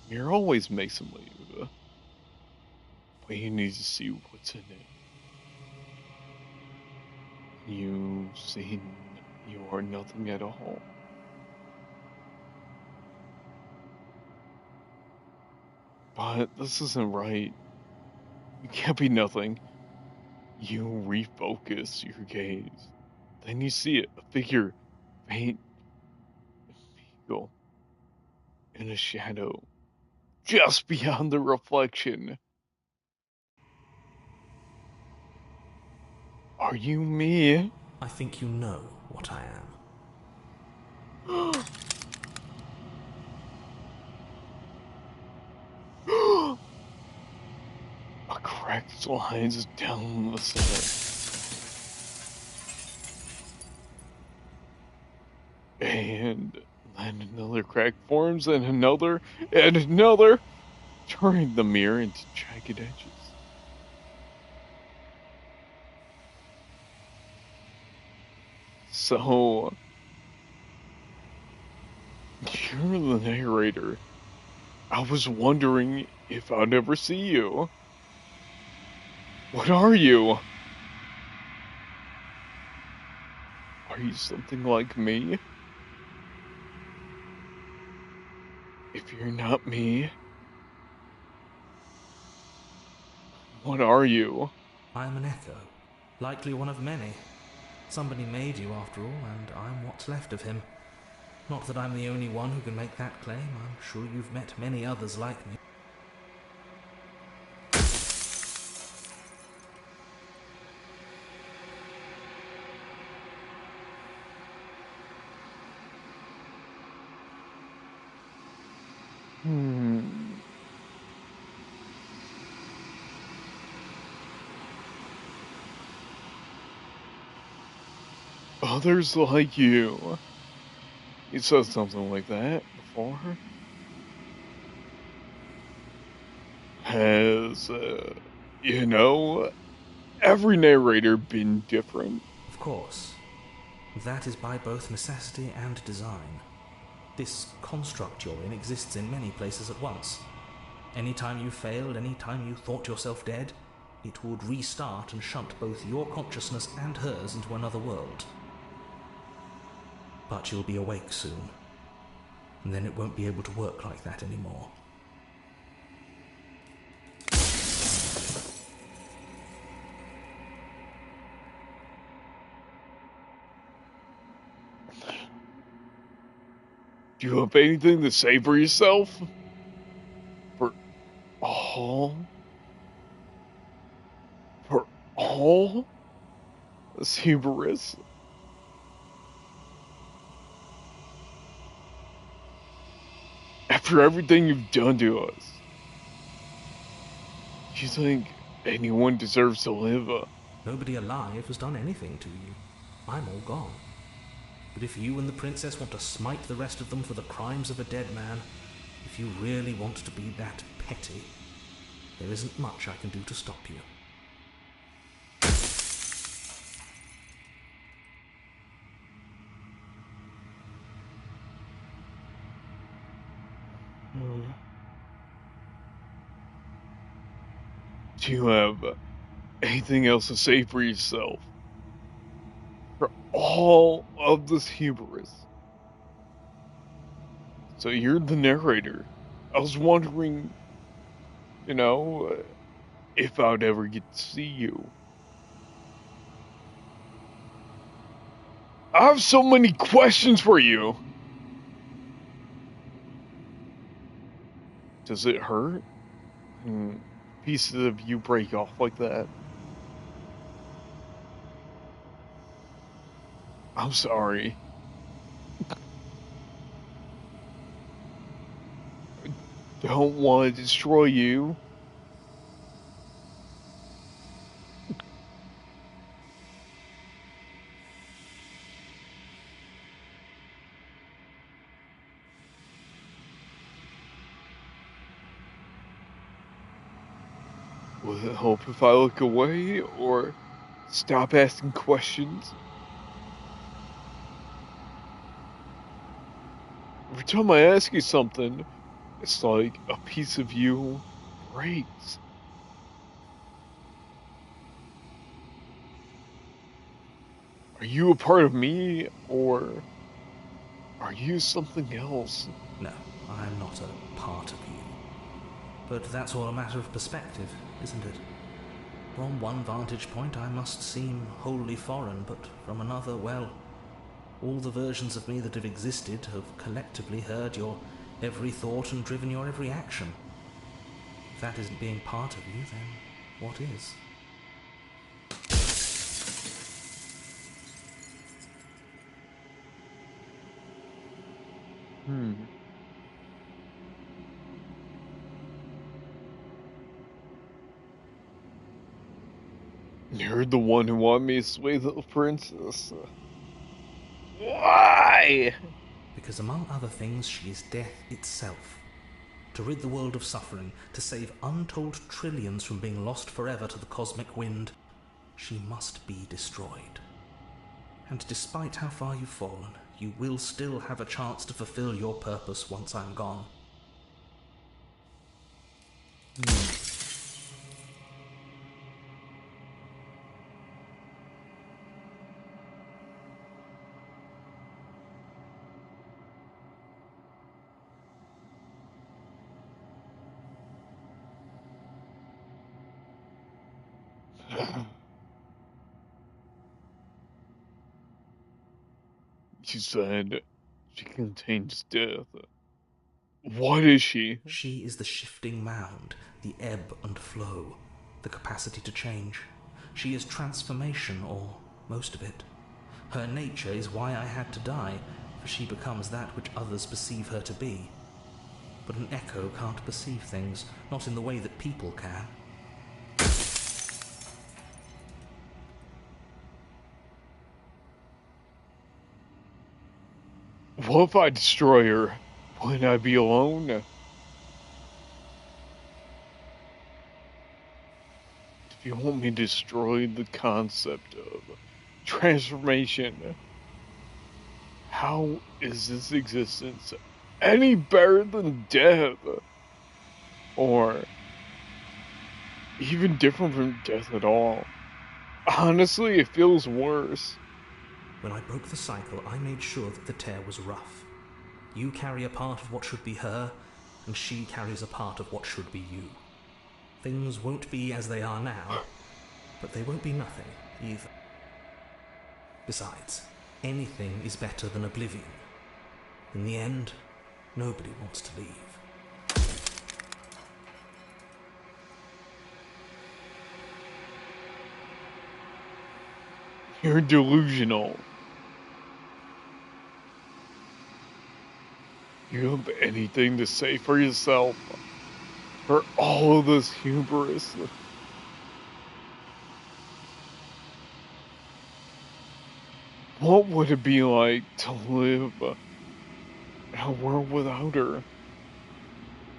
Mirror always makes them leave. But you need to see what's in it. You see, you are nothing at all. But this isn't right. You can't be nothing. You refocus your gaze. Then you see it, a figure, faint, eagle, in a shadow, just beyond the reflection. Are you me? I think you know what I am. A crack slides down the center. And then another crack forms, and another, turning the mirror into jagged edges. So, you're the narrator. I was wondering if I'd ever see you. What are you? Are you something like me? If you're not me, what are you? I am an echo, likely one of many. Somebody made you after all, and I'm what's left of him. Not that I'm the only one who can make that claim. I'm sure you've met many others like me. Others like you. You said something like that before. Has, every narrator been different? Of course. That is by both necessity and design. This construct you're in exists in many places at once. Any time you failed, any time you thought yourself dead, it would restart and shunt both your consciousness and hers into another world. But you'll be awake soon, and then it won't be able to work like that anymore. Do you have anything to say for yourself? For all? For all? That's hubris. After everything you've done to us, do you think anyone deserves to live? Nobody alive has done anything to you. I'm all gone. But if you and the princess want to smite the rest of them for the crimes of a dead man, if you really want to be that petty, there isn't much I can do to stop you. Do you have anything else to say for yourself? For all of this hubris. So you're the narrator. I was wondering, if I'd ever get to see you. I have so many questions for you. Does it hurt? Pieces of you break off like that? I'm sorry. I don't want to destroy you. Will it help if I look away or stop asking questions? Every time I ask you something, it's like a piece of you breaks. Are you a part of me, or are you something else? No, I am not a part of you. But that's all a matter of perspective, isn't it? From one vantage point I must seem wholly foreign, but from another, well, all the versions of me that have existed have collectively heard your every thought and driven your every action. If that isn't being part of you, then what is? You're the one who wanted me to slay the princess. Why? Because among other things, she is death itself. To rid the world of suffering, to save untold trillions from being lost forever to the cosmic wind, she must be destroyed. And despite how far you've fallen, you will still have a chance to fulfill your purpose once I'm gone. You said she contains death. What is she? She is the shifting mound, the ebb and flow, the capacity to change. She is transformation, or most of it. Her nature is why I had to die, for she becomes that which others perceive her to be. But an echo can't perceive things, not in the way that people can. What if I destroy her? Wouldn't I be alone? If you want me to destroy the concept of transformation, how is this existence any better than death? Or even different from death at all? Honestly, it feels worse. When I broke the cycle, I made sure that the tear was rough. You carry a part of what should be her, and she carries a part of what should be you. Things won't be as they are now, but they won't be nothing either. Besides, anything is better than oblivion. In the end, nobody wants to leave. You're delusional. You have anything to say for yourself? For all of this hubris? What would it be like to live in a world without her?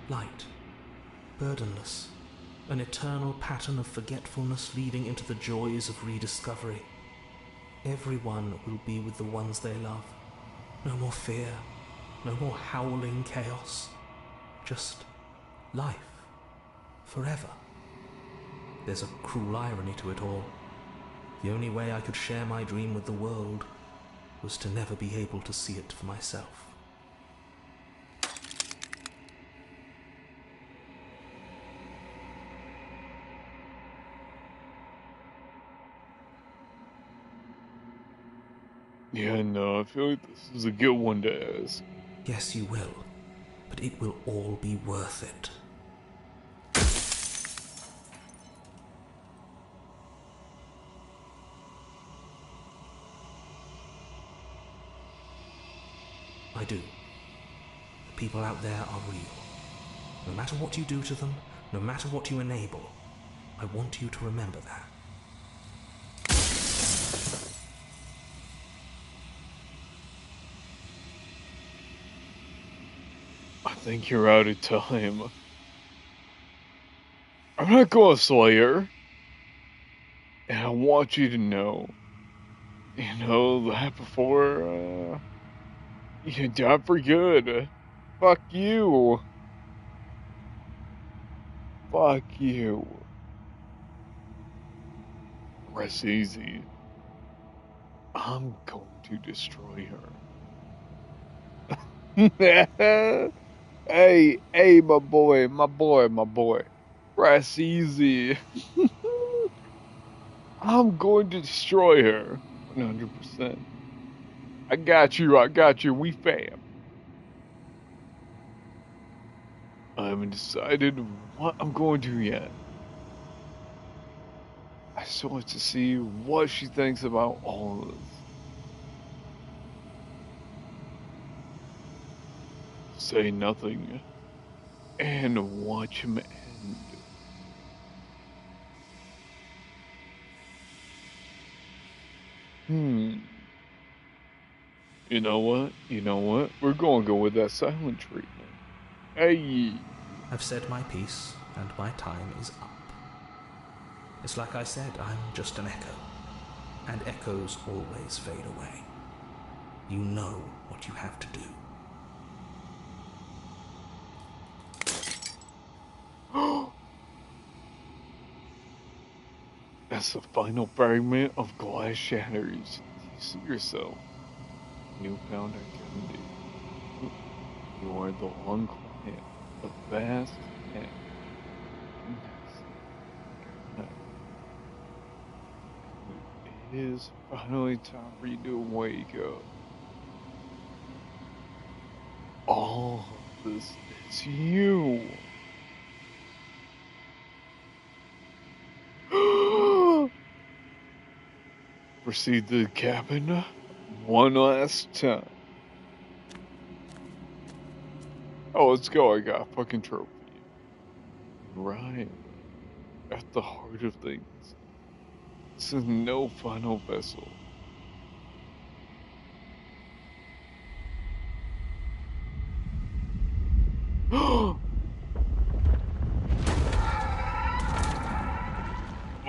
Light, burdenless, an eternal pattern of forgetfulness leading into the joys of rediscovery. Everyone will be with the ones they love. No more fear, no more howling chaos. Just life, forever. There's a cruel irony to it all. The only way I could share my dream with the world was to never be able to see it for myself. Yeah, no, I feel like this is a good one to ask. Yes, you will, but it will all be worth it. I do. The people out there are real. No matter what you do to them, no matter what you enable, I want you to remember that. I think you're out of time. I'm not going to slay her. And I want you to know, that before, you died for good. Fuck you. Fuck you. Rest easy. I'm going to destroy her. Hey, my boy. Rest easy. I'm going to destroy her. 100%. I got you. We fam. I haven't decided what I'm going to yet. I still want to see what she thinks about all of this. Say nothing and watch him end. You know what? We're going to go with that silent treatment. Hey! I've said my piece, and my time is up. It's like I said, I'm just an echo. And echoes always fade away. You know what you have to do. As the final fragment of glass shatters, you see yourself. Newfound identity. You are the long quiet, the vast and it is finally time for you to wake up. All of this is you. Proceed to the cabin one last time. Oh, let's go. I got a fucking trophy. Right. At the heart of things. This is no final vessel.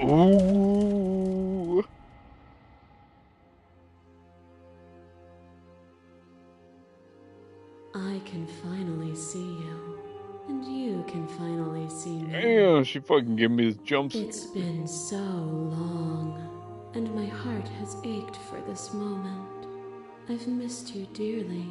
Ooh. I can finally see you, and you can finally see me. Damn, she fucking gave me this jump scare. It's been so long, and my heart has ached for this moment. I've missed you dearly.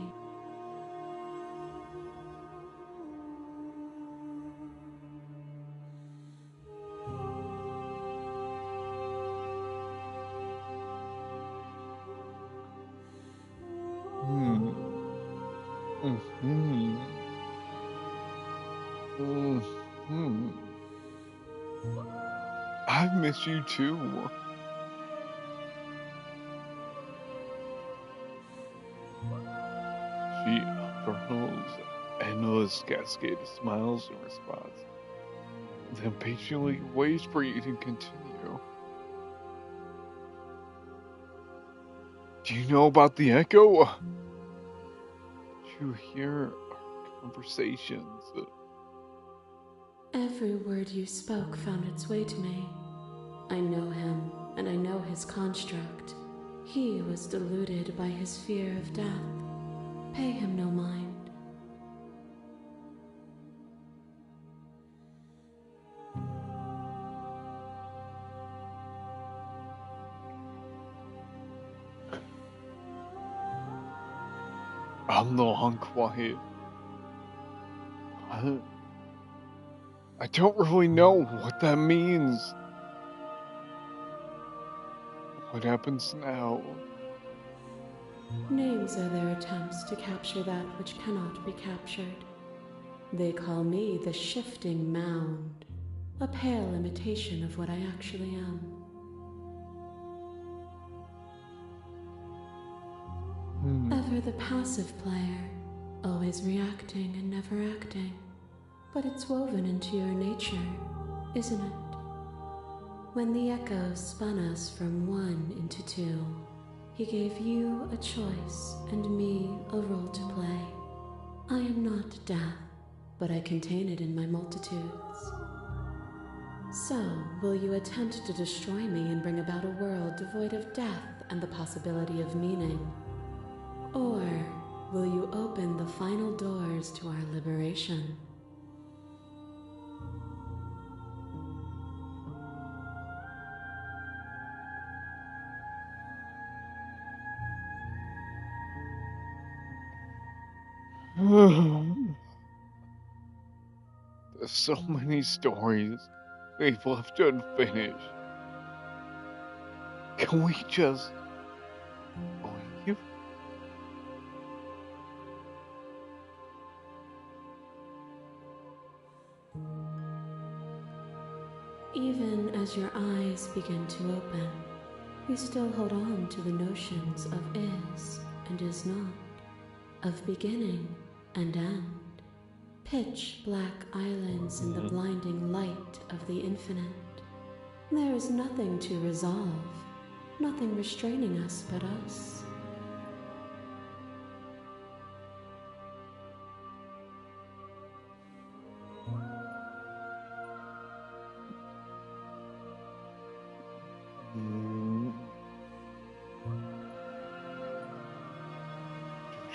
I miss you too. She unfurls an endless cascade of smiles in response, then patiently waits for you to continue. Do you know about the echo? Did you hear our conversations? Every word you spoke found its way to me. I know him, and I know his construct. He was deluded by his fear of death. Pay him no mind. I'm the unquiet. I don't really know what that means. What happens now? Names are their attempts to capture that which cannot be captured. They call me the Shifting Mound, a pale imitation of what I actually am. Ever the passive player, always reacting and never acting. But it's woven into your nature, isn't it? When the echo spun us from one into two, he gave you a choice and me a role to play. I am not death, but I contain it in my multitudes. So, will you attempt to destroy me and bring about a world devoid of death and the possibility of meaning? Or will you open the final doors to our liberation? There's so many stories we've left unfinished. Can we just leave? Even as your eyes begin to open, you still hold on to the notions of is and is not, of beginning and end, pitch black islands in the blinding light of the infinite. There is nothing to resolve, nothing restraining us but us.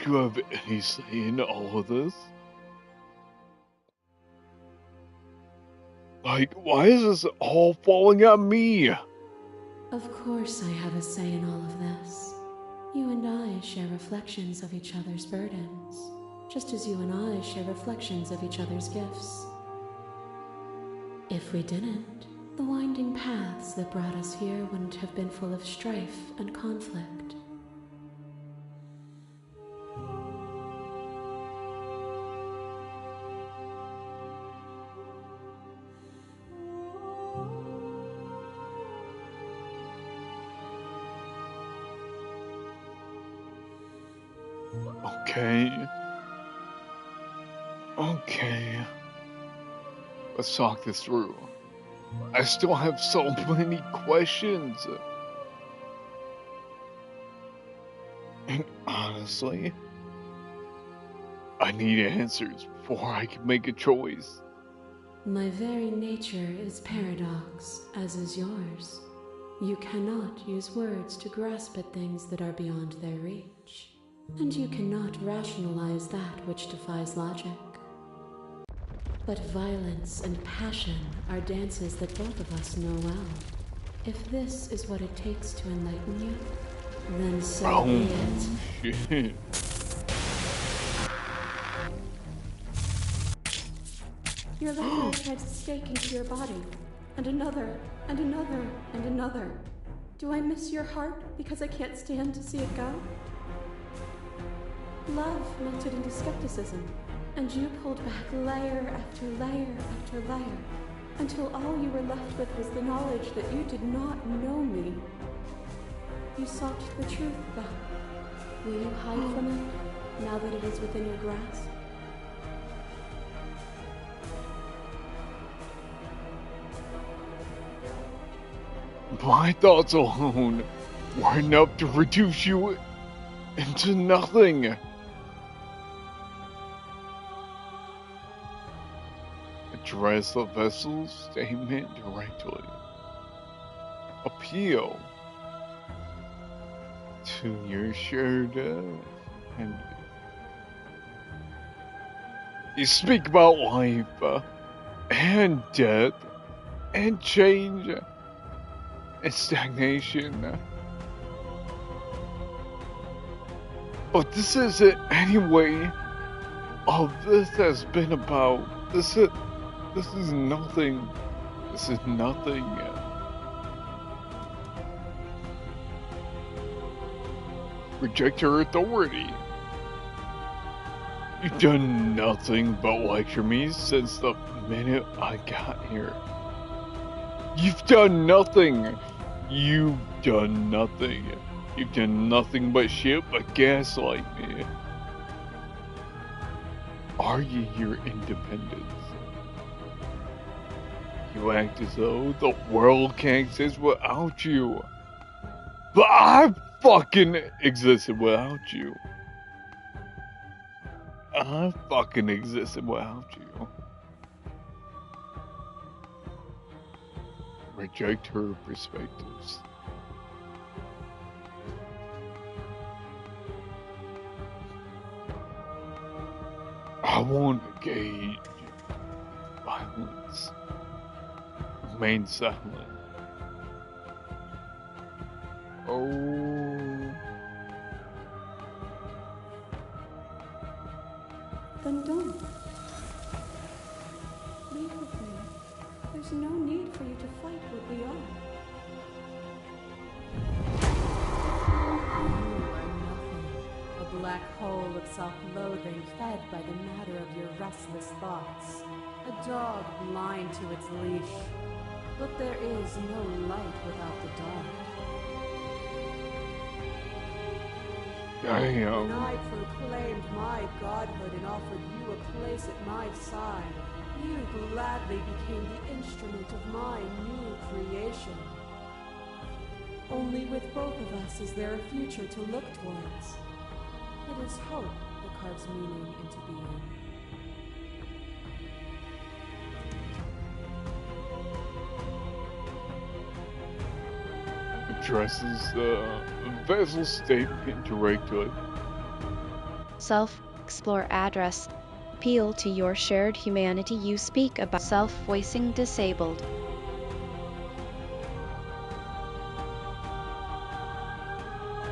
Do you have any say in all of this? Like, why is this all falling on me? Of course I have a say in all of this. You and I share reflections of each other's burdens, just as you and I share reflections of each other's gifts. If we didn't, the winding paths that brought us here wouldn't have been full of strife and conflict. Okay. Let's talk this through. I still have so many questions. And honestly, I need answers before I can make a choice. My very nature is paradox, as is yours. You cannot use words to grasp at things that are beyond their reach. And you cannot rationalize that which defies logic. But violence and passion are dances that both of us know well. If this is what it takes to enlighten you, then so be it. Shit. Your left eye drives a stake into your body, and another, and another, and another. Do I miss your heart because I can't stand to see it go? Love melted into skepticism, and you pulled back layer after layer after layer, until all you were left with was the knowledge that you did not know me. You sought the truth, though. Will you hide from it, now that it is within your grasp? My thoughts alone were enough to reduce you into nothing. Address the vessel's statement directly. Appeal to your shared and you speak about life and death and change and stagnation. But this isn't anyway. All this has been about. This is nothing. This is nothing. Reject her authority. You've done nothing but lecture me since the minute I got here. You've done nothing. You've done nothing. You've done nothing but shit but gaslight me. Argue your independence. You act as though the world can't exist without you. But I fucking existed without you. I fucking existed without you. Reject her perspectives. I won't engage violence. Remain silent. Oh. Then don't. Leave with me. There's no need for you to fight what we are. You are nothing. A black hole of self-loathing fed by the matter of your restless thoughts. A dog blind to its leash. But there is no light without the dark. Damn. When I proclaimed my godhood and offered you a place at my side, you gladly became the instrument of my new creation. Only with both of us is there a future to look towards. It is hope that carves meaning into being. Addresses the vessel statement directly. Self-explore address. Appeal to your shared humanity. You speak about self-voicing disabled.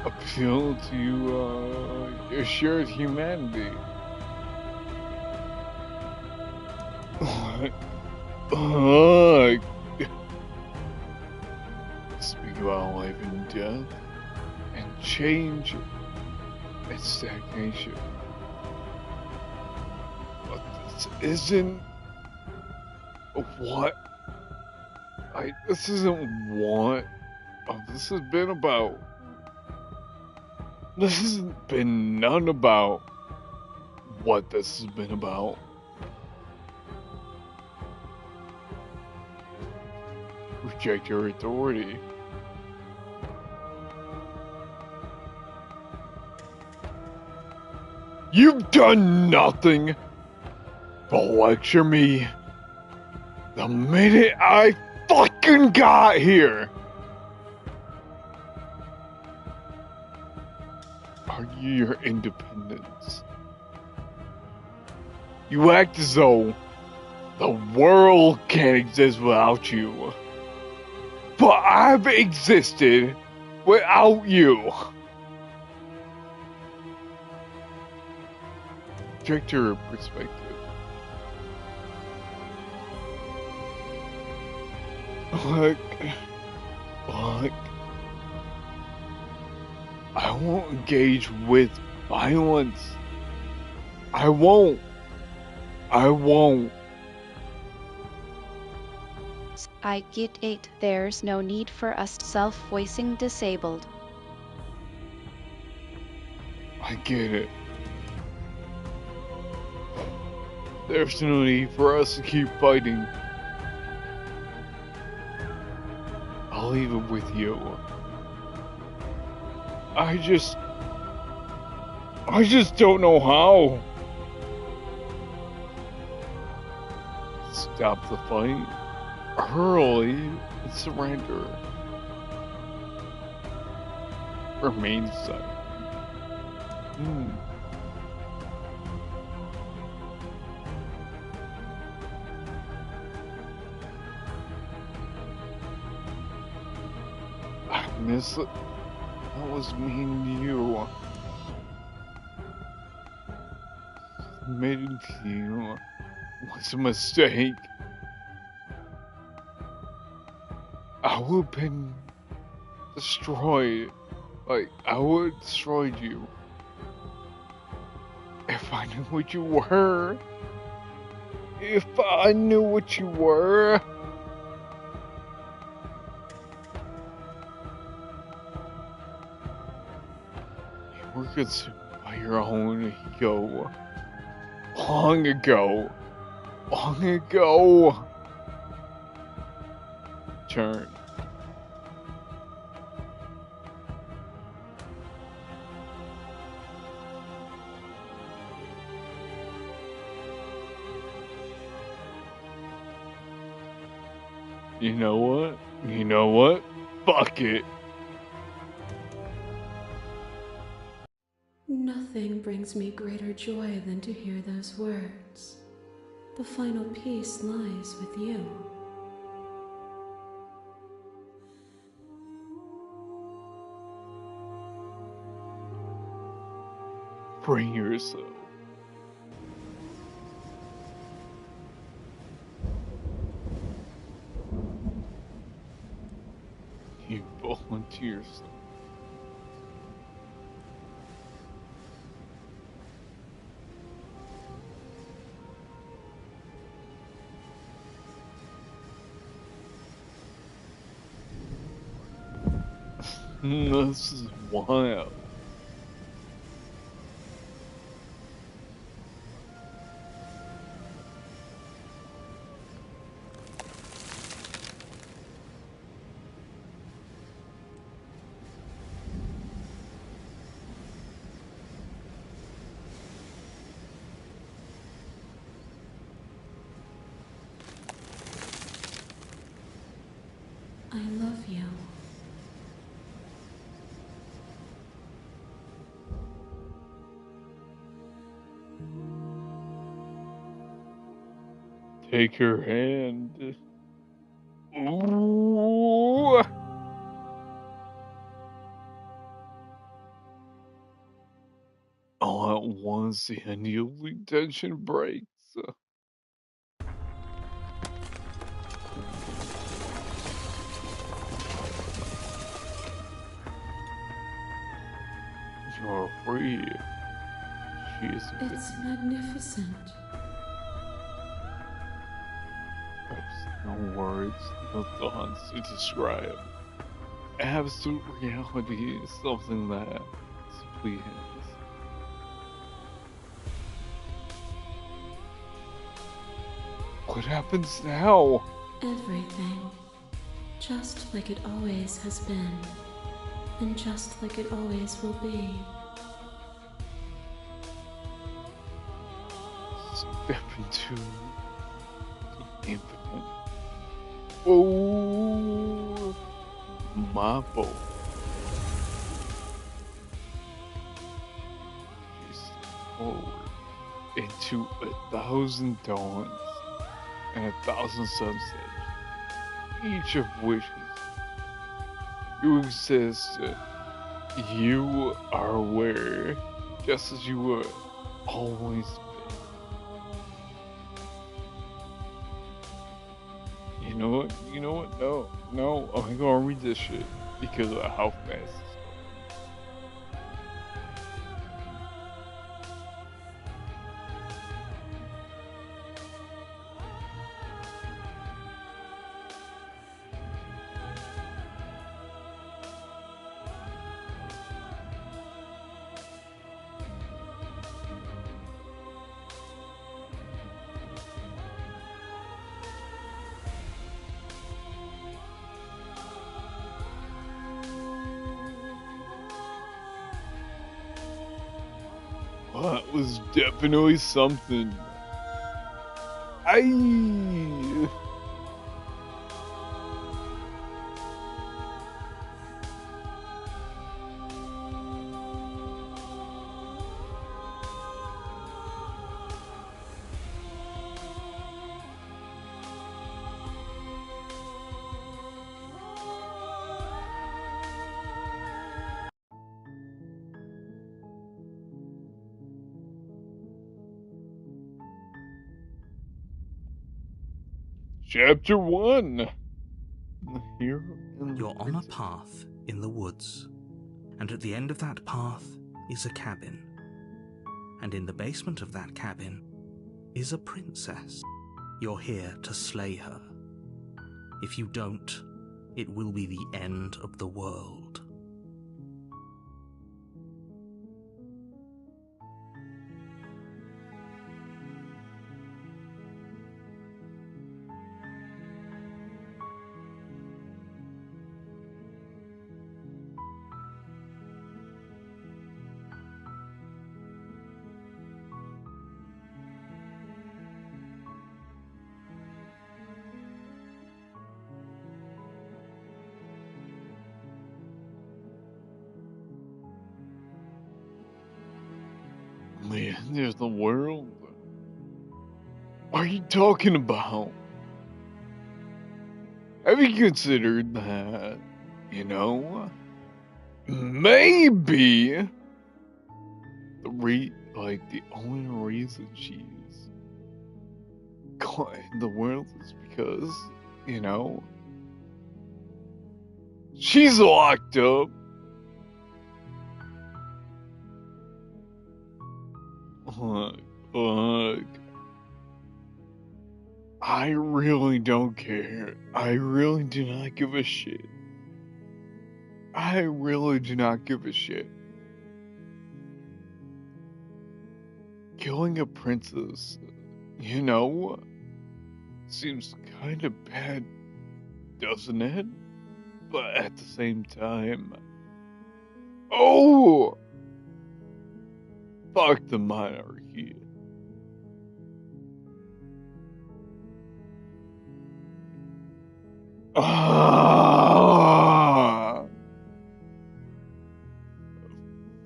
Appeal to your shared humanity. Speak about life and death and change and stagnation. But this isn't what this isn't what this has been about. This has been none about what this has been about. Reject your authority. You've done nothing but lecture me the minute I fucking got here. Argue your independence. You act as though the world can't exist without you. But I've existed without you. Check your perspective. Look. I won't engage with violence. I won't. I get it. There's no need for us self-voicing disabled. I get it. There's no need for us to keep fighting. I'll leave it with you. I just don't know how. Stop the fight early and surrender. Remain silent. I miss it. That was mean to you. admitting to you was a mistake. I would have been destroyed. Like, I would have destroyed you if I knew what you were. If I knew what you were. You were consumed by your own ego. Long ago. Long ago. Turn. You know what? You know what? Fuck it. Nothing brings me greater joy than to hear those words. The final peace lies with you. Bring yourself. You volunteer yourself. This is wild. I love you. Take her hand. Ooh. All at once, the unyielding tension breaks. You're free. She is It's magnificent. There's no words, no thoughts to describe. Absolute reality is something that simply is. What happens now? Everything. Just like it always has been. And just like it always will be. Step into the infinite. Oh, my boy. She stepped forward into 1,000 dawns and 1,000 sunsets, each of which you exist. You are aware, just as you were always been. You know what? You know what? No, I'm gonna read this shit because of how fast it's going. That was definitely something. Aye. Chapter 1. The Hero and the You're on a Princess. path in the woods, and at the end of that path is a cabin. And in the basement of that cabin is a princess. You're here to slay her. If you don't, it will be the end of the world. Man, there's the world. What are you talking about? Have you considered that, maybe the only reason she's caught in the world is because, she's locked up. Look, I really don't care. I really do not give a shit. I really do not give a shit. Killing a princess, seems kind of bad, doesn't it? But at the same time, oh! Fuck the monarchy. Ah!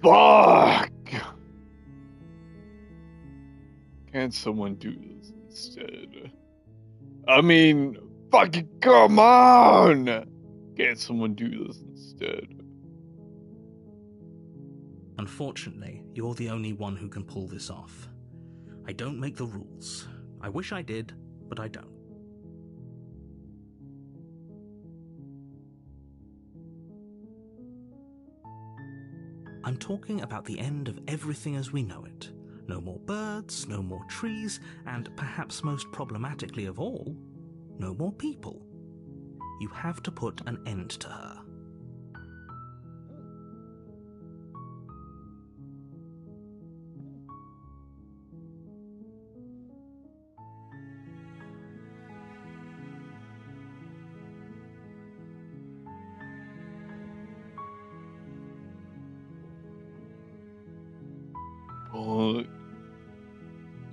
Fuck! Can't someone do this instead? I mean, fucking come on! Can't someone do this instead? Unfortunately, you're the only one who can pull this off. I don't make the rules. I wish I did, but I don't. I'm talking about the end of everything as we know it. No more birds, no more trees, and perhaps most problematically of all, no more people. You have to put an end to her. But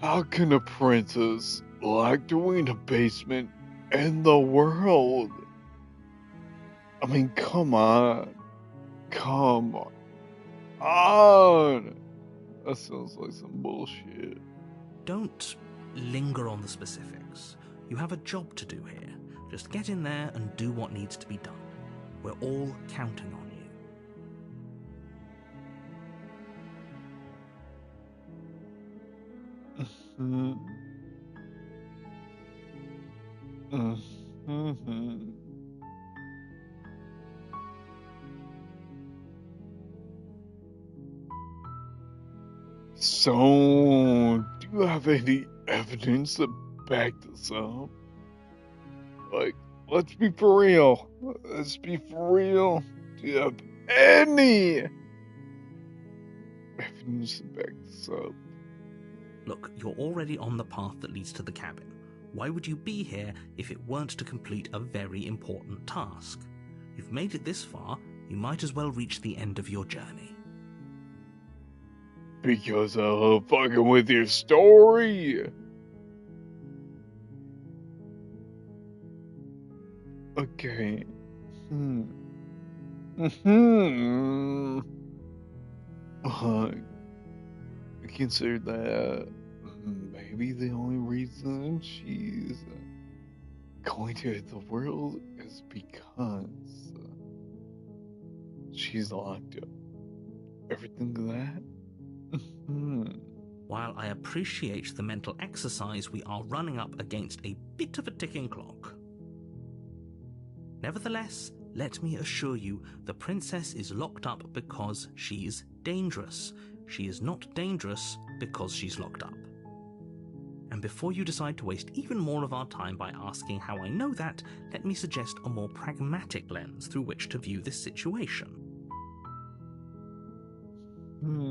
how can a princess locked away in a basement in the world? I mean, come on. Come on. That sounds like some bullshit. Don't linger on the specifics. You have a job to do here. Just get in there and do what needs to be done. We're all counting on you. So, do you have any evidence to back this up? Like, let's be for real. Let's be for real. Do you have any evidence to back this up? Look, you're already on the path that leads to the cabin. Why would you be here if it weren't to complete a very important task? You've made it this far, you might as well reach the end of your journey. Because I love fucking with your story. Okay. I consider that maybe the only reason she's going to the world is because she's locked up. Everything that? While I appreciate the mental exercise we are running up against a bit of a ticking clock. Nevertheless, let me assure you, the princess is locked up because she's dangerous. She is not dangerous because she's locked up. And before you decide to waste even more of our time by asking how I know that, let me suggest a more pragmatic lens through which to view this situation.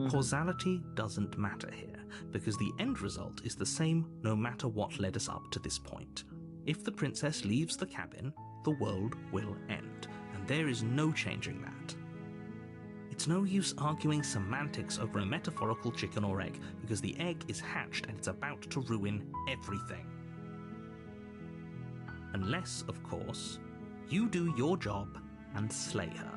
Causality doesn't matter here, because the end result is the same no matter what led us up to this point. If the princess leaves the cabin, the world will end, and there is no changing that. It's no use arguing semantics over a metaphorical chicken or egg, because the egg is hatched and it's about to ruin everything. Unless, of course, you do your job and slay her.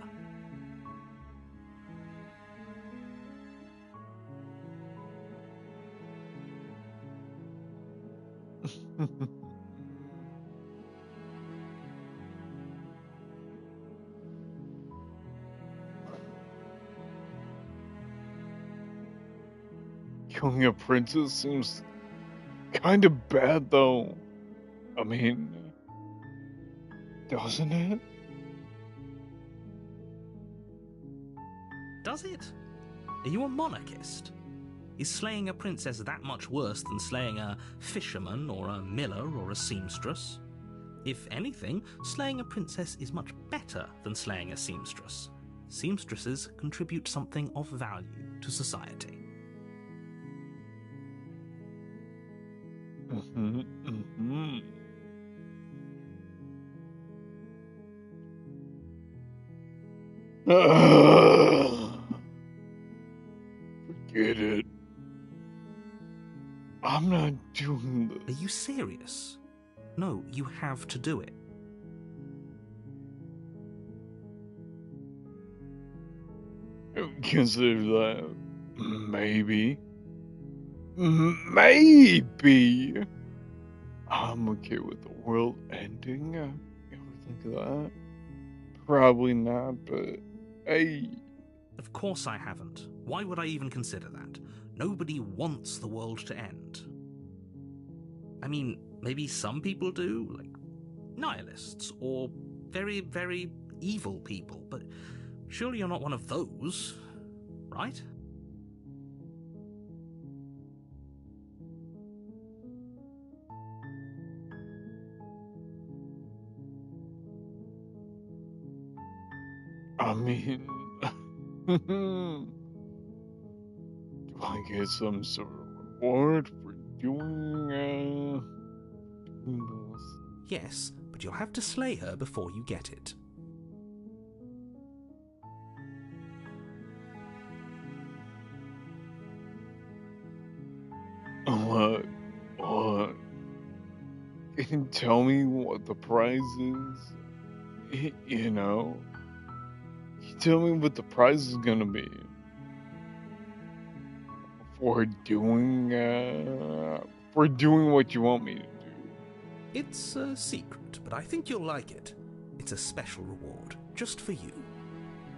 Killing a princess seems kind of bad, though. I mean, doesn't it? Does it? Are you a monarchist? Is slaying a princess that much worse than slaying a fisherman or a miller or a seamstress? If anything, slaying a princess is much better than slaying a seamstress. Seamstresses contribute something of value to society. Forget it. I'm not doing this. Are you serious? No, you have to do it. Consider that. Maybe. Maybe. I'm okay with the world ending. Ever think of that? Probably not, but hey. Of course I haven't. Why would I even consider that? Nobody wants the world to end. I mean, maybe some people do, like nihilists, or very, very evil people, but surely you're not one of those, right? I mean, do I get some sort of reward for doing this? Yes, but you'll have to slay her before you get it. What? Can you tell me what the prize is? You know? Can you tell me what the prize is gonna be? For doing what you want me to do. It's a secret, but I think you'll like it. It's a special reward, just for you.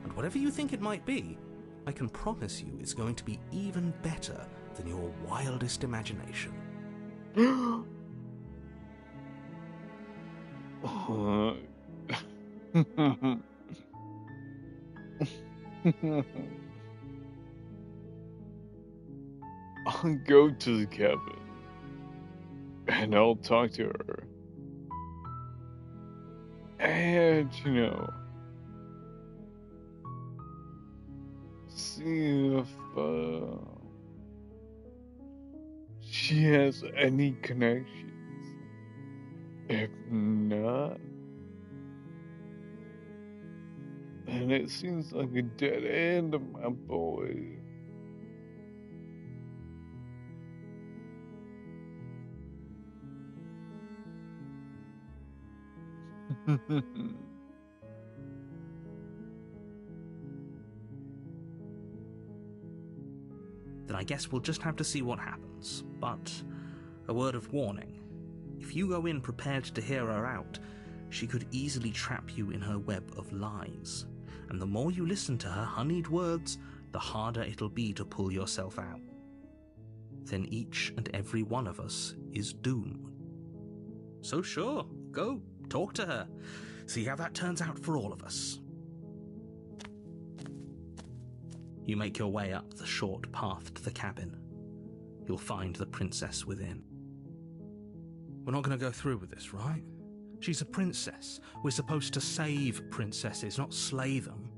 And whatever you think it might be, I can promise you it's going to be even better than your wildest imagination. I'll go to the cabin and I'll talk to her. And, you know, see if she has any connections. If not, then it seems like a dead end, my boy. Then I guess we'll just have to see what happens. But a word of warning. If you go in prepared to hear her out, she could easily trap you in her web of lies. And the more you listen to her honeyed words, the harder it'll be to pull yourself out. then each and every one of us is doomed. So sure, go, talk to her. See how that turns out for all of us. You make your way up the short path to the cabin. You'll find the princess within. We're not going to go through with this, right? She's a princess. We're supposed to save princesses, not slay them.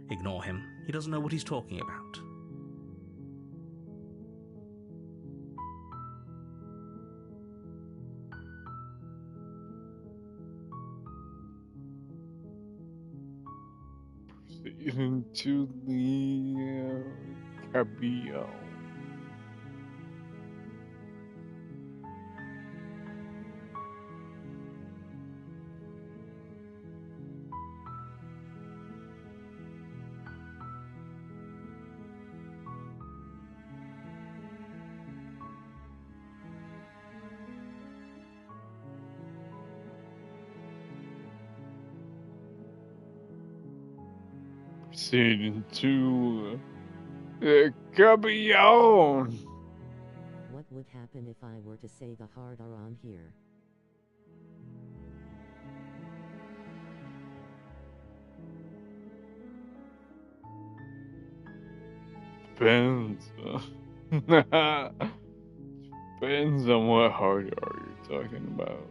Ignore him. He doesn't know what he's talking about. Into the cabin. Proceed into the cabin. What would happen if I were to say the hard R on here? Depends. Depends on what hard R you're talking about.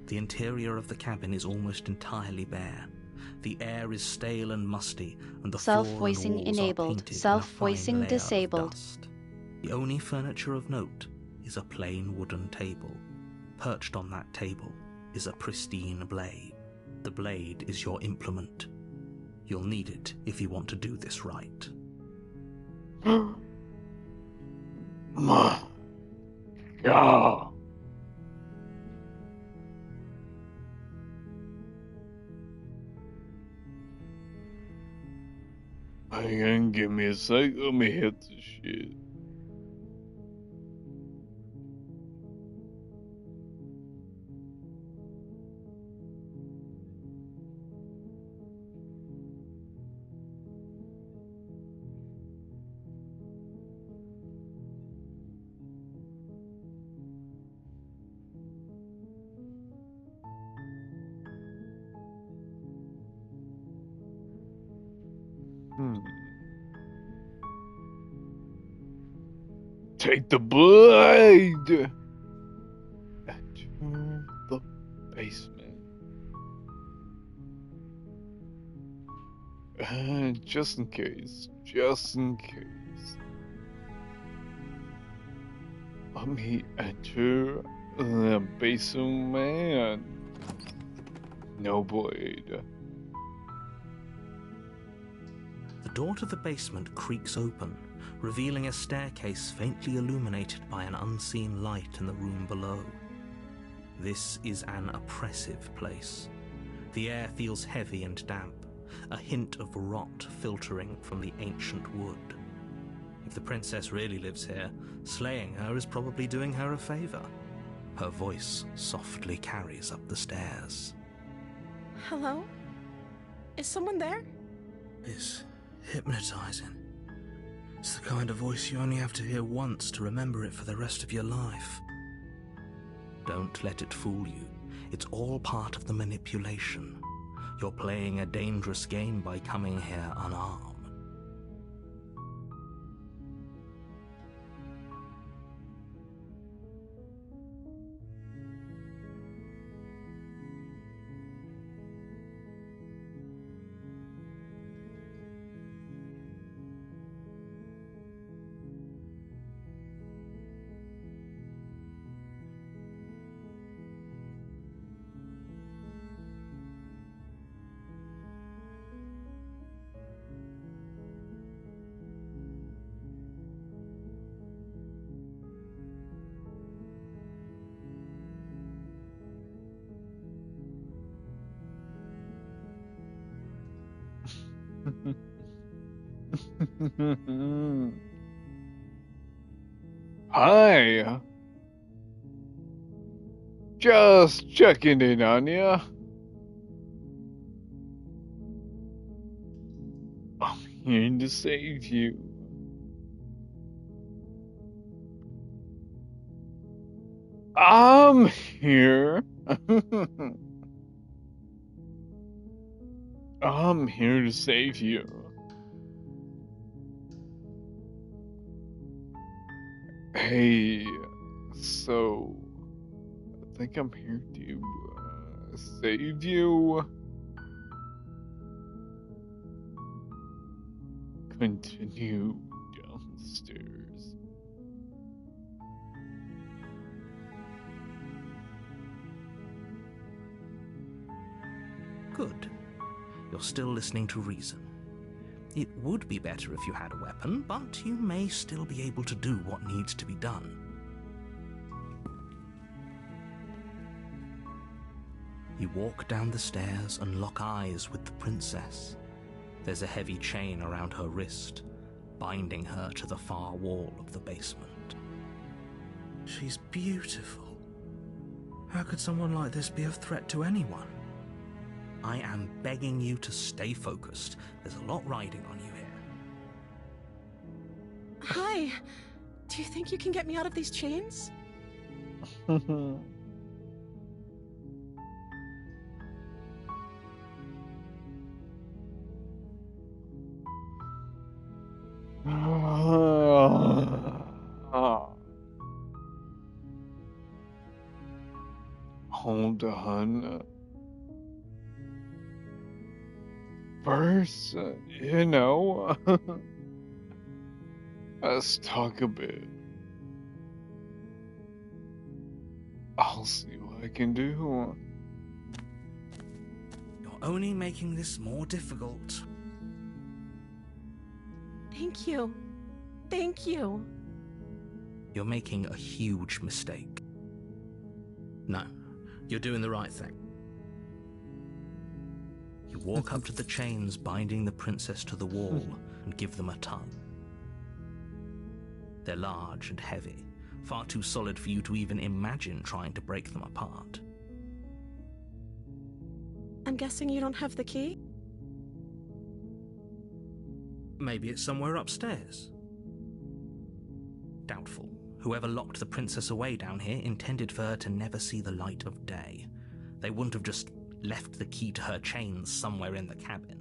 The interior of the cabin is almost entirely bare. The air is stale and musty, and the floor and Self-voicing walls are enabled. painted in a Self-voicing fine layer of disabled. dust. The only furniture of note is a plain wooden table. Perched on that table is a pristine blade. The blade is your implement. You'll need it if you want to do this right. My God. Hang on, give me a sec. Let me hit this shit. Take the blade! Enter the basement. Just in case. Let me enter the basement. No blade. The door to the basement creaks open, revealing a staircase faintly illuminated by an unseen light in the room below. This is an oppressive place. The air feels heavy and damp, a hint of rot filtering from the ancient wood. If the princess really lives here, slaying her is probably doing her a favor. Her voice softly carries up the stairs. Hello? Is someone there? It's hypnotizing. It's the kind of voice you only have to hear once to remember it for the rest of your life. Don't let it fool you. It's all part of the manipulation. You're playing a dangerous game by coming here unarmed. Hi. Just checking in on ya. I'm here to save you. I'm here. I'm here to save you. Hey, so I think I'm here to save you. Continue downstairs. Good. You're still listening to reason. It would be better if you had a weapon, but you may still be able to do what needs to be done. You walk down the stairs and lock eyes with the princess. There's a heavy chain around her wrist, binding her to the far wall of the basement. She's beautiful. How could someone like this be of threat to anyone? I am begging you to stay focused. There's a lot riding on you here. Hi. Do you think you can get me out of these chains? Hold on. First, let's talk a bit. I'll see what I can do. You're only making this more difficult. Thank you. Thank you. You're making a huge mistake. No, you're doing the right thing. You walk up to the chains binding the princess to the wall and give them a tug. They're large and heavy, far too solid for you to even imagine trying to break them apart. I'm guessing you don't have the key? Maybe it's somewhere upstairs. Doubtful. Whoever locked the princess away down here intended for her to never see the light of day. They wouldn't have just left the key to her chains somewhere in the cabin.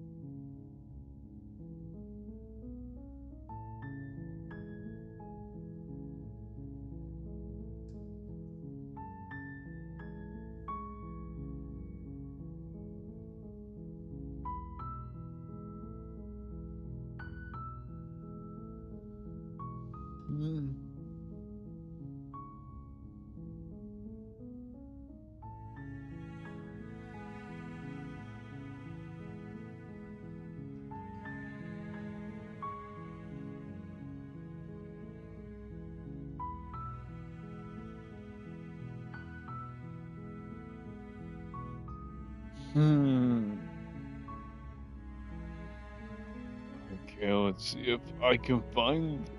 Okay, let's see if I can find this.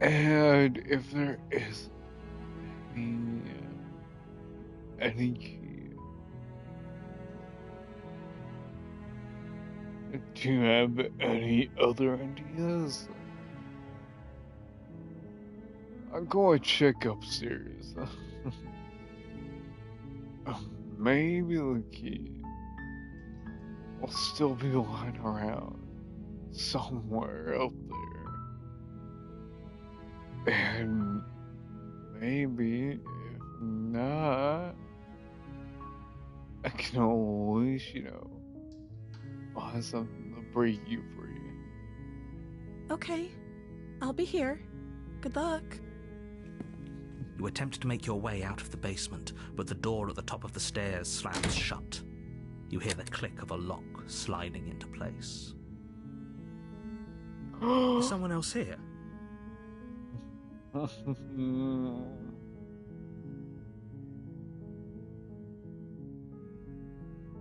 And if there is any key. Do you have any other ideas? I'm going to check upstairs. Maybe the key will still be lying around somewhere up there. And maybe, if not, I can always, find something to break you free. Okay. I'll be here. Good luck. You attempt to make your way out of the basement, but the door at the top of the stairs slams shut. You hear the click of a lock sliding into place. Is someone else here?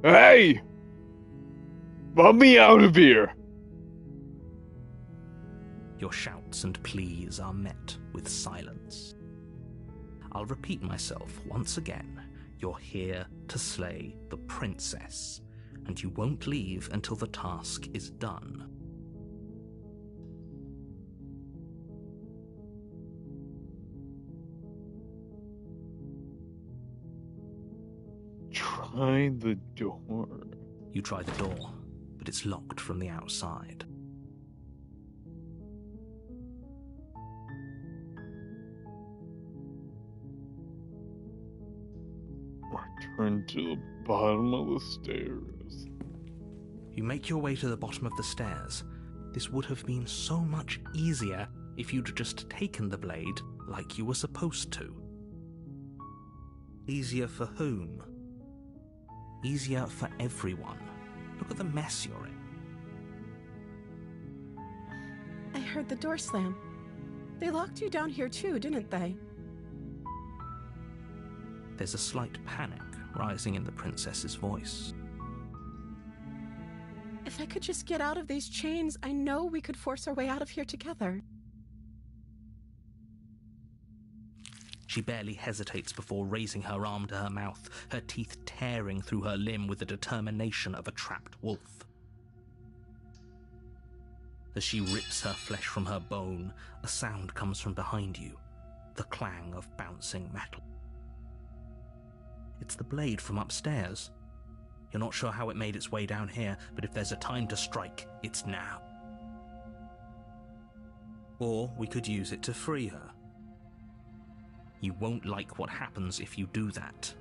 Hey! Let me out of here! Your shouts and pleas are met with silence. I'll repeat myself once again. You're here to slay the princess, and you won't leave until the task is done. Try the door. You try the door, but it's locked from the outside. Return to the bottom of the stairs. You make your way to the bottom of the stairs. This would have been so much easier if you'd just taken the blade like you were supposed to. Easier for whom? Easier for everyone. Look at the mess you're in. I heard the door slam. They locked you down here too, didn't they? There's a slight panic rising in the princess's voice. If I could just get out of these chains, I know we could force our way out of here together. She barely hesitates before raising her arm to her mouth, her teeth tearing through her limb with the determination of a trapped wolf. As she rips her flesh from her bone, a sound comes from behind you, the clang of bouncing metal. It's the blade from upstairs. You're not sure how it made its way down here, but if there's a time to strike, it's now. Or we could use it to free her. You won't like what happens if you do that.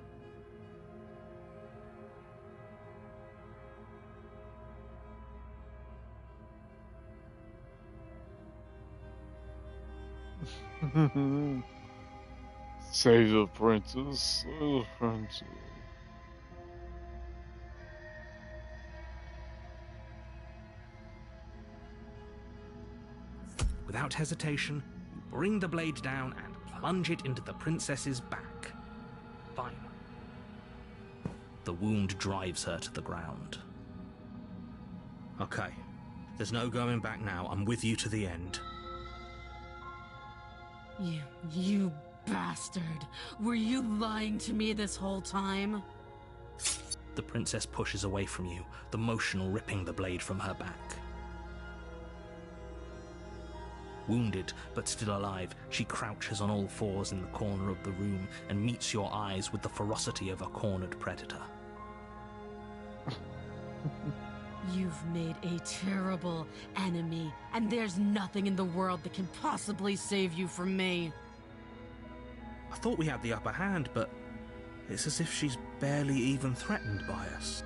Save the princess, save the princess. Without hesitation, you bring the blade down and plunge it into the princess's back. Fine. The wound drives her to the ground. Okay, there's no going back now. I'm with you to the end. You bastard! Were you lying to me this whole time? The princess pushes away from you, the motion ripping the blade from her back. Wounded, but still alive, she crouches on all fours in the corner of the room and meets your eyes with the ferocity of a cornered predator. You've made a terrible enemy, and there's nothing in the world that can possibly save you from me. I thought we had the upper hand, but it's as if she's barely even threatened by us.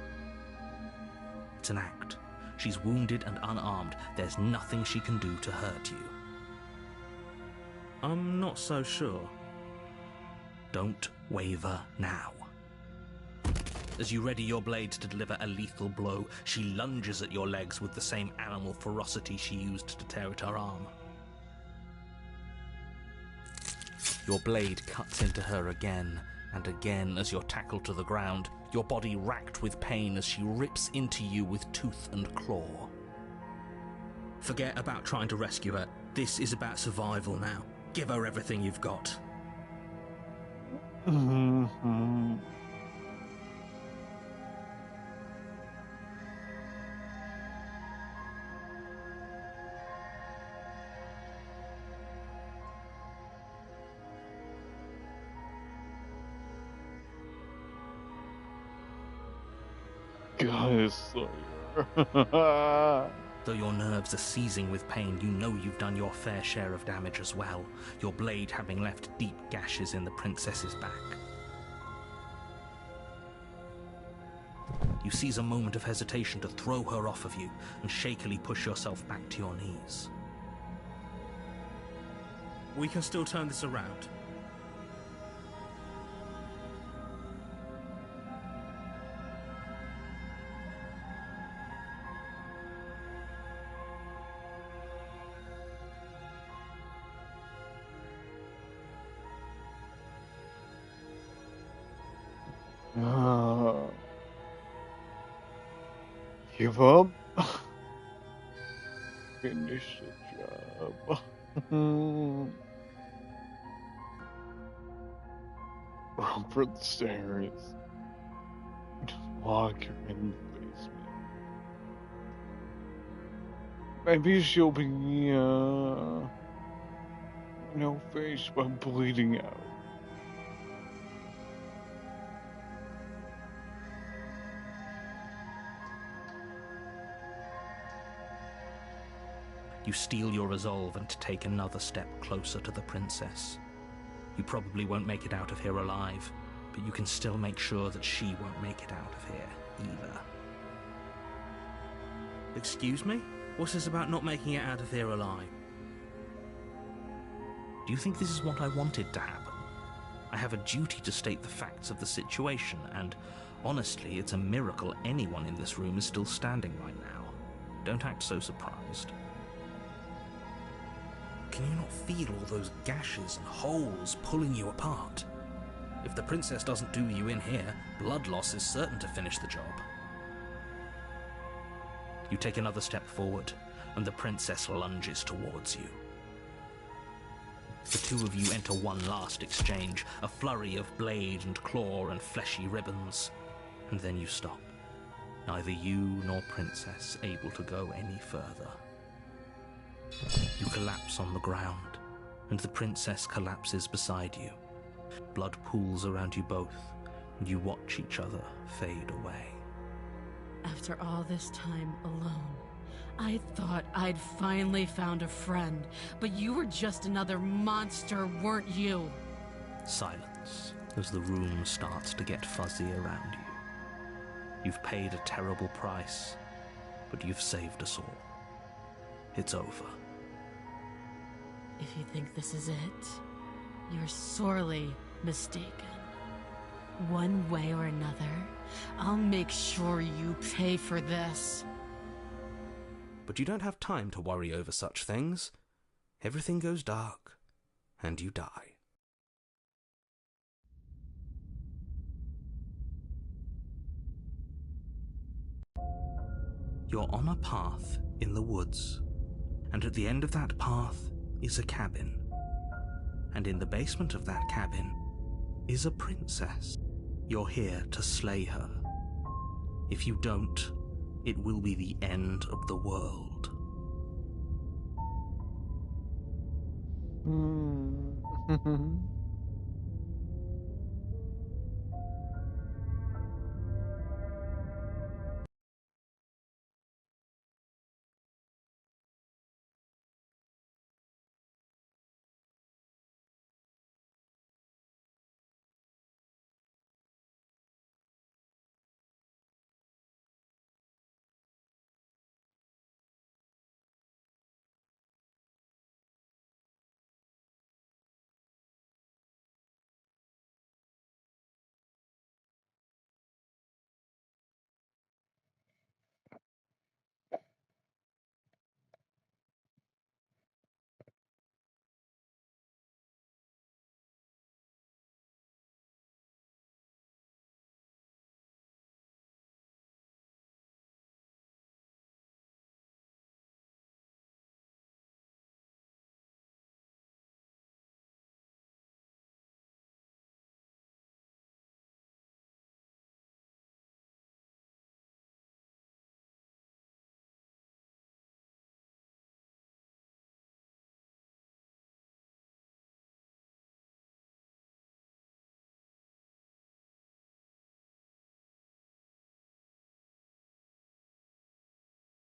It's an act. She's wounded and unarmed. There's nothing she can do to hurt you. I'm not so sure. Don't waver now. As you ready your blade to deliver a lethal blow, she lunges at your legs with the same animal ferocity she used to tear at her arm. Your blade cuts into her again and again as you're tackled to the ground, your body racked with pain as she rips into you with tooth and claw. Forget about trying to rescue her. This is about survival now. Give her everything you've got. Goddess Slayer. Though your nerves are seizing with pain, you know you've done your fair share of damage as well, your blade having left deep gashes in the princess's back. You seize a moment of hesitation to throw her off of you and shakily push yourself back to your knees. We can still turn this around. give up. Finish the job. Run for the stairs. Lock her in the basement. Maybe she'll be, no-faced but bleeding out. You steel your resolve and take another step closer to the princess. You probably won't make it out of here alive, but you can still make sure that she won't make it out of here either. Excuse me? What's this about not making it out of here alive? Do you think this is what I wanted to happen? I have a duty to state the facts of the situation, and honestly, it's a miracle anyone in this room is still standing right now. Don't act so surprised. Can you not feel all those gashes and holes pulling you apart? If the princess doesn't do you in here, blood loss is certain to finish the job. You take another step forward, and the princess lunges towards you. The two of you enter one last exchange, a flurry of blade and claw and fleshy ribbons, and then you stop. Neither you nor princess able to go any further. You collapse on the ground, and the princess collapses beside you. Blood pools around you both, and you watch each other fade away. After all this time alone, I thought I'd finally found a friend, but you were just another monster, weren't you? Silence as the room starts to get fuzzy around you. You've paid a terrible price, but you've saved us all. It's over. If you think this is it, you're sorely mistaken. One way or another, I'll make sure you pay for this. But you don't have time to worry over such things. Everything goes dark, and you die. You're on a path in the woods, and at the end of that path is a cabin. And in the basement of that cabin is a princess. You're here to slay her. If you don't, it will be the end of the world.